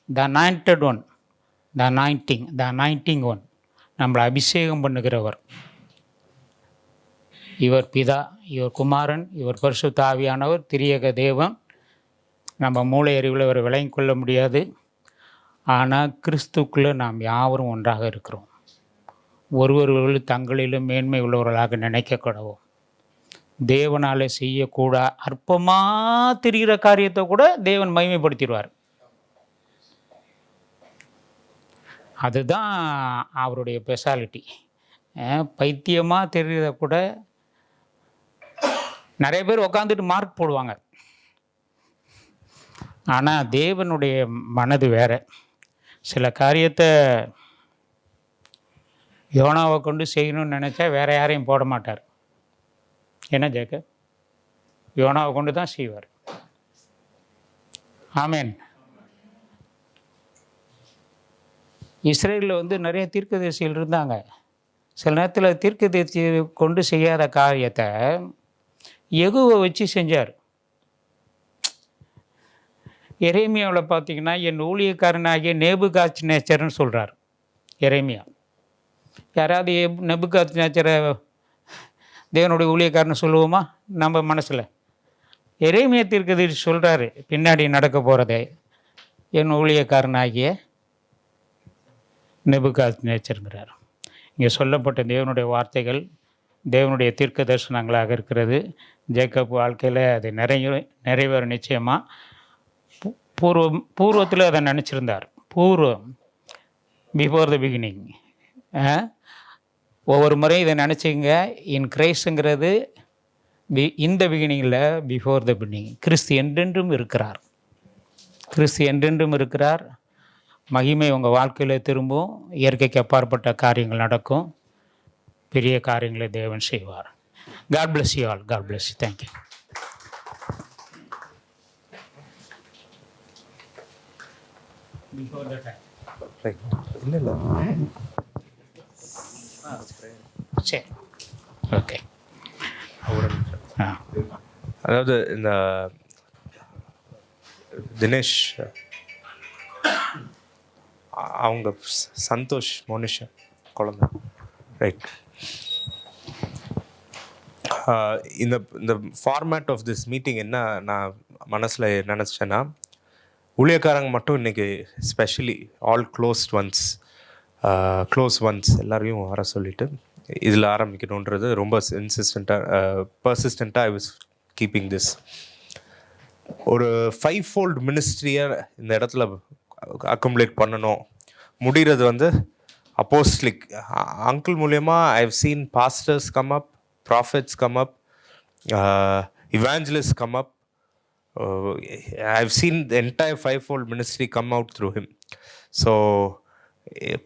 the anointed one, the anointing, the anointing one, நம்மளை அபிஷேகம் பண்ணுகிறவர். இவர் பிதா, இவர் குமாரன், இவர் பரிசுத்த ஆவியானவர், திரியேக தேவன். நம்ம மூளை அறிவில் இவரை விளங்கிக் கொள்ள முடியாது. ஆனால் கிறிஸ்துக்குள்ளே நாம் யாவரும் ஒன்றாக இருக்கிறோம். ஒருவர்கள் தங்களிலும் மேன்மை உள்ளவர்களாக நினைக்கக்கூடவும், தேவனால் செய்யக்கூட அற்பமாக தெரிகிற காரியத்தை கூட தேவன் மகிமைப்படுத்திடுவார். அதுதான் அவருடைய ஸ்பெஷாலிட்டி. பைத்தியமாக தெரிகிறத கூட நிறைய பேர் உட்காந்துட்டு மார்க் போடுவாங்க. ஆனால் தேவனுடைய மனது வேறு. சில காரியத்தை யோனாவை கொண்டு செய்யணும்னு நினச்சா வேறு யாரையும் போட மாட்டார். என்ன ஜேக்க, யோனாவை கொண்டு தான் செய்வார். ஆமேன். இஸ்ரேலில் நிறைய தீர்க்கதரிசிகள் இருந்தாங்க. சில நேரத்தில் தீர்க்கதரிசி கொண்டு செய்யாத காரியத்தை யெகூவை வச்சு செஞ்சார். எரேமியாவில் பார்த்தீங்கன்னா என் ஊழியக்காரனாகிய நேபுகாத்நேச்சர்னு சொல்கிறார் எரேமியா. யாராவது நேபுகாத்நேச்சரை தேவனுடைய ஊழியக்காரன்னு சொல்லுவோமா நம்ம மனசில்? எரேமியா தீர்க்கதரிசி சொல்கிறாரு பின்னாடி நடக்க போகிறதே, என் ஊழியக்காரனாகிய நேபுகாத்நேச்சருங்கிறார். இங்கே சொல்லப்பட்ட தேவனுடைய வார்த்தைகள் தேவனுடைய தீர்க்க தரிசனங்களாக இருக்கிறது. ஜேக்கப் வாழ்க்கையில் அது நிறைவேற நிச்சயமாக பூர்வத்தில் அதை நினச்சிருந்தார். Before the beginning. ஒவ்வொரு முறையும் இதை நினச்சிங்க. இன் கிரைஸ்டுங்கிறது இந்த பிகினிங்கில் பிஃபோர் த பிகினிங். கிறிஸ்து என்றென்றும் இருக்கிறார். கிறிஸ்து என்றென்றும் இருக்கிறார். மகிமை உங்கள் வாழ்க்கையில் திரும்பும். இயற்கைக்கு அப்பாற்பட்ட காரியங்கள் நடக்கும். பெரிய காரியங்களை தேவன் செய்வார். God bless you all. God bless you. Thank you. இல்லை சரி, ஓகே. அதாவது இந்த தினேஷ் அவங்க சந்தோஷ் மோனிஷா குழந்தை ரைட். இந்த இந்த ஃபார்மேட் ஆஃப் திஸ் மீட்டிங் என்ன நான் மனசில் நினச்சேன்னா, ஊழியக்காரங்க மட்டும் இன்றைக்கி ஸ்பெஷலி ஆல் க்ளோஸ் ஒன்ஸ் எல்லாரையும் வர சொல்லிவிட்டு இதில் ஆரம்பிக்கணுன்றது ரொம்ப பர்சிஸ்டண்ட்டாக ஐ வாஸ் கீப்பிங் திஸ். ஒரு 5-fold மினிஸ்ட்ரியை இந்த இடத்துல அக்குமுலேட் பண்ணணும். முடிகிறது வந்து அப்போஸ்லிக் அங்கிள் மூலயமா I have seen pastors come up, prophets come up, evangelists come up. I've seen the entire 5-fold ministry come out through him. So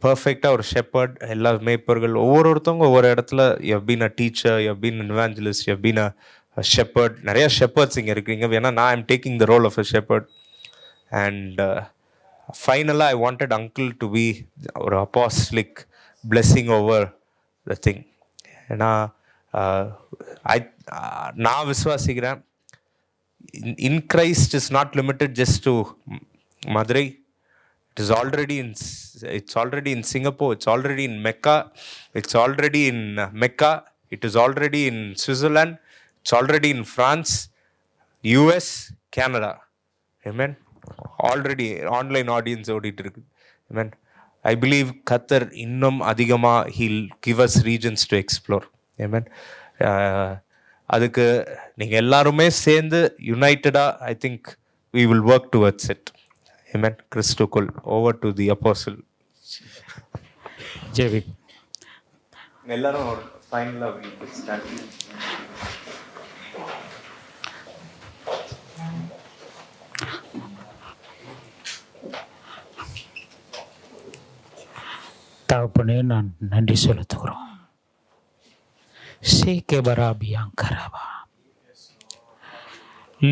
பர்ஃபெக்டாக ஒரு shepherd, எல்லா மேய்ப்பர்கள் ஒவ்வொருத்தவங்க ஒவ்வொரு இடத்துல you have been a teacher, you have been an evangelist, you have been a shepherd. நிறையா shepherds இங்கே இருக்கீங்க. ஏன்னா நான் I'm taking the role of a shepherd. And ஃபைனலாக I wanted uncle to be ஒரு apostolic blessing over the thing. ஏன்னா நான் விசுவாசிக்கிறேன், in Christ is not limited just to Madurai. It's already in Singapore, it's already in Mecca, it's already in Mecca, it is already in Switzerland, it's already in France, US, Canada. Amen. Already online audience ஓடிட்டு இருக்கு. Amen. I believe Qatar இன்னும் அதிகமாக he'll give us regions to explore. Amen. அதுக்கு நீங்கள் எல்லாருமே சேர்ந்து யுனைட்டடாக I think we will work towards it. Amen. கிறிஸ்துக்குள். over to the apostle. ஜெபி. எல்லாரும் ஒரு ஃபைனலாக தகப்பனே நான் நன்றி செலுத்துகிறோம். Seke barabiyankaraba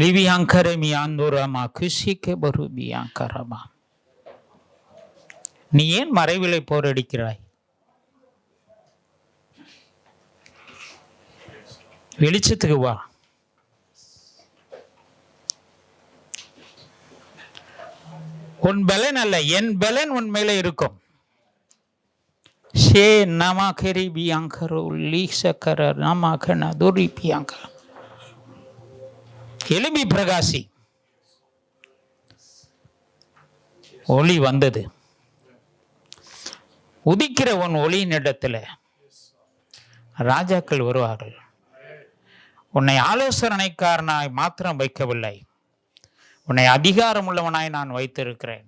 libiyankare miandurama kusike barubiyankaraba. நீ ஏன் மறைவிலை போரடிக்கிறாய்? வெளிச்சத்துக்கு வா. உன் பலன் அல்ல, என் பலன் உன் மேலே இருக்கும். ஷே நமாக்கரி பியாங்கரோ லீசக்கர நமாக்கன துரி பியாங்க. எலும்பி பிரகாசி. ஒளி வந்தது. உதிக்கிற உன் ஒளியின் இடத்துல ராஜாக்கள் வருவார்கள். உன்னை ஆலோசனைக்காரனாய் மாத்திரம் வைக்கவில்லை, உன்னை அதிகாரம் உள்ளவனாய் நான் வைத்திருக்கிறேன்.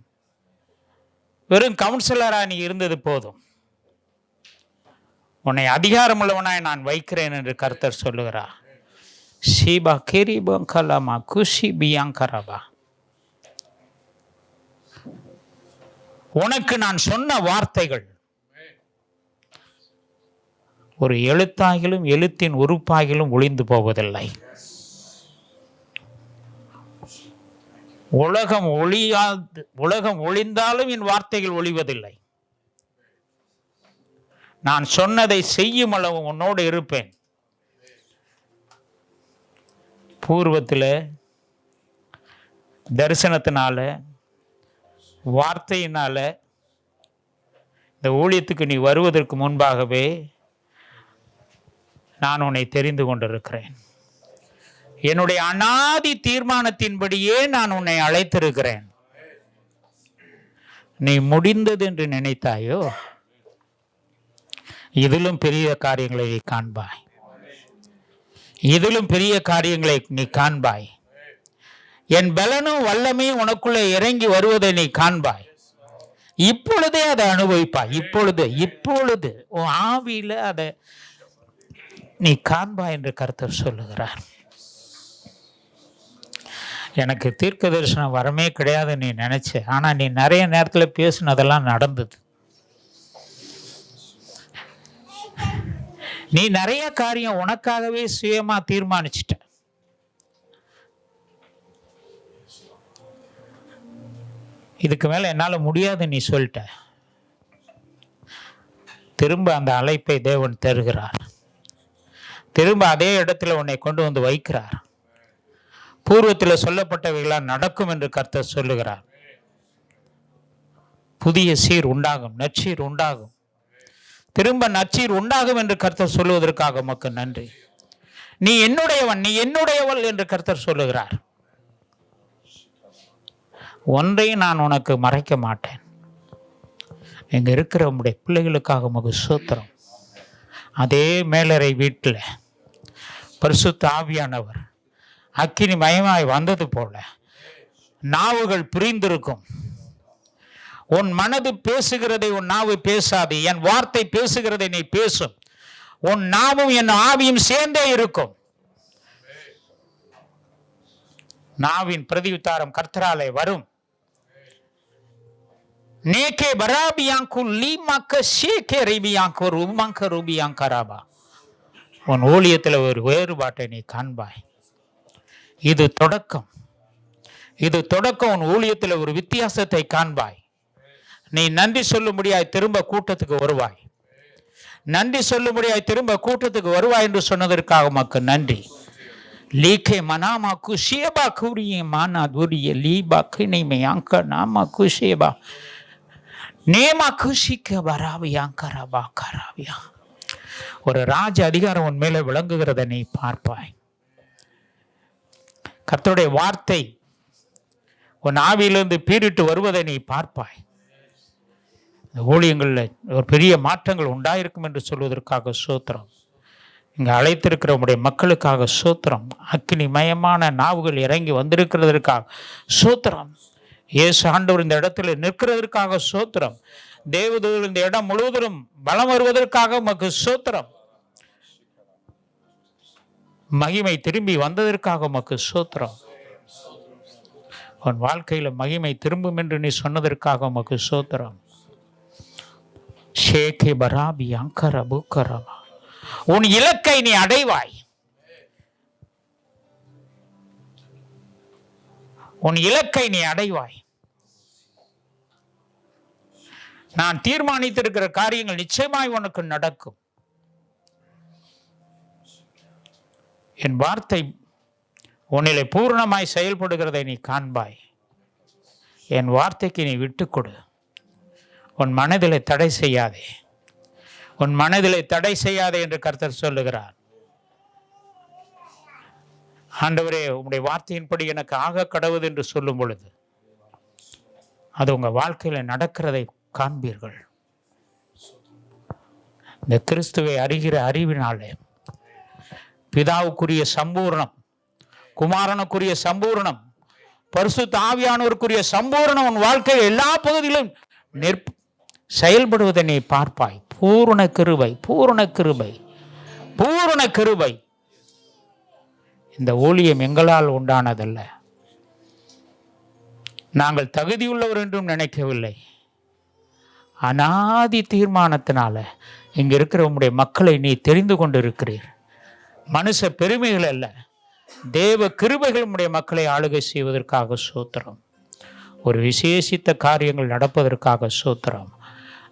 வெறும் கவுன்சிலராக நீ இருந்தது போதும், உன்னை அதிகாரமுள்ளவனாய் நான் வைக்கிறேன் என்று கர்த்தர் சொல்லுகிறார். ஷீபா கெரிபங்கலாமா குஷி பியாங்கரபா. உனக்கு நான் சொன்ன வார்த்தைகள் ஒரு எழுத்தாகிலும் எழுத்தின் உறுப்பாகிலும் ஒளிந்து போவதில்லை. உலகம் ஒளிந்தாலும் என் வார்த்தைகள் ஒளிவதில்லை. நான் சொன்னதை செய்யும் அளவு உன்னோடு இருப்பேன். பூர்வத்தில் தரிசனத்தினால, வார்த்தையினால இந்த ஊழியத்துக்கு நீ வருவதற்கு முன்பாகவே நான் உன்னை தெரிந்து கொண்டிருக்கிறேன். என்னுடைய அனாதி தீர்மானத்தின்படியே நான் உன்னை அழைத்திருக்கிறேன். நீ முடிந்தது என்று நினைத்தாயோ, இதிலும் பெரிய காரியங்களை நீ காண்பாய். இதிலும் பெரிய காரியங்களை நீ காண்பாய். என் பலனும் வல்லமையும் உனக்குள்ளே இறங்கி வருவதை நீ காண்பாய். இப்பொழுதே அதை அனுபவிப்பாய். இப்பொழுது உன் ஆவியில அதை நீ காண்பாய் என்று கர்த்தர் சொல்லுகிறார். எனக்கு தீர்க்க தரிசனம் வரமே கிடையாது நீ நினைச்ச, ஆனா நீ நிறைய நேரத்தில் பேசுனதெல்லாம் நடந்தது. நீ நிறைய காரியம் உனக்காகவே சுயமா தீர்மானிச்சிட்ட. இதுக்கு மேல என்னால முடியாது நீ சொல்லிட்ட. திரும்ப அந்த அழைப்பை தேவன் தருகிறார். திரும்ப அதே இடத்துல உன்னை கொண்டு வந்து வைக்கிறார். பூர்வத்தில் சொல்லப்பட்டவைகளால் நடக்கும் என்று கர்த்தர் சொல்லுகிறார். புதிய சீர் உண்டாகும், நற்சீர் உண்டாகும். திரும்ப நற்சீர் உண்டாகும் என்று கர்த்தர் சொல்லுவதற்காக உமக்கு நன்றி. நீ என்னுடையவன், நீ என்னுடையவள் என்று கர்த்தர் சொல்லுகிறார். ஒன்றையும் நான் உனக்கு மறைக்க மாட்டேன். இங்க இருக்கிற உம்முடைய பிள்ளைகளுக்காக உமக்கு ஸ்தோத்திரம். அதே மேலறை வீட்டில் பரிசுத்த ஆவியானவர் அக்கினி மயமாய் வந்தது போல நாவுகள் பிரிந்திருக்கும். உன் மனது பேசுகிறதை உன் நாவு பேசாது. என் வார்த்தை பேசுகிறதை நீ பேசும். உன் நாவும் என் ஆவியும் சேர்ந்தே இருக்கும். நாவின் பிரதியுத்தாரம் கர்த்தராலே வரும். நேக்கே பராபியாங்கு லீமாக்க ஷேக்கே ரீபியாங்கு ரூமாங்க ரூபியாங்கராபா. உன் ஊழியத்தில் ஒரு வேறுபாட்டை நீ காண்பாய். இது தொடக்கம். உன் ஊழியத்தில் ஒரு வித்தியாசத்தை காண்பாய். நீ நன்றி சொல்லும்படியாய் திரும்ப கூட்டத்துக்கு வருவாய். நன்றி சொல்லும்படியாய் திரும்ப கூட்டத்துக்கு வருவாய் என்று சொன்னதற்காக உமக்கு நன்றி. லீகே மனாமா குஷேபா கூறிய மானா துரிய லீபா கிணைமை அங்க நாமா குஷேபா நேமா குஷிக்க வராவியாங்கரபா கராவியா. ஒரு ராஜ அதிகாரம் உன் மேலே விளங்குகிறத நீ பார்ப்பாய். கர்த்தருடைய வார்த்தை உன் ஆவியிலிருந்து பீரிட்டு வருவதை நீ பார்ப்பாய். இந்த ஊழியங்களில் ஒரு பெரிய மாற்றங்கள் உண்டாயிருக்கும் என்று சொல்வதற்காக ஸ்தோத்திரம். இங்கே அழைத்திருக்கிற உடைய மக்களுக்காக ஸ்தோத்திரம். அக்கினி மயமான நாவுகள் இறங்கி வந்திருக்கிறதற்காக ஸ்தோத்திரம். இயேசு ஆண்டவர் இந்த இடத்துல நிற்கிறதற்காக ஸ்தோத்திரம். தேவதூதர் இந்த இடம் முழுவதும் பலம் வருவதற்காக உமக்கு ஸ்தோத்திரம். மகிமை திரும்பி வந்ததற்காக உமக்கு ஸ்தோத்திரம். உன் வாழ்க்கையில மகிமை திரும்பும் என்று நீ சொன்னதற்காக உமக்கு ஸ்தோத்திரம். ஷேகே பராபி அங்கர பூக்கரமா. உன் இலக்கை நீ அடைவாய். உன் இலக்கை நீ அடைவாய். நான் தீர்மானித்திருக்கிற காரியங்கள் நிச்சயமாய் உனக்கு நடக்கும். என் வார்த்தை உன்னிலே பூர்ணமாய் செயல்படுகிறதை நீ காண்பாய். என் வார்த்தைக்கு நீ விட்டுக்கொடு. உன் மனதிலே தடை செய்யாதே. உன் மனதிலே தடை செய்யாதே என்று கர்த்தர் சொல்லுகிறார். ஆண்டவரே, உம்முடைய வார்த்தையின்படி எனக்கு ஆக கடவுது என்று சொல்லும் பொழுது அது உங்க வாழ்க்கையில நடக்கிறதை காண்பீர்கள். இந்த கிறிஸ்துவை அறிகிற அறிவினாலே பிதாவுக்குரிய சம்பூர்ணம், குமாரனுக்குரிய சம்பூர்ணம், பரிசுத்த ஆவியானவருக்குரிய சம்பூர்ணம் உன் வாழ்க்கையில் எல்லா பகுதியிலும் செயல்படுவதை நீ பார்ப்பாய். பூரண கிருபை, பூரண கிருபை, பூரண கிருபை. இந்த ஊழியம் எங்களால் உண்டானதல்ல. நாங்கள் தகுதியுள்ளவர் என்றும் நினைக்கவில்லை. அனாதி தீர்மானத்தினால இங்க இருக்கிற உம்முடைய மக்களை நீ தெரிந்து கொண்டு இருக்கிறீர். மனுஷ பெருமைகள் அல்ல, தேவ கிருபைகள் உம்முடைய மக்களை ஆளுகை செய்வதற்காக ஸ்தோத்திரம். ஒரு விசேஷித்த காரியங்கள் நடப்பதற்காக ஸ்தோத்திரம்.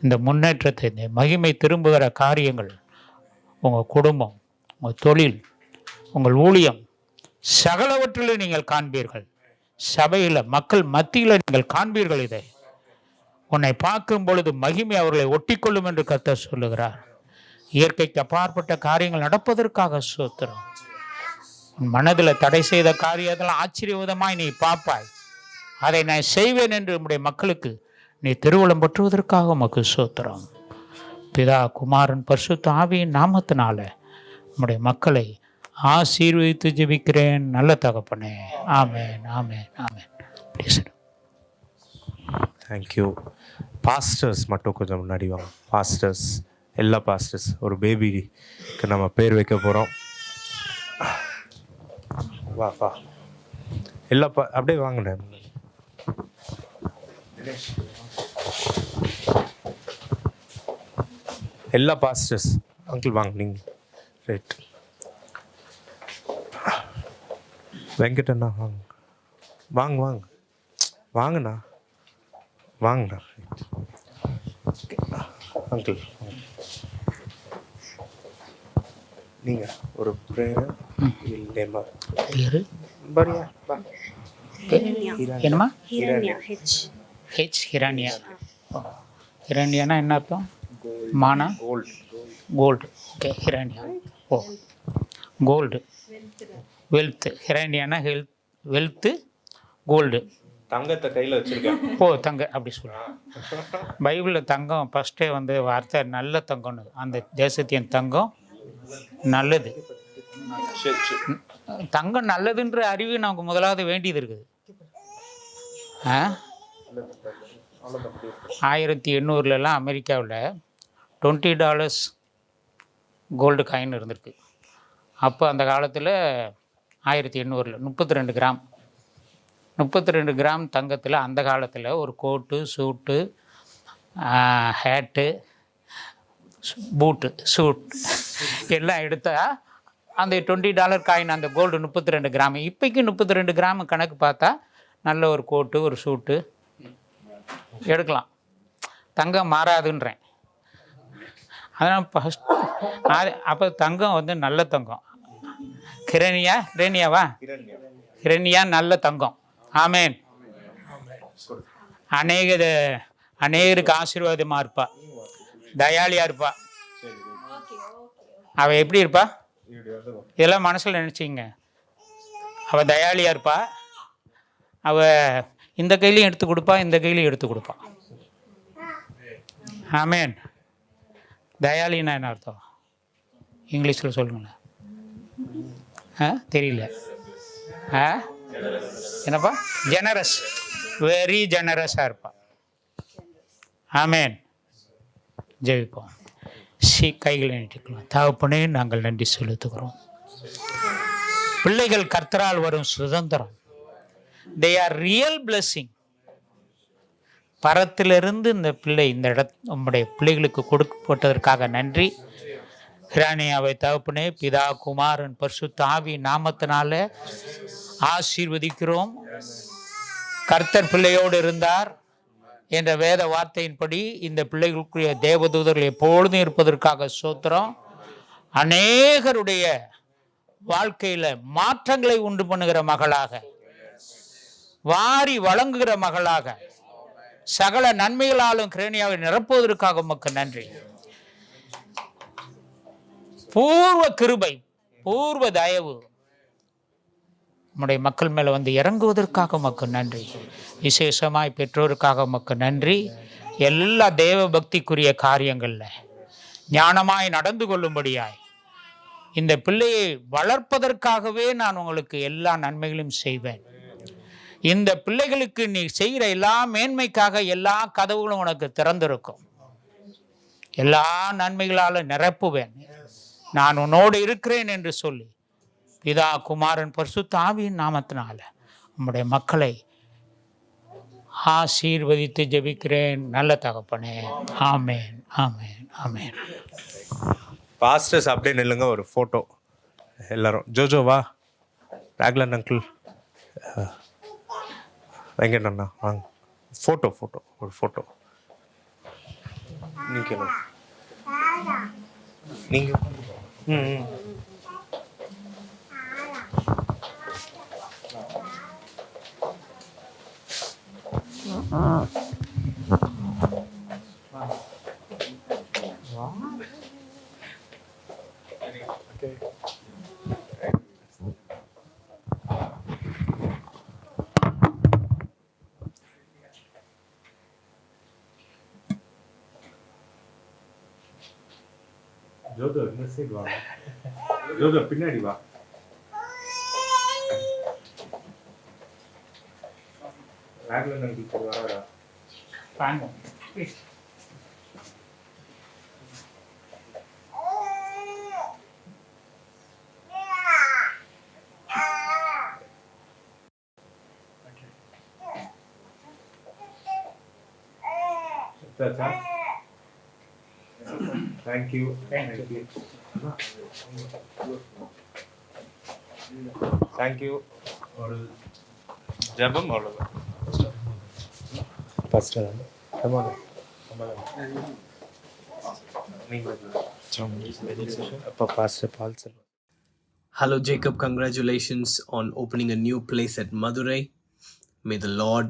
இந்த முன்னேற்றத்தை, இந்த மகிமை திரும்புகிற காரியங்கள் உங்கள் குடும்பம், உங்கள் தொழில், உங்கள் ஊழியம் சகலவற்றிலும் நீங்கள் காண்பீர்கள். சபையில் மக்கள் மத்தியில் நீங்கள் காண்பீர்கள். இதை உன்னை பார்க்கும் பொழுது மகிமை அவர்களை ஒட்டிக்கொள்ளும் என்று கர்த்தர் சொல்லுகிறார். இயற்கைக்கு அப்பாற்பட்ட காரியங்கள் நடப்பதற்காக ஸ்தோத்திரம். உன் மனதில் தடை செய்த காரியத்தெல்லாம் ஆச்சரியவிதமாய் நீ பார்ப்பாய். அதை நான் செய்வேன் என்று நம்முடைய மக்களுக்கு நீ திருவுளம் பற்றுவதற்காக உமக்கு ஸ்தோத்திரம். பிதா, குமாரன், பரிசுத்த ஆவியின் நாமத்தினால நம்முடைய மக்களை ஆசீர்வதித்து ஜெபிக்கிறேன் நல்ல தகப்பனே. ஆமென், ஆமென், ஆமென். பேசுகிறேன். தேங்க்யூ. பாஸ்டர்ஸ் மட்டும் கொஞ்சம் முன்னாடி வாங்க. பாஸ்டர்ஸ், எல்லா பாஸ்டர்ஸ், ஒரு பேபிக்கு நம்ம பேர் வைக்க போகிறோம். வா வா எல்லா அப்படியே வாங்கினேன். எல்லா பாஸ்டர்ஸ் அங்கிள் வாங்க நீங்கள். ரைட், வெங்கடண்ணா வாங்க வாங்க வாங்க வாங்கண்ணா வாங்கண்ணா. அங்கிள் நீங்கள் ஒரு ப்ரேயர் இல்லைம்மா. பரியா வா. என்னம்மா? ஹிரண்யா. ஹிரண்யா. ஹிரண்யானா என்ன அர்த்தம்? மானா? Gold. Okay, Hiranya. Oh, gold, wealth. ஹிரண்யானா வெல்த்து, கோல்டு. தங்கத்தை கையில் வச்சுருக்கேன். ஓ, தங்க அப்படி சொல்கிறேன். பைபிளில் தங்கம் ஃபஸ்ட்டே வந்து வார்த்தை நல்ல தங்கம்னு. அந்த தேசத்தின் தங்கம் நல்லது. தங்கம் நல்லதுன்ற அறிவு நமக்கு முதலாவது வேண்டியது இருக்குது. 1800 அமெரிக்காவில் $20 கோல்டு காயின் இருந்திருக்கு. அப்போ அந்த காலத்தில் 1800 32 கிராம் 32 கிராம் தங்கத்தில் அந்த காலத்தில் ஒரு கோட்டு, சூட்டு, ஹேட்டு, பூட்டு, சூட் எல்லாம் எடுத்தால் அந்த $20 காயின், அந்த கோல்டு 32 கிராம். இப்போக்கு 32 கிராம் கணக்கு பார்த்தா நல்ல ஒரு கோட்டு, ஒரு சூட்டு எடுக்கலாம். தங்கம் மாறாதுன்றேன். அதனால் ஃபஸ்ட் அப்போ தங்கம் வந்து நல்ல தங்கம். ஹிரண்யாவா? ஹிரண்யா நல்ல தங்கம். ஆமேன். அநேகருக்கு ஆசீர்வாதமாக இருப்பா, தயாளியாக இருப்பா. அவள் எப்படி இருப்பா? இதெல்லாம் மனசில் நினச்சிங்க. அவள் தயாளியாக இருப்பா. அவள் இந்த கையிலையும் எடுத்து கொடுப்பா, இந்த கையிலையும் எடுத்து கொடுப்பா. ஆமேன். தயாளின்னா என்ன அர்த்தம்? இங்கிலீஷில் சொல்லுங்களேன். தெரியல. என்னப்பா? ஜெனரஸ். வெரி ஜெனரஸாக இருப்பா. ஆமேன். ஜெயிப்போம். கைகளை நீட்டிக்கலாம். தகப்பனே, நாங்கள் நன்றி செலுத்துகிறோம். பிள்ளைகள் கர்த்தரால் வரும் சுதந்திரம். They are real blessing. பரத்திலிருந்து இந்த பிள்ளை இந்த நம்முடைய பிள்ளைகளுக்கு கொடுக்கப்பட்டதற்காக நன்றி. ஹிரண்யாவை தகப்பனே, பிதா, குமாரன், பரிசுத்த ஆவி நாமத்தினால ஆசீர்வதிக்கிறோம். கர்த்தர் பிள்ளையோடு இருந்தார் என்ற வேத வார்த்தையின்படி இந்த பிள்ளைகளுக்குரிய தேவதூதர்கள் எப்பொழுதும் இருப்பதற்காக ஸ்தோத்திரம். அநேகருடைய வாழ்க்கையில் மாற்றங்களை உண்டு பண்ணுகிற மகளாக, வாரி வழங்குகிற மகளாக, சகல நன்மைகளாலும் ஹிரண்யாவை நிரப்புவதற்காக உமக்கு நன்றி. பூர்வ கிருபை, பூர்வ தயவு நம்முடைய மக்கள் மேலே வந்து இறங்குவதற்காக உமக்கு நன்றி. விசேஷமாய் பெற்றோருக்காக உமக்கு நன்றி. எல்லா தேவ பக்திக்குரிய காரியங்களில் ஞானமாய் நடந்து கொள்ளும்படியாய் இந்த பிள்ளையை வளர்ப்பதற்காகவே நான் உங்களுக்கு எல்லா நன்மைகளையும் செய்வேன். இந்த பிள்ளைகளுக்கு நீ செய்கிற எல்லா மேன்மைக்காக எல்லா கதவுகளும் உனக்கு திறந்திருக்கும். எல்லா நன்மைகளாலும் நிரப்புவேன். நான் உன்னோடு இருக்கிறேன் என்று சொல்லி பிதா, குமாரன், பரிசுத்த ஆவியின் நாமத்தினால நம்முடைய மக்களை ஆசீர்வதித்து ஜெபிக்கிறேன் நல்ல தகப்பனே. ஆமேன், ஆமேன், ஆமேன். பாஸ்டர்ஸ் அப்படியே நில்லுங்க, ஒரு ஃபோட்டோ எல்லாரும். ஜோஜோ வா, ராக்லன் அங்கிள், வெங்கட் அண்ணா வாங்க. ஃபோட்டோ ஒரு ஃபோட்டோ. நிற்கணும். நீங்கள் ம் ஜோதோ இந்த சைடு வா. ஜோதோ பின்னாடி வா. ராகவன் அங்கிள் வரடா. வாங்க please. Tata. Thank you. Thank you. Thank you. ஒரு ஜெபம் அவ்வளவுதான். பாஸ்டர் ஆமா நீங்க அப்பா pastor ball sir. Hello, Jacob. Congratulations on opening a new place at Madurai. May the Lord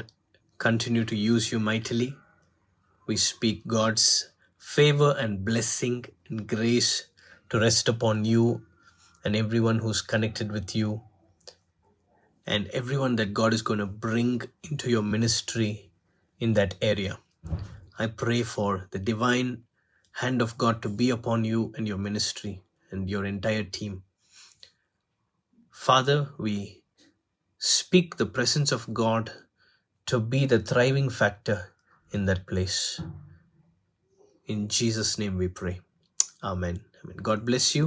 continue to use you mightily. We speak God's favor and blessing and grace to rest upon you and everyone who's connected with you and everyone that God is going to bring into your ministry in that area. I pray for the divine hand of God to be upon you and your ministry and your entire team. Father, we speak the presence of God to be the thriving factor in that place. In Jesus' name we pray. Amen. Amen. God bless you.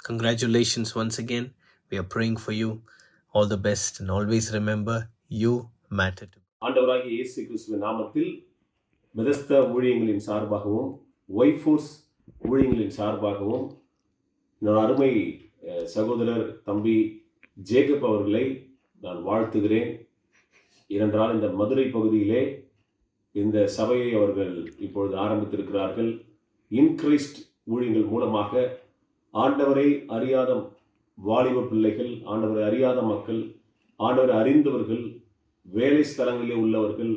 Congratulations once again. We are praying for you. All the best and always remember you matter to God. ஆண்டவராகிய இயேசு கிறிஸ்துவின் நாமத்தில் Bethesda ஊழியங்களின் சார்பாகவும் ஒய்ஃபோர்ஸ் ஊழியங்களின் சார்பாகவும் என்னோட அருமை சகோதரர் தம்பி ஜேக்கப் அவர்களை நான் வாழ்த்துகிறேன். ஏனென்றால் இந்த மதுரை பகுதியிலே இந்த சபையை அவர்கள் இப்பொழுது ஆரம்பித்திருக்கிறார்கள். இன்கிரைஸ்ட் ஊழியங்கள் மூலமாக ஆண்டவரை அறியாத வாலிப பிள்ளைகள், ஆண்டவரை அறியாத மக்கள், ஆண்டவரை அறிந்தவர்கள், வேலை ஸ்தலங்களிலே உள்ளவர்கள்,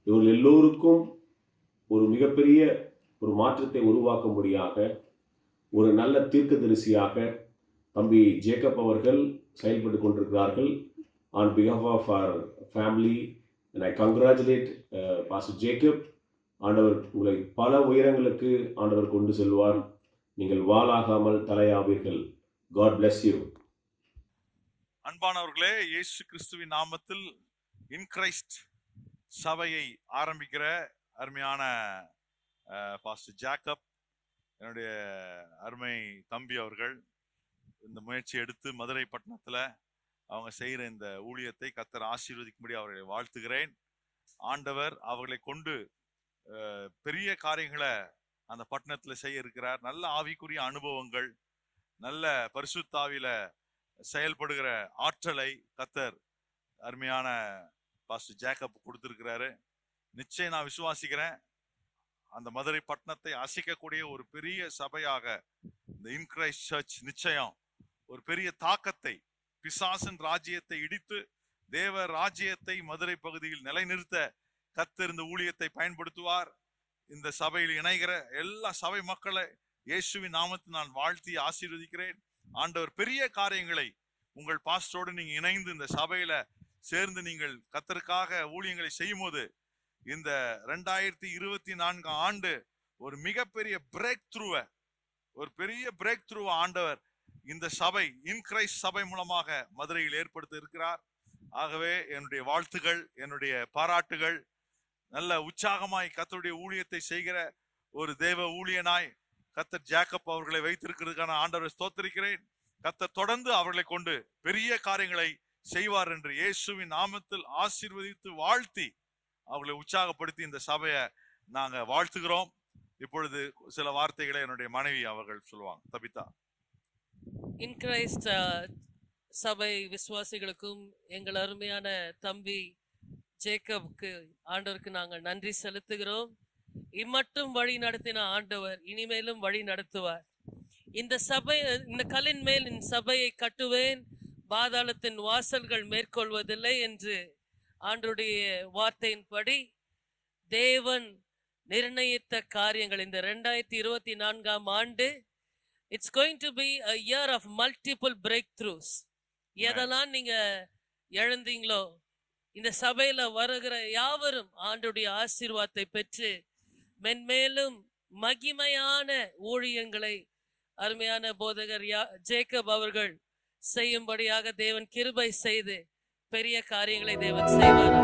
இவர்கள் எல்லோருக்கும் ஒரு மிகப்பெரிய ஒரு மாற்றத்தை உருவாக்கும்படியாக ஒரு நல்ல தீர்க்கதரிசியாக தம்பி ஜேக்கப் அவர்கள் செயல்பட்டு கொண்டிருக்கிறார்கள். On behalf of our family, and I congratulate Pastor Jacob. ஆண்டவர் உங்களை பல உயரங்களுக்கு ஆண்டவர் கொண்டு செல்வார். நீங்கள் வாளாகாமல் தலையாவீர்கள். God bless you. அன்பானவர்களே, இயேசு கிறிஸ்துவின் நாமத்தில் இன்கிரைஸ்ட் சபையை ஆரம்பிக்கிற அருமையான பாஸ்டர் ஜேக்கப், என்னுடைய அருமை தம்பி அவர்கள் இந்த முயற்சி எடுத்து மதுரை பட்டணத்தில் அவங்க செய்கிற இந்த ஊழியத்தை கர்த்தர் ஆசீர்வதிக்கும்படி அவர்களை வாழ்த்துகிறேன். ஆண்டவர் அவர்களை கொண்டு பெரிய காரியங்களை அந்த பட்டணத்தில் செய்ய இருக்கிறார். நல்ல ஆவிக்குரிய அனுபவங்கள், நல்ல பரிசுத்தாவில செயல்படுகிற ஆற்றலை கர்த்தர் அருமையான பாஸ்டர் ஜேக்கப் கொடுத்துருக்கிறாரு. நிச்சயம் நான் விசுவாசிக்கிறேன், அந்த மதுரை பட்டணத்தை அசைக்கக்கூடிய ஒரு பெரிய சபையாக இந்த இன்கிரைஸ்ட் சர்ச் நிச்சயம் ஒரு பெரிய தாக்கத்தை, பிசாசன் ராஜ்யத்தை இடித்து தேவ ராஜ்யத்தை மதுரை பகுதியில் நிலைநிறுத்த கர்த்தர் இந்த ஊழியத்தை பயன்படுத்துவார். இந்த சபையில் இணைகிற எல்லா சபை மக்களை இயேசுவின் நாமத்தில் நான் வாழ்த்தி ஆசீர்வதிக்கிறேன். ஆண்டவர் பெரிய காரியங்களை உங்கள் பாஸ்டரோடு நீங்க இணைந்து இந்த சபையில சேர்ந்து நீங்கள் கர்த்தருக்காக ஊழியங்களை செய்யும் போது இந்த 2024 ஆண்டு ஒரு மிகப்பெரிய பிரேக் த்ரூவை, ஒரு பெரிய பிரேக் த்ரூவை ஆண்டவர் இந்த சபை இன்கிரைஸ்ட் சபை மூலமாக மதுரையில் ஏற்படுத்த இருக்கிறார். ஆகவே என்னுடைய வாழ்த்துகள், என்னுடைய பாராட்டுகள். நல்ல உற்சாகமாய் கர்த்தருடைய ஊழியத்தை செய்கிற ஒரு தேவ ஊழியனாய் கர்த்தர் ஜேக்கப் அவர்களை வைத்திருக்கிறதுக்கான ஆண்டவரை ஸ்தோத்திரிக்கிறேன். கர்த்தர் தொடர்ந்து அவர்களை கொண்டு பெரிய காரியங்களை செய்வார் என்று இயேசுவின் நாமத்தில் ஆசீர்வதித்து வாழ்த்தி அவர்களை உற்சாகப்படுத்தி இந்த சபையை நாங்க வாழ்த்துகிறோம். இப்பொழுது சில வார்த்தைகளை என்னுடைய மனைவி அவர்கள் சொல்லுவாங்க. தபிதா. இன்கிரைஸ்ட் சபை விசுவாசிகளுக்கும் எங்கள் அருமையான தம்பி ஜேக்கப்க்கு ஆண்டவருக்கு நாங்கள் நன்றி செலுத்துகிறோம். இம்மட்டும் வழி நடத்தின ஆண்டவர் இனிமேலும் வழி நடத்துவார். இந்த கல்லின் மேல் இந்த சபையை கட்டுவேன், பாதாளத்தின் வாசல்கள் மேற்கொள்வதில்லை என்று ஆண்டருடைய வார்த்தையின்படி தேவன் நிர்ணயித்த காரியங்கள் இந்த 2024ஆம் ஆண்டு it's going to be a year of multiple breakthroughs. எதெல்லாம் நீங்க எழுந்தீங்களோ இந்த சபையில வருகிற யாவரும் ஆண்டருடைய ஆசீர்வாதத்தை பெற்று மென்மேலும் மகிமையான ஊழியங்களை அருமையான போதகர் ஜேக்கப் அவர்கள் செய்யும்படியாக தேவன் கிருபை செய்து பெரிய காரியங்களை தேவன் செய்வார்.